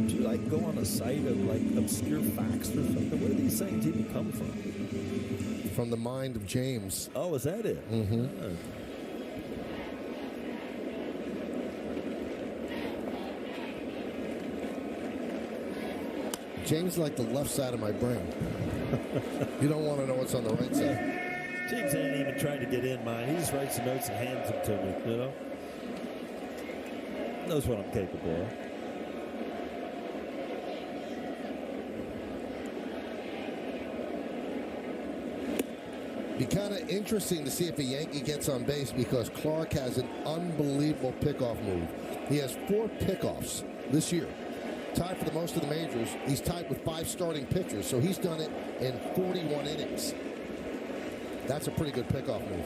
Do you like go on a site of like obscure facts or something? Where do these things even come from? From the mind of James. Oh, is that it? Mm-hmm. James is like the left side of my brain. You don't want to know what's on the right side. James ain't even trying to get in mine. He just writes the notes and hands them to me, you know? Knows what I'm capable of. Be kind of interesting to see if a Yankee gets on base because Clark has an unbelievable pickoff move. He has 4 pickoffs this year. Tied for the most of the majors. He's tied with 5 starting pitchers, so he's done it in 41 innings. That's a pretty good pickoff move.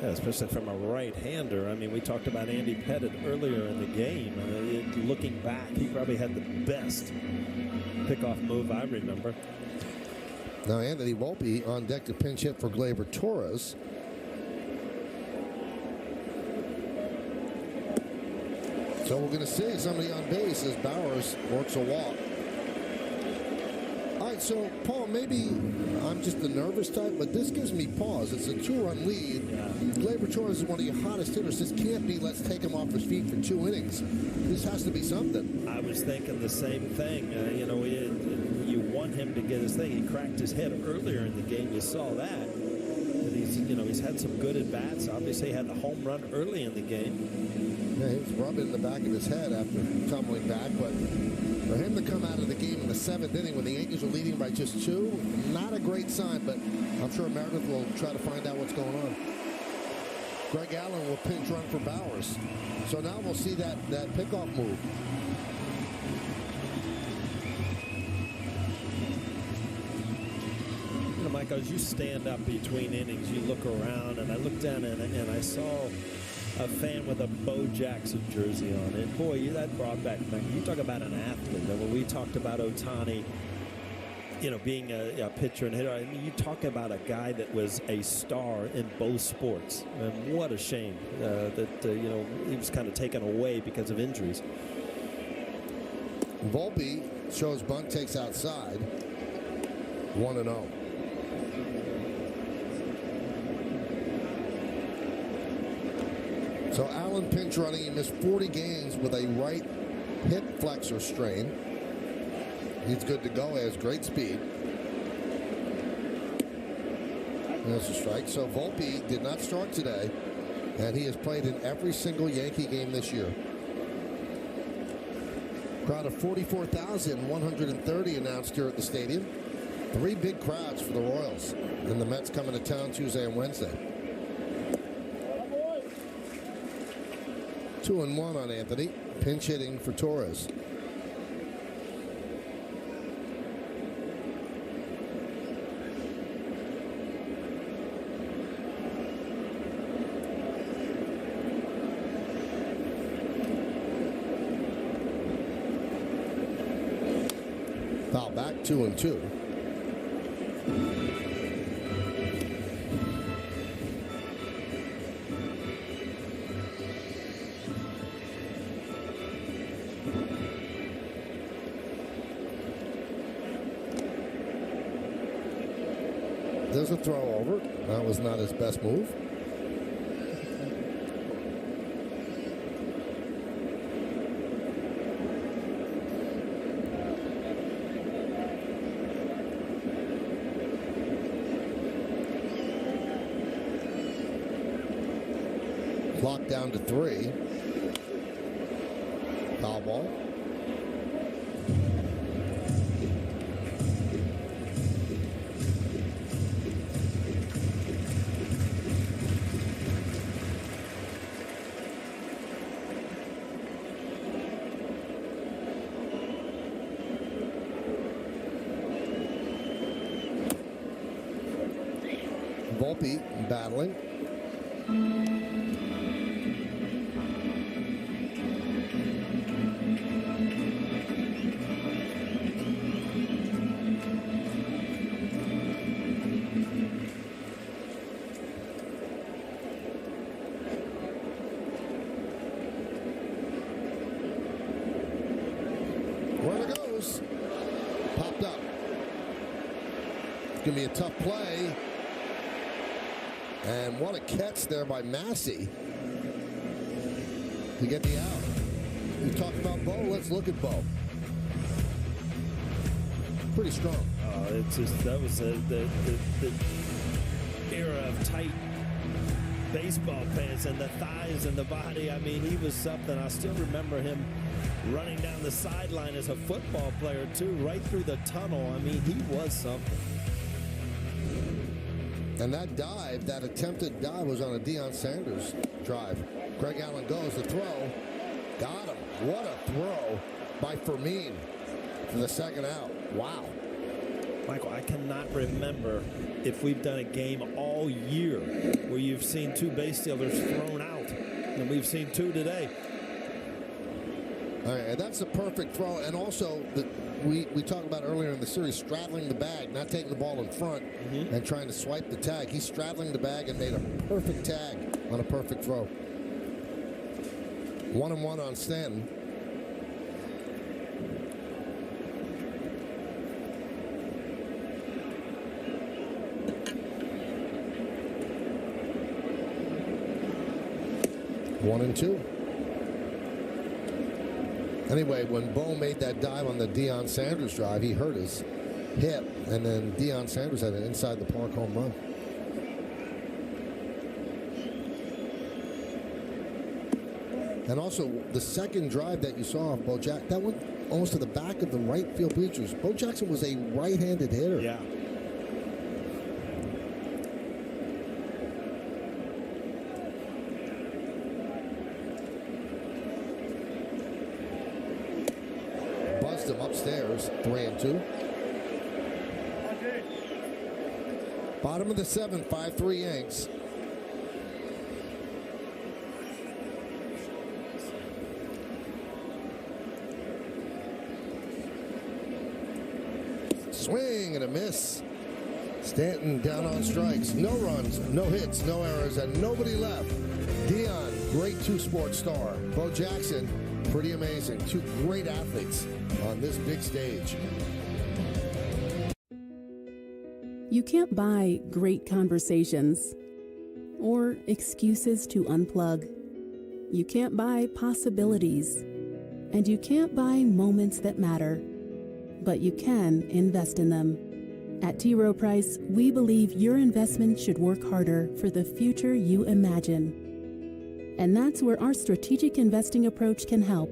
Yeah, especially from a right-hander. I mean, we talked about Andy Pettit earlier in the game. Looking back, he probably had the best pickoff move I remember. Now Anthony Volpe on deck to pinch hit for Gleyber Torres. So we're going to see somebody on base as Bowers works a walk. All right, so Paul, maybe I'm just the nervous type, but this gives me pause. It's a 2-run lead. Yeah. Gleyber Torres is one of your hottest hitters. This can't be let's take him off his feet for 2 innings. This has to be something. I was thinking the same thing. You want him to get his thing. He cracked his head earlier in the game. You saw that. And he's had some good at bats. Obviously, had the home run early in the game. Yeah, he was rubbing the back of his head after tumbling back, but for him to come out of the game in the 7th inning when the Yankees are leading by just 2, not a great sign, but I'm sure Meredith will try to find out what's going on. Greg Allen will pinch run for Bowers. So now we'll see that pickoff move. Mike, as you stand up between innings, you look around, and I looked down and I saw a fan with a Bo Jackson jersey on it. Boy, that brought back, you talk about an athlete. And when we talked about Ohtani, being a pitcher and hitter, I mean, you talk about a guy that was a star in both sports. And what a shame that he was kind of taken away because of injuries. Volpe shows bunt, takes outside. 1-0. So Allen pinch running. He missed 40 games with a right hip flexor strain. He's good to go. He has great speed. And that's a strike. So Volpe did not start today, and he has played in every single Yankee game this year. Crowd of 44,130 announced here at the stadium. 3 big crowds for the Royals. And the Mets coming to town Tuesday and Wednesday. 2-1 on Anthony. Pinch hitting for Torres. Foul back, 2-2. There's a throw over. That was not his best move. Clock down to 3. Foul ball. Volpe battling. Where it goes. Popped up. It's going to be a tough play. And what a catch there by Massey to get the out. We talked about Bo. Let's look at Bo. Pretty strong. It's just that was the era of tight baseball pants and the thighs and the body. I mean, he was something. I still remember him running down the sideline as a football player too, right through the tunnel. I mean, he was something. And that dive, that attempted dive, was on a Deion Sanders drive. Greg Allen goes, the throw. Got him. What a throw by Fermin for the second out. Wow. Michael, I cannot remember if we've done a game all year where you've seen two base stealers thrown out. And we've seen two today. All right, and that's a perfect throw. And also, we talked about earlier in the series, straddling the bag, not taking the ball in front and trying to swipe the tag. He's straddling the bag and made a perfect tag on a perfect throw. 1-1 on Stanton. One and two. Anyway, when Bo made that dive on the Deion Sanders drive, he hurt his hip, and then Deion Sanders had an inside the park home run. And also, the second drive that you saw of Bo Jackson, that went almost to the back of the right field bleachers. Bo Jackson was a right-handed hitter. Yeah. Buzzed him upstairs, 3-2. Bottom of the seventh, 5-3 Yanks. Swing and a miss. Stanton down on strikes. No runs, no hits, no errors, and nobody left. Deion, great two-sport star. Bo Jackson, pretty amazing. Two great athletes on this big stage. You can't buy great conversations or excuses to unplug. You can't buy possibilities, and you can't buy moments that matter, but you can invest in them. At T. Rowe Price, we believe your investment should work harder for the future you imagine. And that's where our strategic investing approach can help.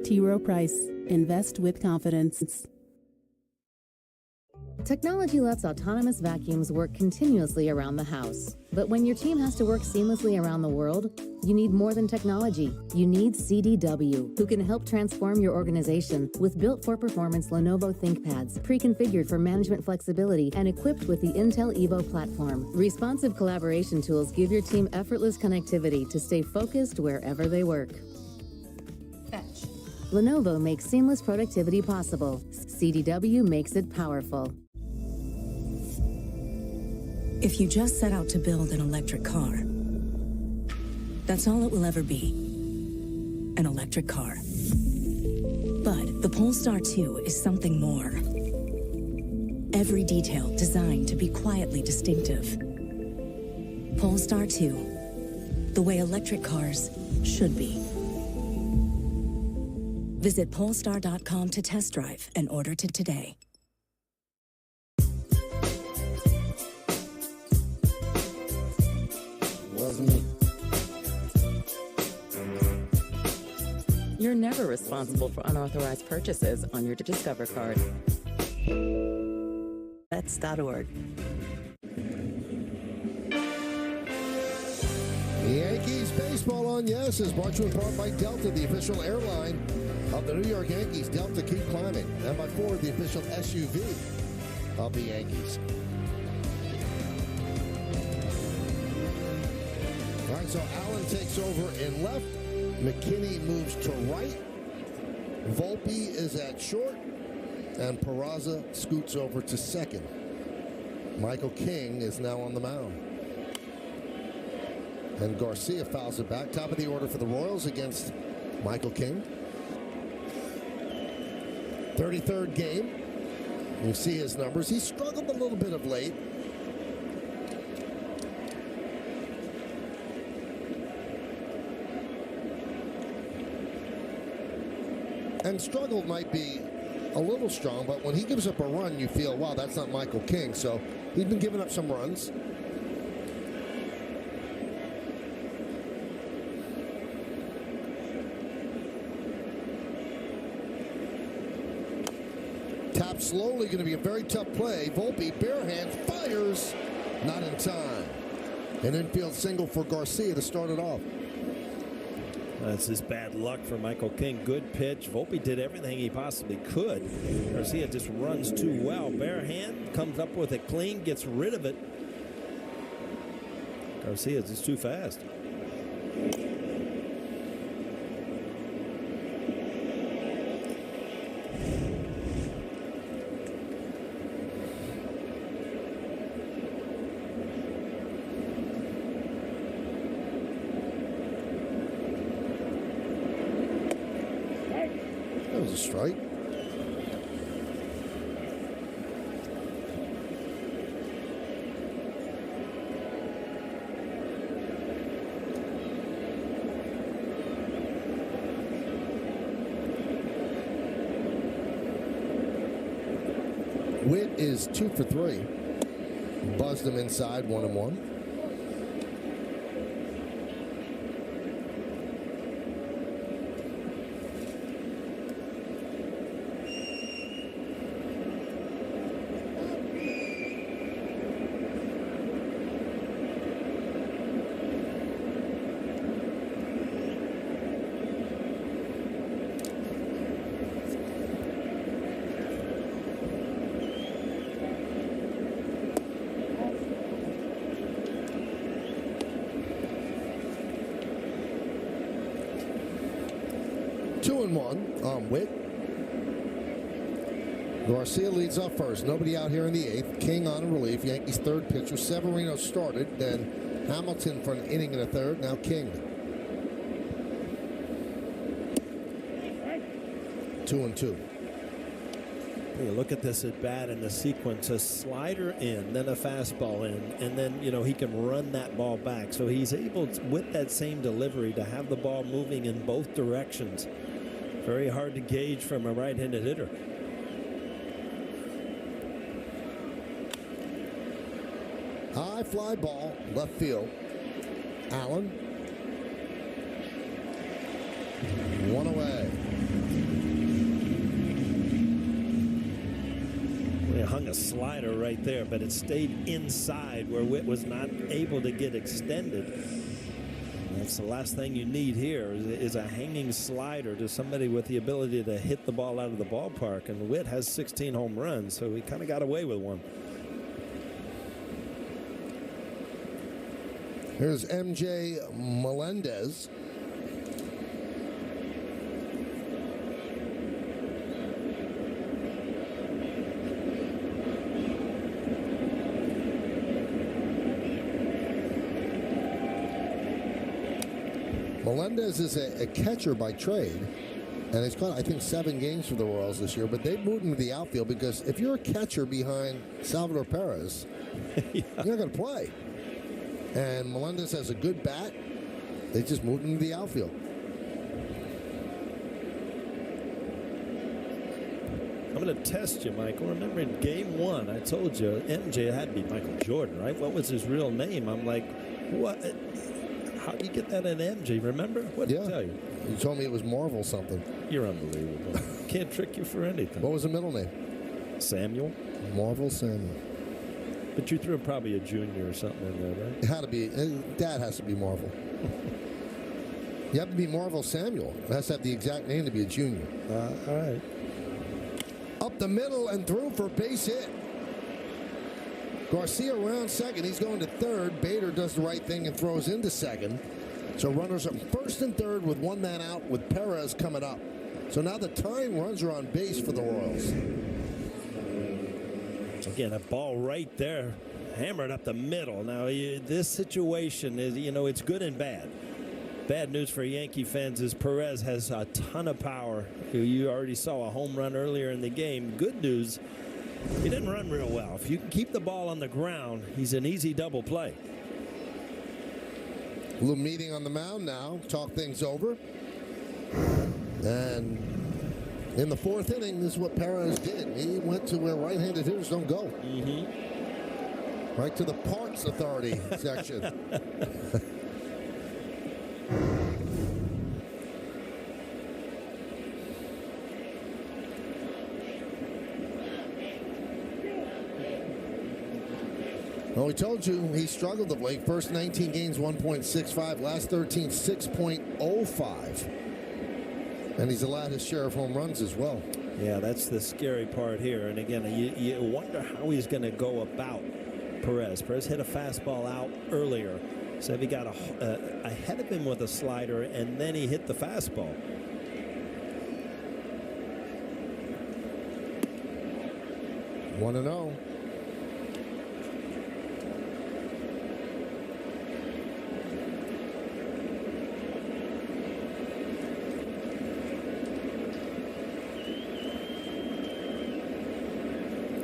T. Rowe Price, invest with confidence. Technology lets autonomous vacuums work continuously around the house. But when your team has to work seamlessly around the world, you need more than technology. You need CDW, who can help transform your organization with built-for-performance Lenovo ThinkPads, pre-configured for management flexibility and equipped with the Intel Evo platform. Responsive collaboration tools give your team effortless connectivity to stay focused wherever they work. Fetch. Lenovo makes seamless productivity possible. CDW makes it powerful. If you just set out to build an electric car, that's all it will ever be, an electric car. But the Polestar 2 is something more. Every detail designed to be quietly distinctive. Polestar 2, the way electric cars should be. Visit Polestar.com to test drive and order today. Wasn't me. You're never responsible for unauthorized purchases on your Discover card. Vets.org. Yankees baseball on Yes is brought to you in part by Delta, the official airline of the New York Yankees. Delta, keep climbing. And by Ford, the official SUV of the Yankees. right, so Allen takes over in left. McKinney moves to right. Volpe is at short. And Peraza scoots over to second. Michael King is now on the mound. And Garcia fouls it back. Top of the order for the Royals against Michael King. 33rd game. You see his numbers. He struggled a little bit of late. And struggled might be a little strong, but when he gives up a run, you feel, wow, that's not Michael King. So he's been giving up some runs. Tap slowly, going to be a very tough play. Volpe, bare hand, fires, not in time. An infield single for Garcia to start it off. That's just bad luck for Michael King. Good pitch. Volpe did everything he possibly could. Garcia just runs too well. Bare hand, comes up with it clean, gets rid of it. Garcia is just too fast. That was a strike. Witt is 2 for 3. Buzzed him inside, 1-1. Witt. Garcia leads off first. Nobody out here in the 8th. King on in relief. Yankees third pitcher. Severino started. Then Hamilton for an inning and a third. Now King. 2-2. You look at this at bat in the sequence: a slider in, then a fastball in, and then he can run that ball back. So he's able, with that same delivery, to have the ball moving in both directions. Very hard to gauge from a right-handed hitter. High fly ball, left field. Allen. One away. They hung a slider right there, but it stayed inside where Witt was not able to get extended. That's the last thing you need here is a hanging slider to somebody with the ability to hit the ball out of the ballpark. And Witt has 16 home runs, so he kind of got away with one. Here's MJ Melendez. Melendez is a catcher by trade, and he's caught, I think, 7 games for the Royals this year, but they moved him to the outfield because if you're a catcher behind Salvador Perez, you're not going to play. And Melendez has a good bat. They just moved him to the outfield. I'm going to test you, Michael. Remember in game 1, I told you MJ had to be Michael Jordan, right? What was his real name? I'm like, what? How do you get that in MJ? Remember? What did I tell you? You told me it was Marvel something. You're unbelievable. Can't trick you for anything. What was the middle name? Samuel. Marvel Samuel. But you threw probably a junior or something in there, right? It had to be. Dad has to be Marvel. You have to be Marvel Samuel. It has to have the exact name to be a junior. All right. Up the middle and through for base hit. Garcia around second. He's going to third. Bader does the right thing and throws into second. So runners are first and third with one man out with Perez coming up. So now the tying runs are on base for the Royals. Again, a ball right there, hammered up the middle. Now, this situation is, it's good and bad. Bad news for Yankee fans is Perez has a ton of power. You already saw a home run earlier in the game. Good news, he didn't run real well. If you can keep the ball on the ground, he's an easy double play. A little meeting on the mound now. Talk things over. And in the fourth inning, this is what Perez did. He went to where right-handed hitters don't go. Right to the Parks Authority section. Well, we told you he struggled of late. First 19 games, 1.65. Last 13, 6.05. And he's allowed his share of home runs as well. Yeah, that's the scary part here. And again, you wonder how he's going to go about Perez. Perez hit a fastball out earlier. So if he got ahead of him with a slider, and then he hit the fastball. One and 0.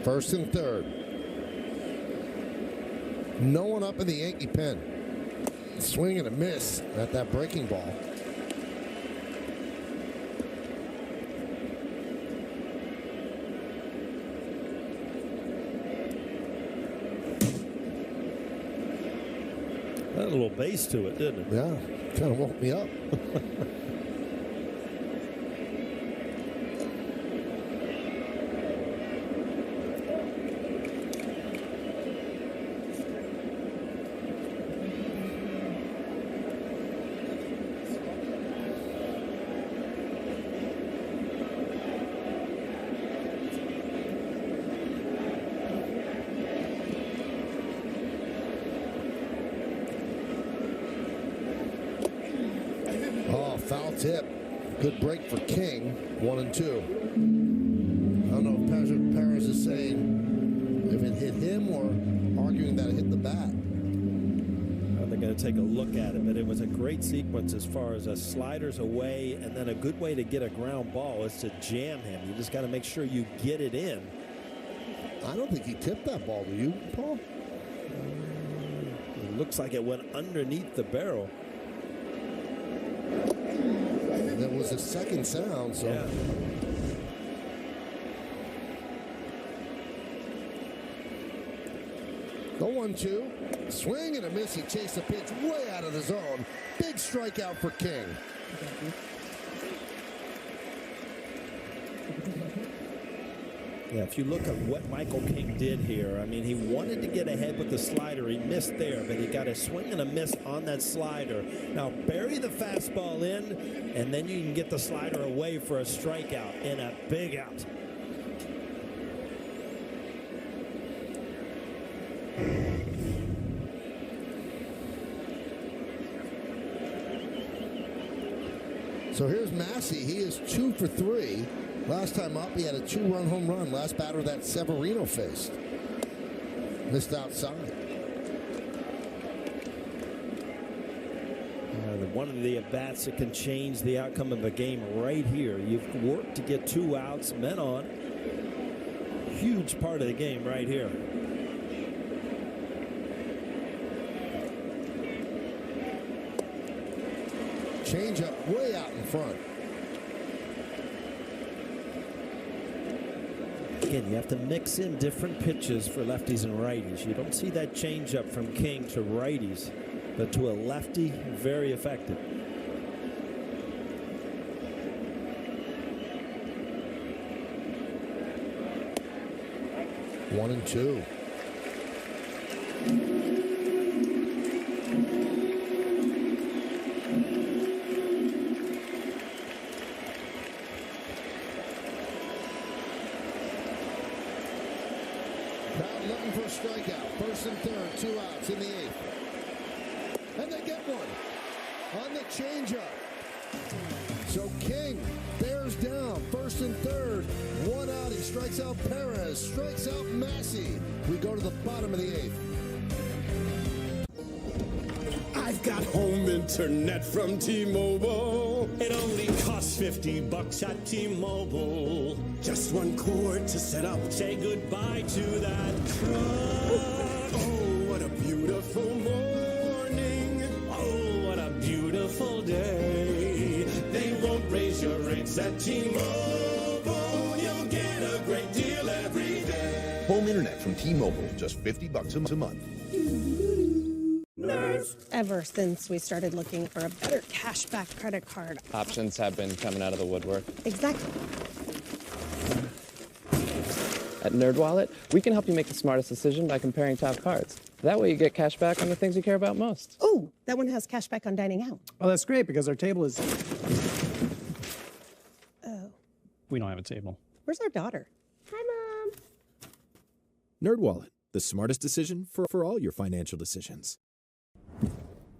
First and third. No one up in the Yankee pen. Swing and a miss at that breaking ball. Had a little bass to it, didn't it? Yeah, kind of woke me up. Foul tip. Good break for King. 1 and 2. I don't know if Perez is saying if it hit him or arguing that it hit the bat. They're going to take a look at it, but it was a great sequence as far as sliders away, and then a good way to get a ground ball is to jam him. You just got to make sure you get it in. I don't think he tipped that ball, do you, Paul? It looks like it went underneath the barrel. That was a second sound, so. Yeah. The 1-2. Swing and a miss. He chased the pitch way out of the zone. Big strikeout for King. Yeah, if you look at what Michael King did here, I mean, he wanted to get ahead with the slider. He missed there, but he got a swing and a miss on that slider. Now, bury the fastball in, and then you can get the slider away for a strikeout and a big out. So here's Massey. He is 2 for 3. Last time up, he had a 2-run home run. Last batter that Severino faced. Missed outside. One of the at-bats that can change the outcome of a game right here. You've worked to get 2 outs, men on. Huge part of the game right here. Change up way out in front. Again, you have to mix in different pitches for lefties and righties. You don't see that change up from King to righties, but to a lefty, very effective. One and 2. Crowd looking for a strikeout. First and third, 2 outs in the 8th. And they get one on the changeup. So King bears down. First and third, 1 out. He strikes out Perez, strikes out Massey. We go to the bottom of the 8th. I've got home internet from T-Mobile. It only costs $50 at T-Mobile. Just 1 cord to set up. Say goodbye to that truck. Oh, what a beautiful morning. Oh, what a beautiful day. They won't raise your rates at T-Mobile. You'll get a great deal every day. Home internet from T-Mobile, just $50 a month. Ever since we started looking for a better cashback credit card. Options have been coming out of the woodwork. Exactly. At NerdWallet, we can help you make the smartest decision by comparing top cards. That way you get cash back on the things you care about most. Oh, that one has cashback on dining out. Oh, that's great because our table is... Oh. We don't have a table. Where's our daughter? Hi, Mom. NerdWallet, the smartest decision for all your financial decisions.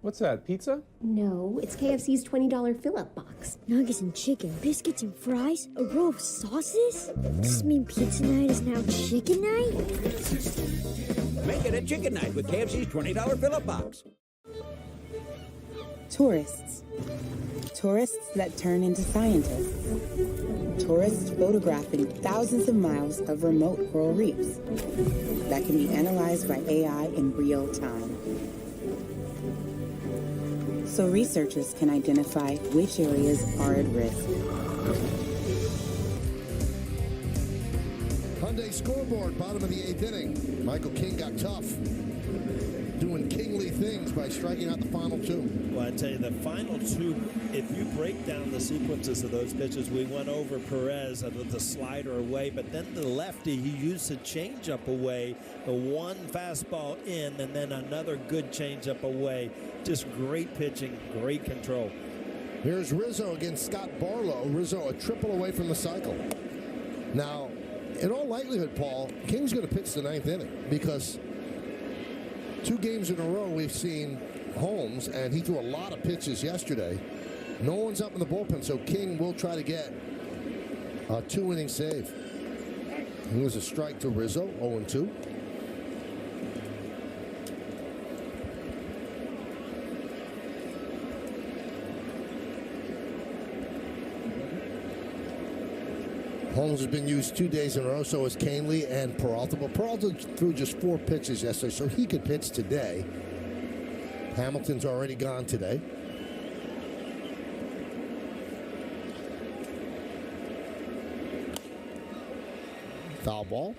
What's that, pizza? No, it's KFC's $20 fill-up box. Nuggets and chicken, biscuits and fries, a row of sauces? Does this mean pizza night is now chicken night? Make it a chicken night with KFC's $20 fill-up box. Tourists. Tourists that turn into scientists. Tourists photographing thousands of miles of remote coral reefs that can be analyzed by AI in real time. So researchers can identify which areas are at risk. Hyundai scoreboard, bottom of the 8th inning. Michael King got tough, doing kingly things by striking out the final 2. Well, I tell you, the final 2, if you break down the sequences of those pitches, we went over Perez with the slider away, but then the lefty, he used the changeup away, the one fastball in, and then another good changeup away. Just great pitching, great control. Here's Rizzo against Scott Barlow. Rizzo a triple away from the cycle. Now, in all likelihood, Paul, King's going to pitch the 9th inning because 2 games in a row we've seen Holmes, and he threw a lot of pitches yesterday. No one's up in the bullpen, so King will try to get a 2-inning save. It was a strike to Rizzo, 0-2. Holmes has been used 2 days in a row, so is Canely and Peralta. But Peralta threw just 4 pitches yesterday, so he could pitch today. Hamilton's already gone today. Foul ball.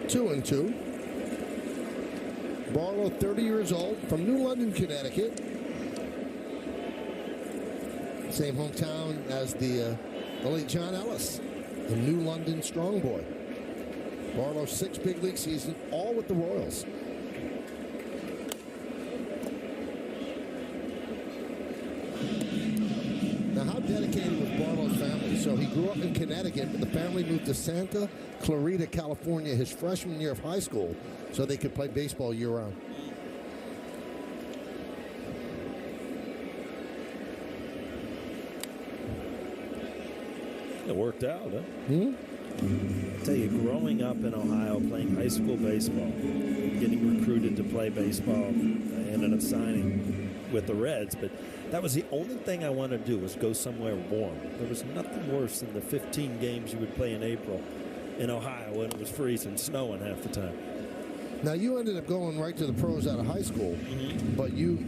Two and two. Barlow, 30 years old, from New London, Connecticut. Same hometown as the late John Ellis, the New London strong boy. Barlow, 6 big league seasons, all with the Royals. Now, how dedicated was Barlow's family? So he grew up in Connecticut, but the family moved to Santa Clarita, California, his freshman year of high school, so they could play baseball year-round. It worked out, huh? I tell you, growing up in Ohio, playing high school baseball, getting recruited to play baseball, I ended up signing with the Reds, but that was the only thing I wanted to do was go somewhere warm. There was nothing worse than the 15 games you would play in April in Ohio when it was freezing, snowing half the time. Now, you ended up going right to the pros out of high school, but you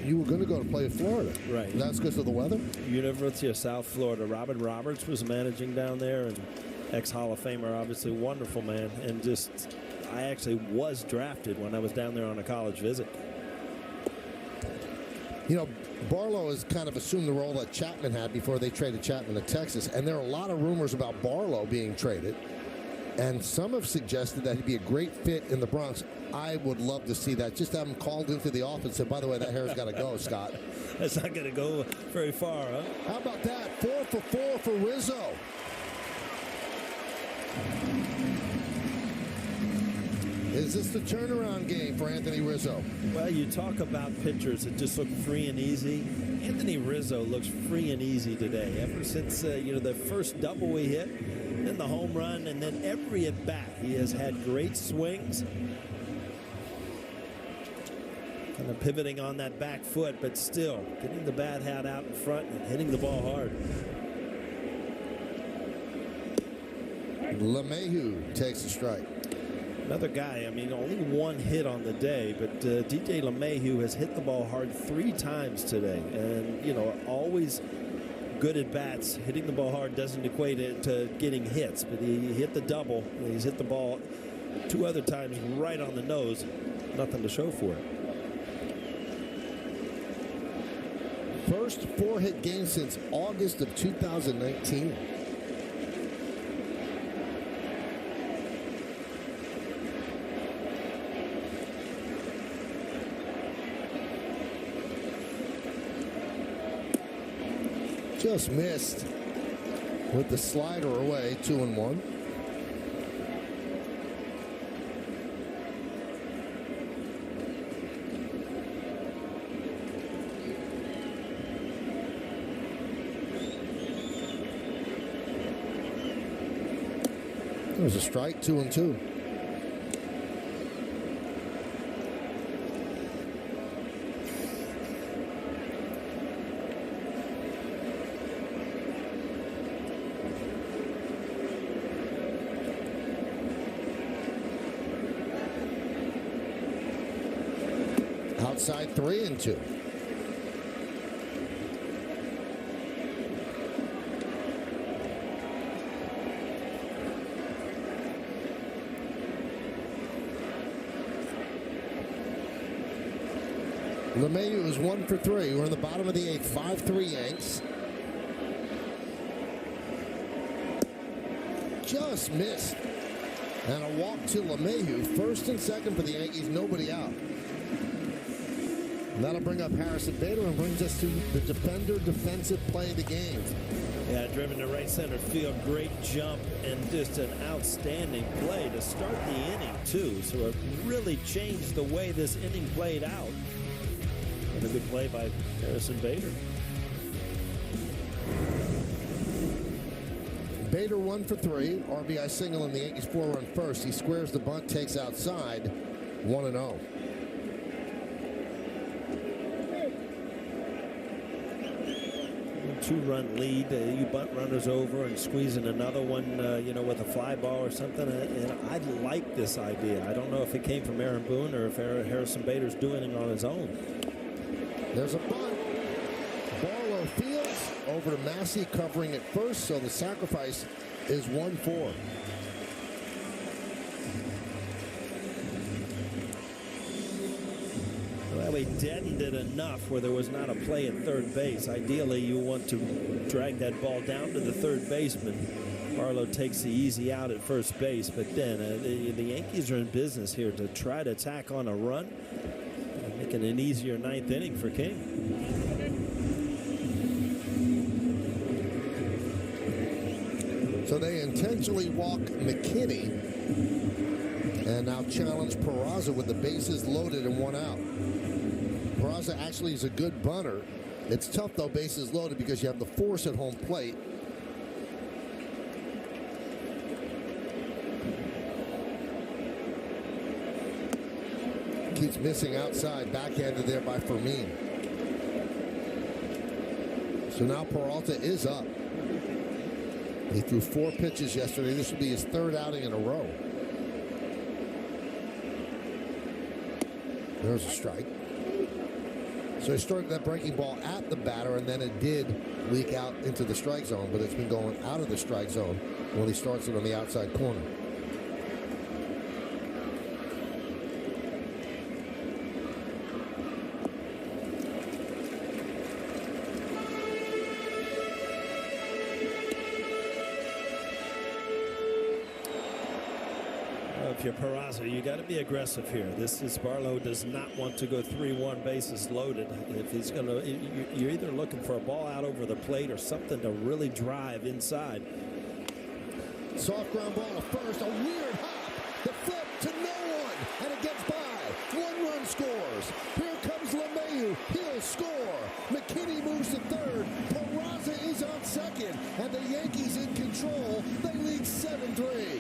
were going to go to play in Florida. Right. That's because of the weather? University of South Florida. Robin Roberts was managing down there, and ex-Hall of Famer, obviously wonderful man. And just, I actually was drafted when I was down there on a college visit. You know, Barlow has kind of assumed the role that Chapman had before they traded Chapman to Texas, and there are a lot of rumors about Barlow being traded. And some have suggested that he'd be a great fit in the Bronx. I would love to see that. Just have him called into the office and say, by the way, that hair's got to go, Scott. That's not going to go very far, huh? How about that? 4 for 4 for Rizzo. Is this the turnaround game for Anthony Rizzo? Well, you talk about pitchers that just look free and easy. Anthony Rizzo looks free and easy today. Ever since, the first double he hit, then the home run, and then every at-bat, he has had great swings. Kind of pivoting on that back foot, but still getting the bat hat out in front and hitting the ball hard. LeMahieu takes a strike. Another guy, I mean, only one hit on the day, but DJ LeMahieu has hit the ball hard 3 times today. And, always good at bats. Hitting the ball hard doesn't equate it to getting hits, but he hit the double. He's hit the ball 2 other times right on the nose. Nothing to show for it. First 4-hit game since August of 2019. Just missed with the slider away, 2-1. There's a strike, 2-2. Outside 3-2. LeMahieu is 1 for 3. We're in the bottom of the 8th. 5-3 Yanks. Just missed. And a walk to LeMahieu. First and second for the Yankees. Nobody out. And that'll bring up Harrison Bader and brings us to the defensive play of the game. Yeah, driven to right center field. Great jump and just an outstanding play to start the inning, too. So it really changed the way this inning played out. And a good play by Harrison Bader. Bader 1 for 3. RBI single in the Yankees 4-run first. He squares the bunt, takes outside. 1-0. Two-run lead. You bunt runners over and squeeze in another one, with a fly ball or something. And I like this idea. I don't know if it came from Aaron Boone or if Harrison Bader's doing it on his own. There's a bunt. Barlow fields over to Massey covering at first, so the sacrifice is 1-4. Well, he deadened it enough where there was not a play at third base. Ideally, you want to drag that ball down to the third baseman. Barlow takes the easy out at first base, but then the Yankees are in business here to try to tack on a run, making an easier 9th inning for King. So they intentionally walk McKinney and now challenge Peraza with the bases loaded and 1 out. Peraza actually is a good bunter. It's tough, though, bases loaded, because you have the force at home plate. Keeps missing outside, backhanded there by Fermin. So now Peralta is up. He threw 4 pitches yesterday. This will be his 3rd outing in a row. There's a strike. So he started that breaking ball at the batter, and then it did leak out into the strike zone, but it's been going out of the strike zone when he starts it on the outside corner. If you're Peraza, you got to be aggressive here. This is Barlow does not want to go 3-1 bases loaded. If he's going to, you're either looking for a ball out over the plate or something to really drive inside. Soft ground ball at first, a weird hop, the flip to no one, and it gets by. 1 run scores. Here comes LeMahieu. He'll score. McKinney moves to third. Peraza is on second, and the Yankees in control. They lead 7-3.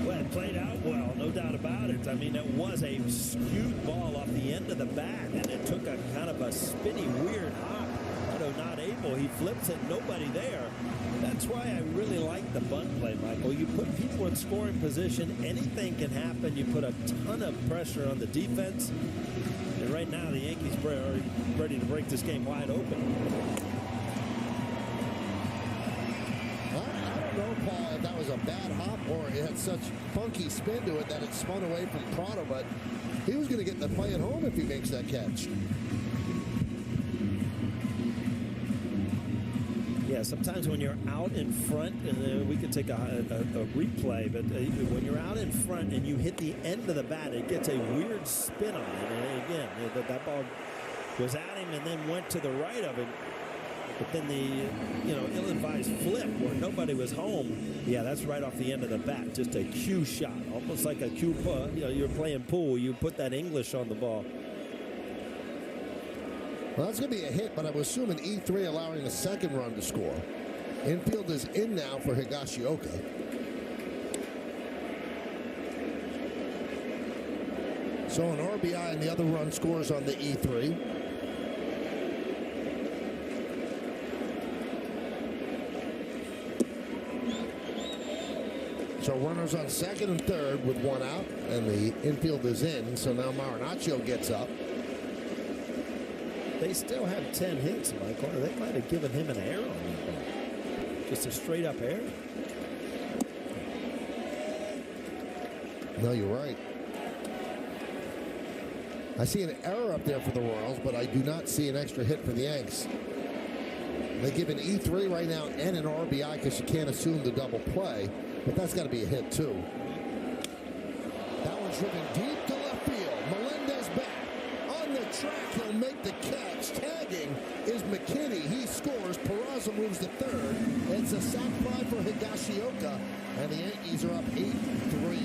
Well, it played out well, no doubt about it. I mean, it was a skewed ball off the end of the bat, and it took a kind of a spinny, weird hop. Not able. He flips it, nobody there. That's why I really like the bunt play, Michael. You put people in scoring position, anything can happen. You put a ton of pressure on the defense. And right now, the Yankees are ready to break this game wide open. I don't know, Paul, if that was a bad hop or it had such funky spin to it that it spun away from Prado, but he was going to get the play at home if he makes that catch. Yeah, sometimes when you're out in front, and we could take a replay, but when you're out in front and you hit the end of the bat, it gets a weird spin on it. And again, that ball was at him and then went to the right of him. But then the ill-advised flip where nobody was home, yeah, that's right off the end of the bat. Just a cue shot, almost like a cue. You're playing pool. You put that English on the ball. Well, that's going to be a hit, but I would assume an E3 allowing the second run to score. Infield is in now for Higashioka. So an RBI and the other run scores on the E3. So runners on second and third with 1 out, and the infield is in. So now Marinaccio gets up. They still have 10 hits, Michael. They might have given him an error on that ball. Just a straight-up error. No, you're right. I see an error up there for the Royals, but I do not see an extra hit for the Yanks. They give an E3 right now and an RBI because you can't assume the double play, but that's got to be a hit, too. That one's driven deep to left field. Melendez back. On the track, he'll make the catch. Tagging is McKinney. He scores. Peraza moves to third. It's a sac fly for Higashioka, and the Yankees are up 8-3.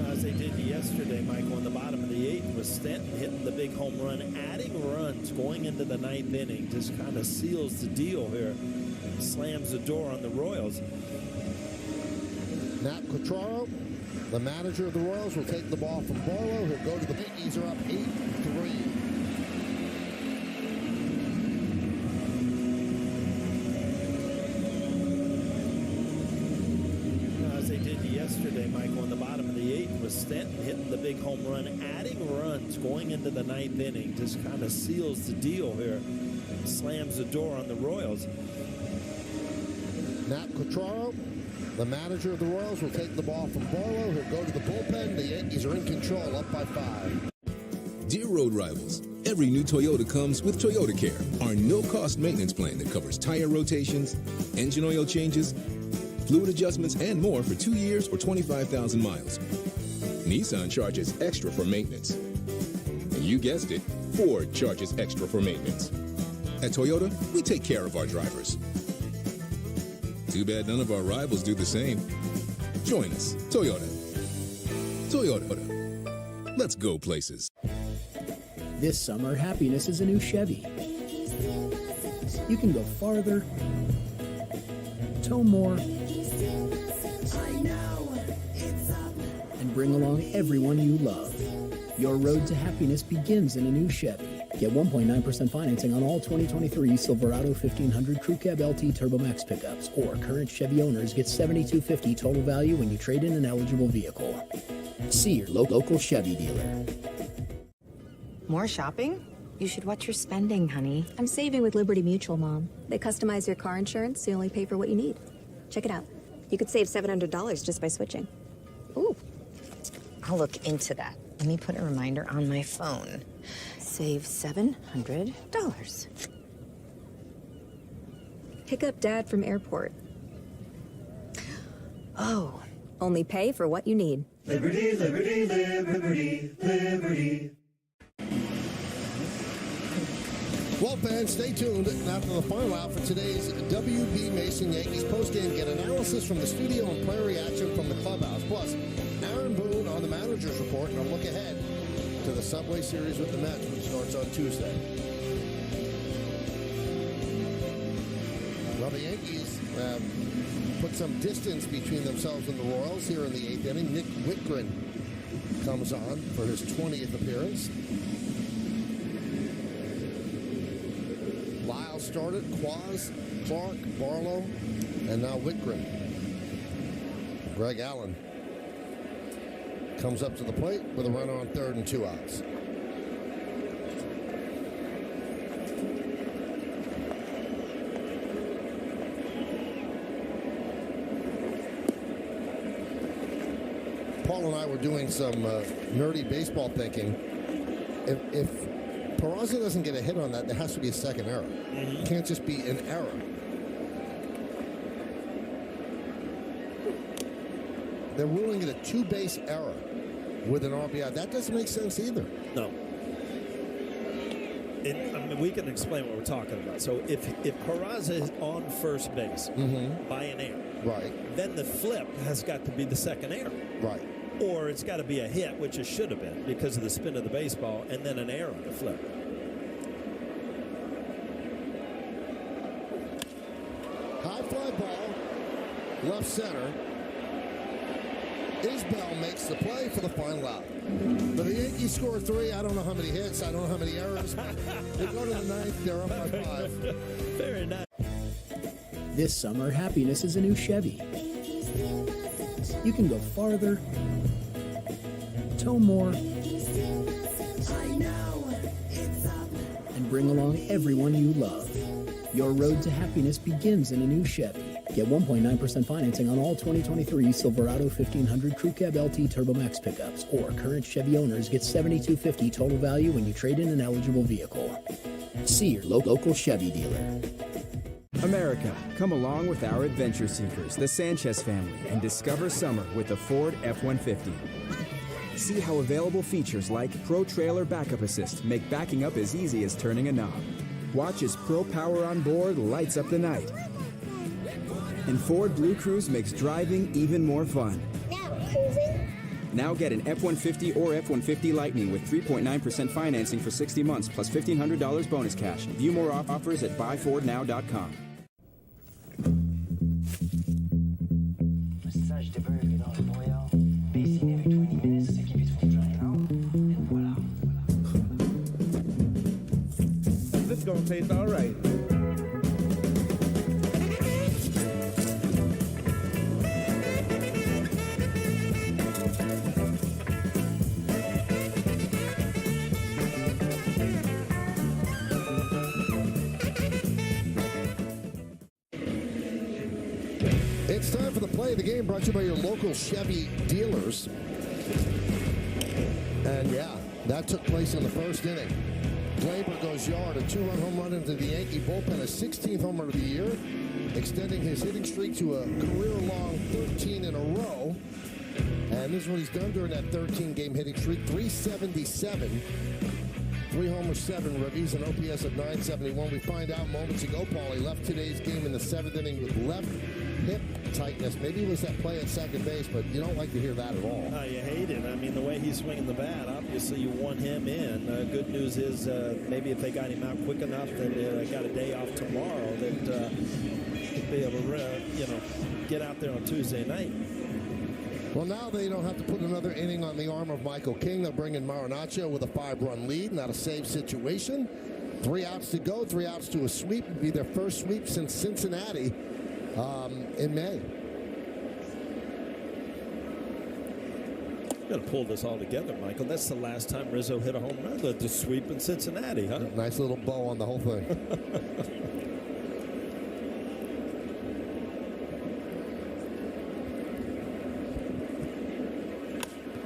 As they did yesterday, Michael, in the bottom of the 8th was Stanton hitting the big home run, adding runs going into the 9th inning. Just kind of seals the deal here. Slams the door on the Royals. Nat Quatraro, the manager of the Royals, will take the ball from Barlow. He'll go to the Yankees are up 8-3. As they did yesterday, Michael, in the bottom of the 8th was Stanton hitting the big home run, adding runs going into the 9th inning. Just kind of seals the deal here. Slams the door on the Royals. Nat Quatraro, the manager of the Royals, will take the ball from Barlow. He'll go to the bullpen. The Yankees are in control, up by 5. Dear road rivals, every new Toyota comes with Toyota Care, our no-cost maintenance plan that covers tire rotations, engine oil changes, fluid adjustments, and more for 2 years or 25,000 miles. Nissan charges extra for maintenance. And you guessed it, Ford charges extra for maintenance. At Toyota, we take care of our drivers. Too bad none of our rivals do the same. Join us, Toyota. Toyota. Let's go places. This summer, happiness is a new Chevy. You can go farther, tow more, and bring along everyone you love. Your road to happiness begins in a new Chevy. Get 1.9% financing on all 2023 Silverado 1500 Crew Cab LT Turbo Max pickups, or current Chevy owners get $7,250 total value when you trade in an eligible vehicle. See your local Chevy dealer. More shopping? You should watch your spending, honey. I'm saving with Liberty Mutual, Mom. They customize your car insurance so you only pay for what you need. Check it out. You could save $700 just by switching. Ooh. I'll look into that. Let me put a reminder on my phone. Save $700. Pick up Dad from airport. Oh. Only pay for what you need. Liberty, liberty, liberty, liberty. Well, fans, stay tuned. After the final out for today's WB Mason Yankees postgame, get analysis from the studio and player reaction from the clubhouse. Plus, Aaron Boone on the manager's report and a look ahead to the Subway Series with the Mets, which starts on Tuesday. Well, the Yankees put some distance between themselves and the Royals here in the 8th inning. Nick Whitgren comes on for his 20th appearance. Lyle started, Quaz, Clark, Barlow, and now Whitgren. Greg Allen comes up to the plate with a runner on third and 2 outs. Paul and I were doing some nerdy baseball thinking. If Peraza doesn't get a hit on that, there has to be a second error. It can't just be an error. They're ruling it a 2-base error with an RBI. That doesn't make sense either. No. I mean, we can explain what we're talking about. So if Peraza is on first base by an error, right, then the flip has got to be the second error. Right. Or it's got to be a hit, which it should have been because of the spin of the baseball, and then an error on the flip. High fly ball, left center. Isbell makes the play for the final out. But the Yankees score 3. I don't know how many hits. I don't know how many errors. They go to the 9th. They're up by 5. Very nice. This summer, happiness is a new Chevy. You can go farther, tow more, and bring along everyone you love. Your road to happiness begins in a new Chevy. Get 1.9% financing on all 2023 Silverado 1500 Crew Cab LT Turbo Max pickups, or current Chevy owners get $7,250 total value when you trade in an eligible vehicle. See your local Chevy dealer. America, come along with our adventure seekers, the Sanchez family, and discover summer with the Ford F-150. See how available features like Pro Trailer Backup Assist make backing up as easy as turning a knob. Watch as Pro Power on board lights up the night. And Ford Blue Cruise makes driving even more fun. Now get an F-150 or F-150 Lightning with 3.9% financing for 60 months plus $1,500 bonus cash. View more offers at buyfordnow.com. This is gonna taste all right. It's time for the play of the game, brought to you by your local Chevy dealers. And yeah, that took place in the first inning. Glaber goes yard, a 2-run home run into the Yankee bullpen, a 16th home run of the year, extending his hitting streak to a career-long 13 in a row. And this is what he's done during that 13-game hitting streak, 377. 3 homers, 7 ribbies, an OPS of 971. We find out moments ago, Paul, he left today's game in the 7th inning with left hip tightness. Maybe it was that play at second base, but you don't like to hear that at all. You hate it. I mean, the way he's swinging the bat, obviously you want him in. Good news is maybe if they got him out quick enough that they got a day off tomorrow, that he'd be able to get out there on Tuesday night. Well, now they don't have to put another inning on the arm of Michael King. They'll bring in Marinaccio with a 5-run lead, not a save situation. 3 outs to go, 3 outs to a sweep. It'd be their first sweep since Cincinnati in May. Got to pull this all together, Michael. That's the last time Rizzo hit a home run. The sweep in Cincinnati, huh? Nice little bow on the whole thing.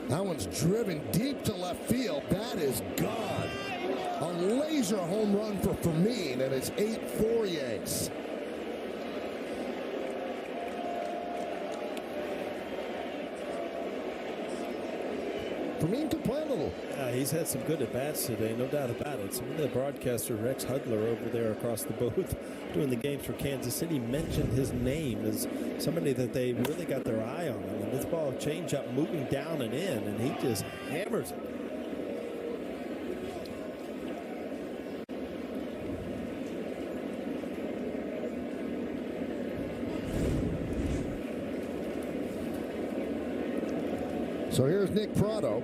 That one's driven deep to left field. That is gone. A laser home run for Fermin, and it's 8-4 Yanks. Fermin can play a little. Yeah, he's had some good at-bats today, no doubt about it. Some of the broadcaster, Rex Hudler, over there across the booth doing the games for Kansas City, mentioned his name as somebody that they really got their eye on. I mean, this ball change-up moving down and in, and he just hammers it. So here's Nick Prado.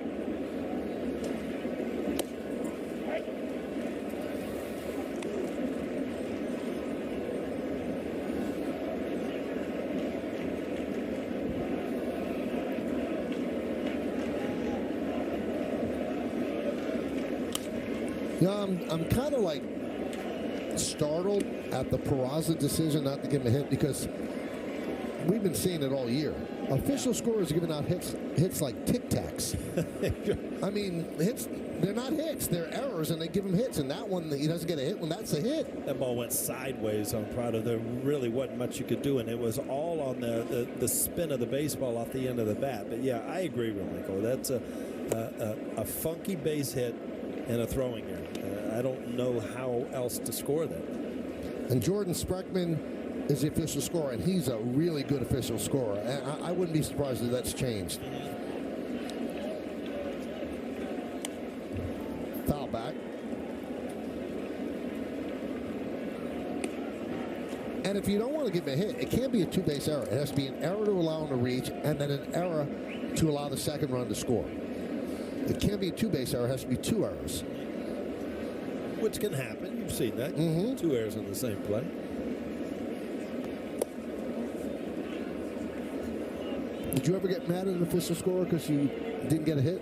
I'm kind of like startled at the Peraza decision not to give him a hit, because we've been seeing it all year. Official scorers are giving out hits like Tic Tacs. I mean, hits, they're not hits, they're errors, and they give him hits. And that one, he doesn't get a hit when that's a hit. That ball went sideways on Prado. There really wasn't much you could do, and it was all on the spin of the baseball off the end of the bat. But yeah, I agree with Michael. That's a funky base hit and a throwing error. I don't know how else to score that. And Jordan Spreckman is the official scorer, and he's a really good official scorer. And I wouldn't be surprised if that's changed. Foul back. And if you don't want to give him a hit, it can't be a two-base error. It has to be an error to allow him to reach, and then an error to allow the second run to score. It can't be a two-base error. It has to be 2 errors. Which can happen. You've seen that. 2 errors in the same play. Did you ever get mad at an official scorer because you didn't get a hit?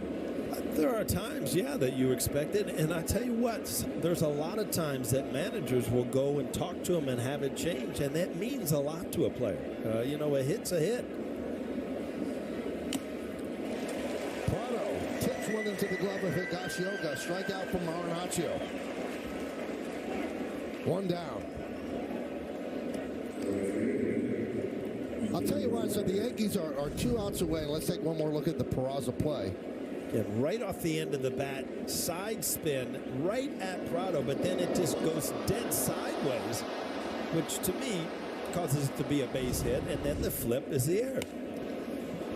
There are times, yeah, that you expect it. And I tell you what, there's a lot of times that managers will go and talk to him and have it change, and that means a lot to a player. You know, a hit's a hit. Prado tips one into the glove of Higashioka. Strikeout from Marinaccio. 1 down. I'll tell you what, so the Yankees are 2 outs away. Let's take one more look at the Peraza play. Yeah, right off the end of the bat, side spin right at Prado, but then it just goes dead sideways, which to me causes it to be a base hit, and then the flip is the error.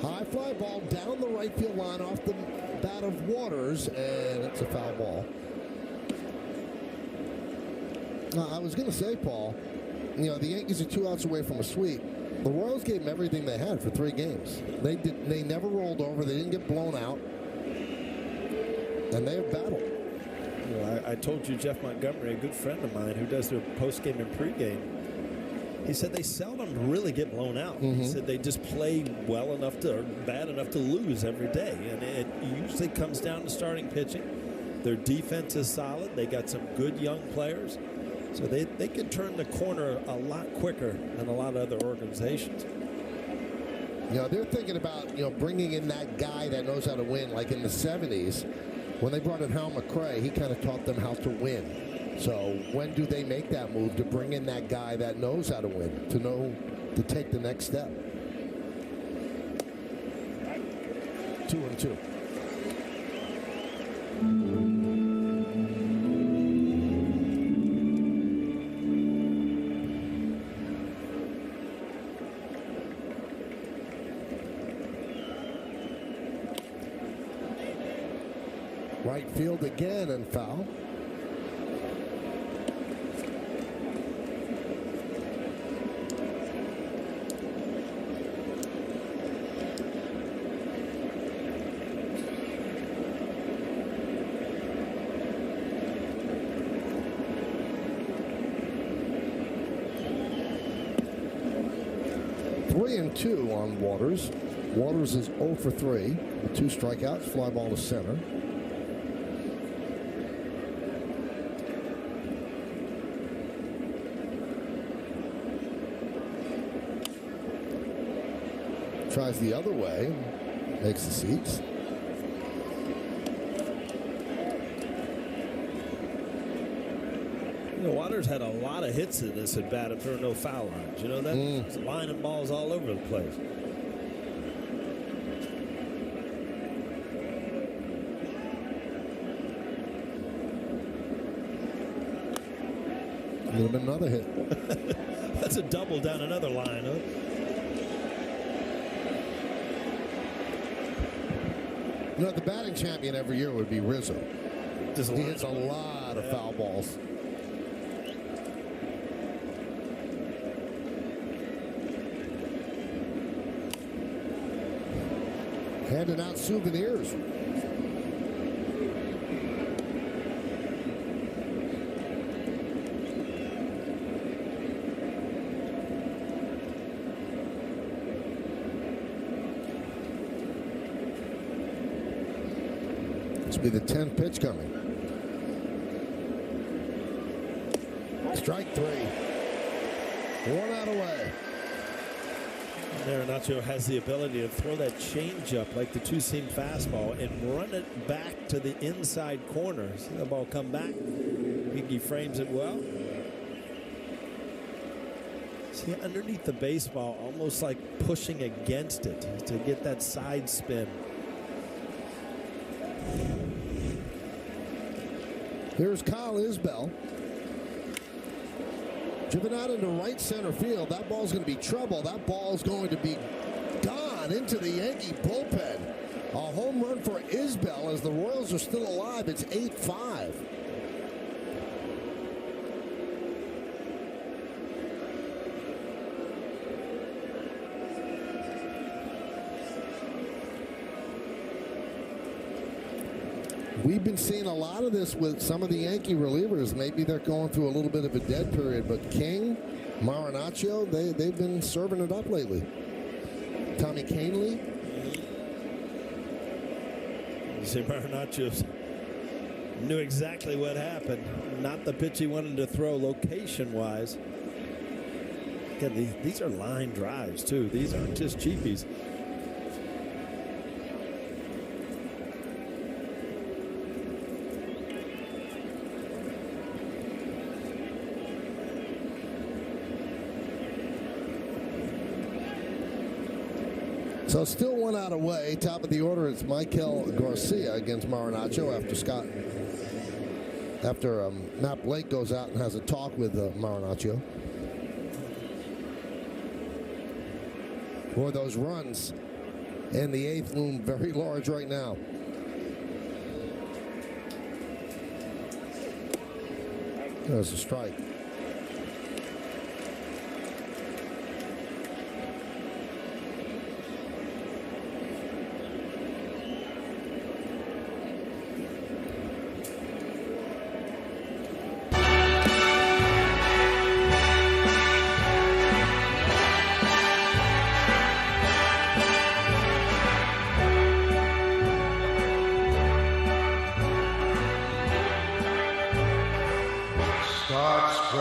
High fly ball down the right field line off the bat of Waters, and it's a foul ball. Now, I was going to say, Paul, you know, the Yankees are 2 outs away from a sweep. The Royals gave them everything they had for 3 games. They never rolled over. They didn't get blown out. And they have battled. You know, I told you Jeff Montgomery, a good friend of mine who does their postgame and pregame, he said they seldom really get blown out. He said they just play well enough to, or bad enough to lose every day. And it usually comes down to starting pitching. Their defense is solid. They got some good young players. So they can turn the corner a lot quicker than a lot of other organizations. You know, they're thinking about, you know, bringing in that guy that knows how to win, like in the 70s. When they brought in Hal McRae, he kind of taught them how to win. So when do they make that move to bring in that guy that knows how to win, to know to take the next step? 2-2. Right field again and foul. 3-2 on Waters. Waters is 0 for 3 with 2 strikeouts, fly ball to center. Tries the other way, makes the seats. You know, Waters had a lot of hits in this at bat if there were no foul lines. You know that? He's lining balls all over the place. Would have been another hit. That's a double down another line, huh? You know, the batting champion every year would be Rizzo. He hits a lot of foul balls. Handing out souvenirs. This will be the 10th pitch coming. Strike 3. 1 out away. Marinaccio has the ability to throw that changeup like the two-seam fastball and run it back to the inside corner. See the ball come back. He frames it well. See, underneath the baseball, almost like pushing against it to get that side spin. Here's Kyle Isbell. Driven out into right center field. That ball's going to be trouble. That ball's going to be gone into the Yankee bullpen. A home run for Isbell as the Royals are still alive. It's 8-5. We've been seeing a lot of this with some of the Yankee relievers. Maybe they're going through a little bit of a dead period, but King, Marinaccio, they've been serving it up lately. Tommy Kahnle. You see, Marinaccio knew exactly what happened. Not the pitch he wanted to throw location-wise. Again, these are line drives, too. These aren't just cheapies. So still 1 out away. Top of the order is Michael Garcia against Marinaccio after Matt Blake goes out and has a talk with Marinaccio. Boy, those runs in the 8th loom very large right now. There's a strike. Starts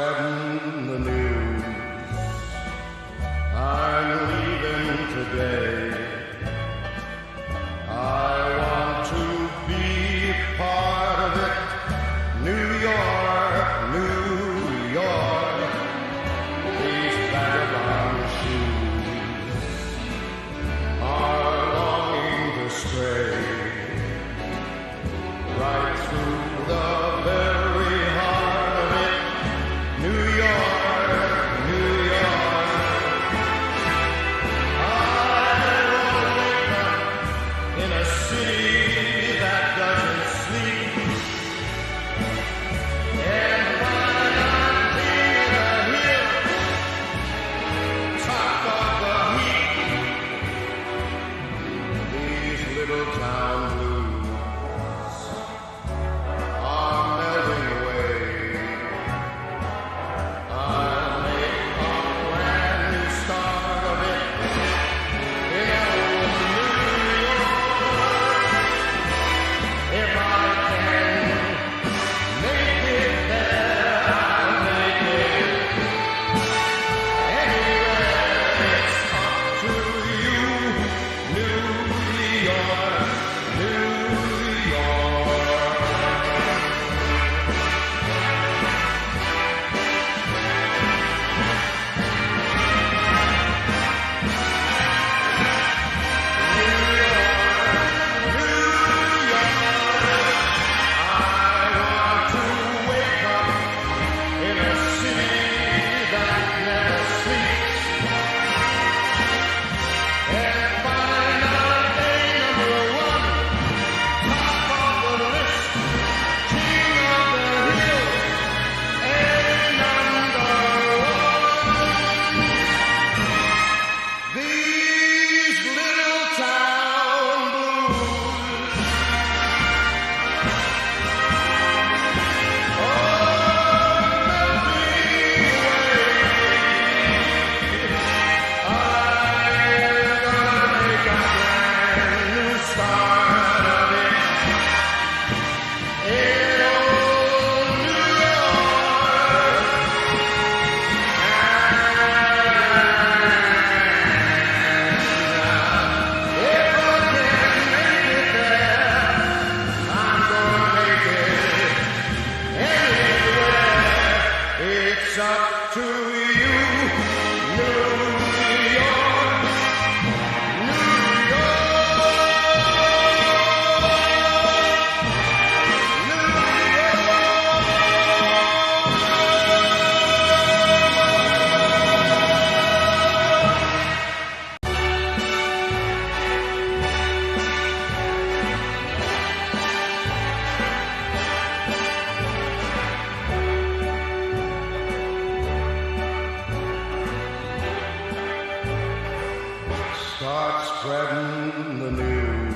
Start spreading the news.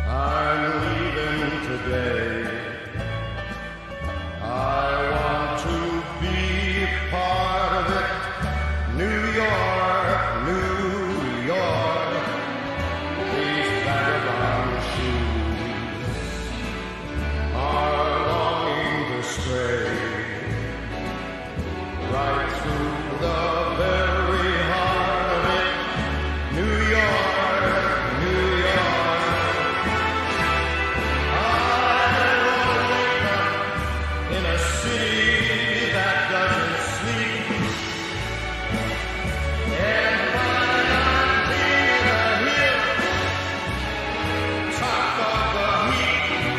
I'm leaving today. I want to be part of it. New York, New York. These vagabond shoes are longing to stray right through the very heart of it. New York, New York. I want to wake up in a city that doesn't sleep and find I'm king of the hill, top of the heap.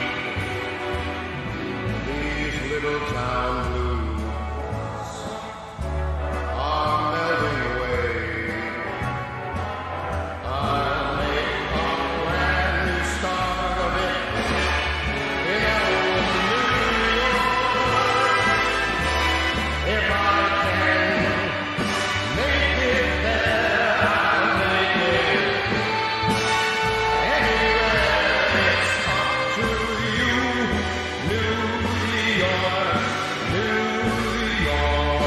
These little town blues are melting away. I'll make a brand new start of it in old New York. If I can make it there, I'll make it anywhere. It's up to you, New York, New York.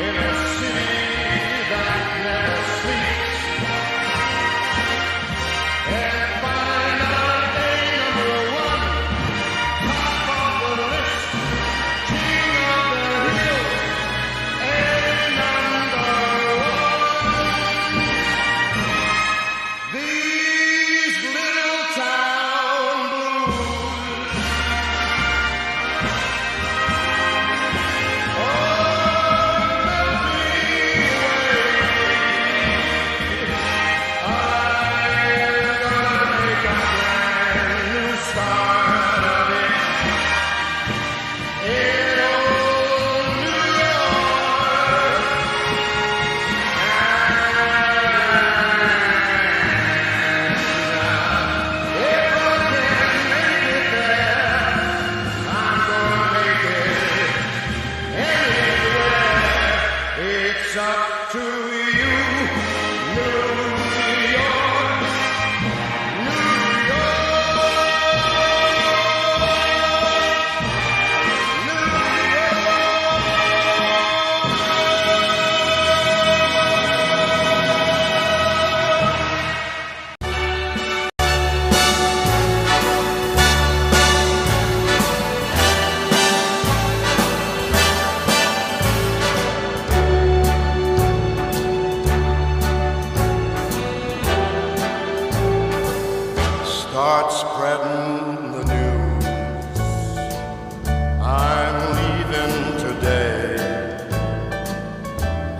In a city that never sleeps and find out day number one, top of the list, king of the hill, and number one. These little town blues it's up to you, New York, New Start spreading the news. I'm leaving today.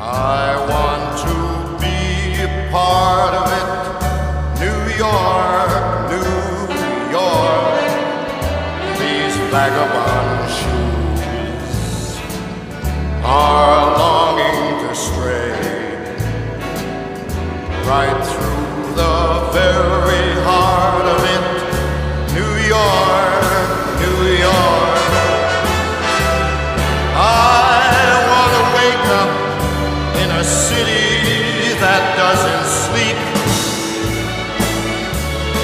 I want to be a part of it. New York, New York. These vagabond shoes are longing to stray right through the very heart of it. New York, New York. I want to wake up in a city that doesn't sleep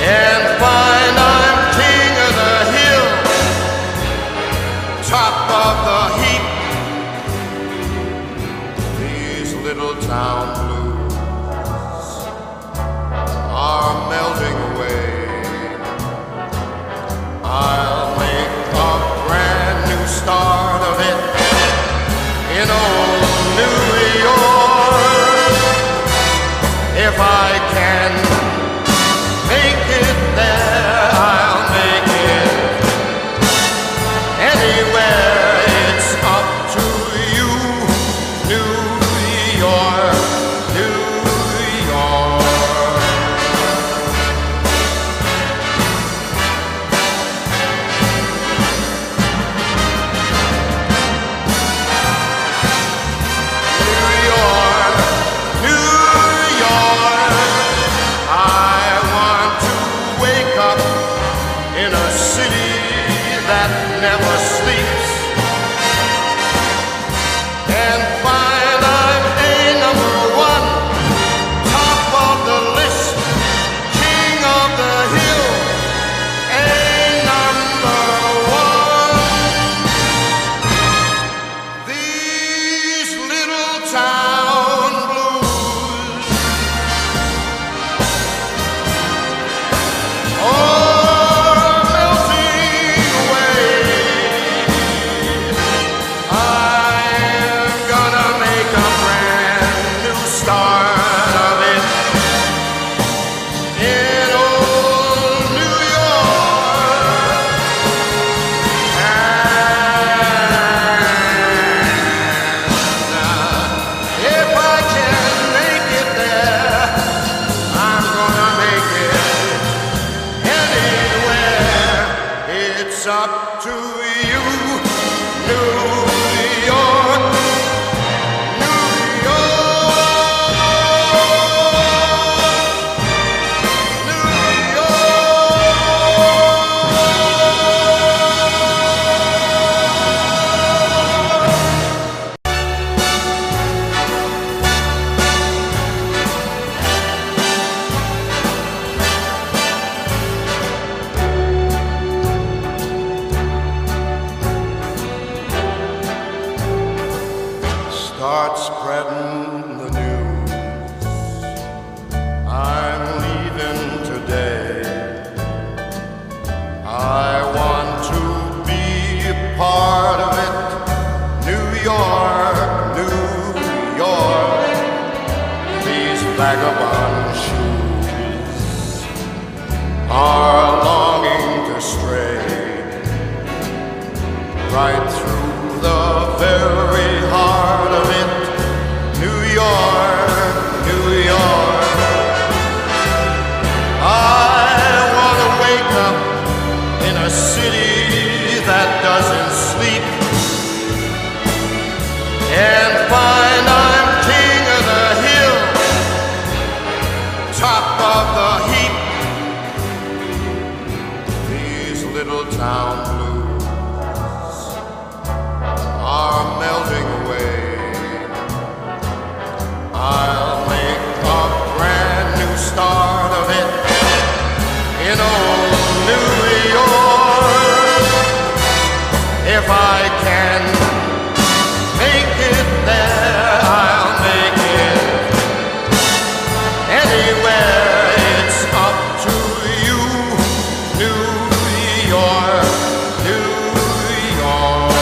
and find I'm king of the hill, top of the heap. These little town blues It's up to you, New York. Start spreading the news. I'm leaving today. I want to be a part of it. New York, New York. These vagabond shoes are longing to stray right through the very heart of it. New York, New York. I want to wake up in a city that doesn't sleep and find I'm king of the hill, top of the heap. These little town blues are melting away. I'll make a brand new start of it in old New York. If I can make it there, I'll make it anywhere. It's up to you, New York, New York.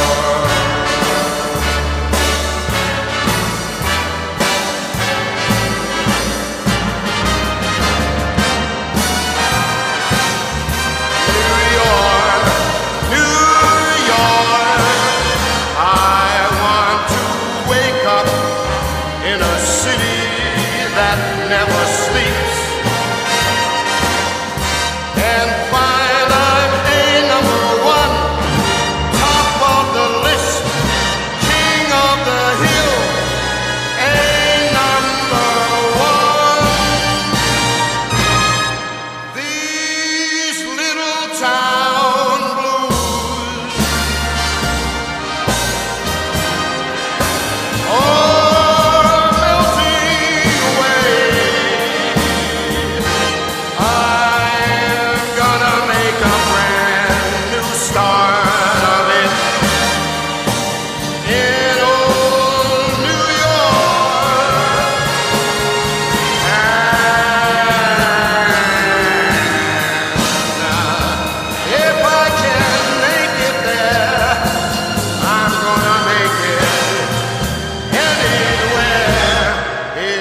Never sleeps and find I'm a number one, top of the list, king of the hill, a number one. These little town blues,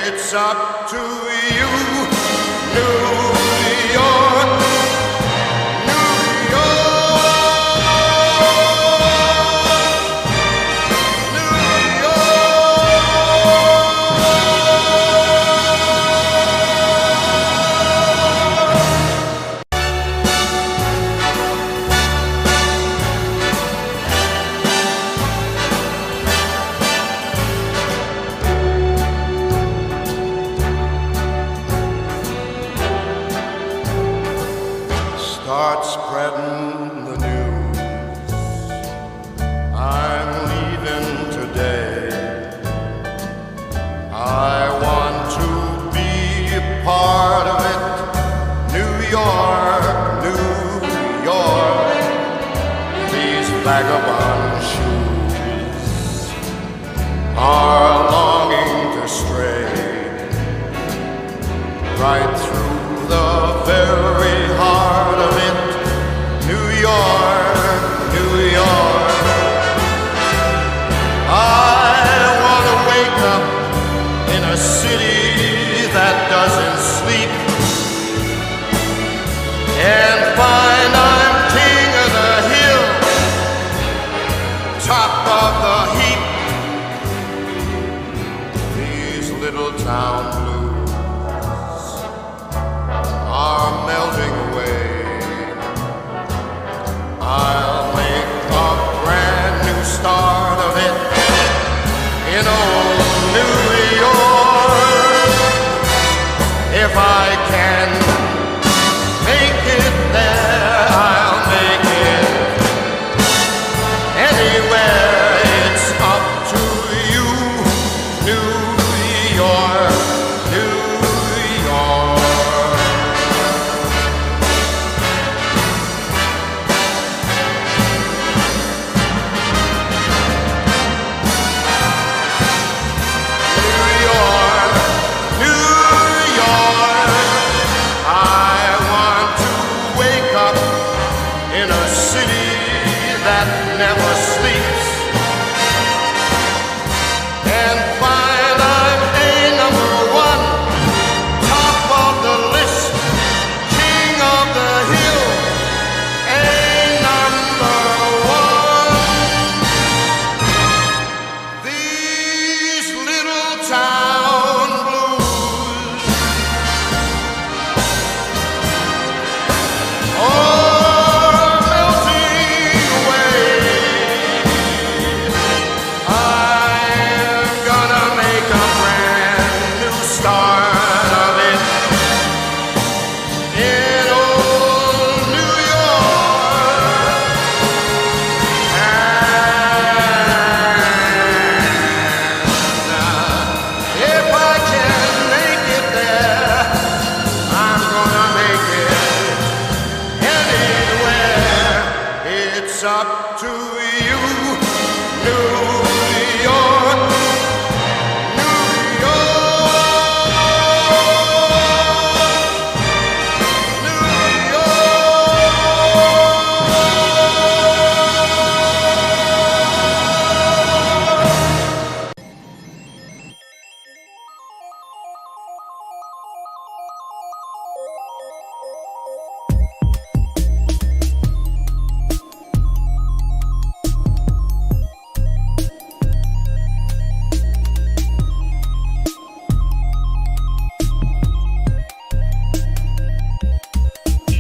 it's up to you, New York, New York, New Start spreading the news. I'm leaving today. I want to be a part of it. New York, New York. These vagabond shoes are longing to stray right through the very heart of it. New York, New York. I want to wake up in a city that doesn't sleep and find I'm king of the hill, top of the heap. These little town blues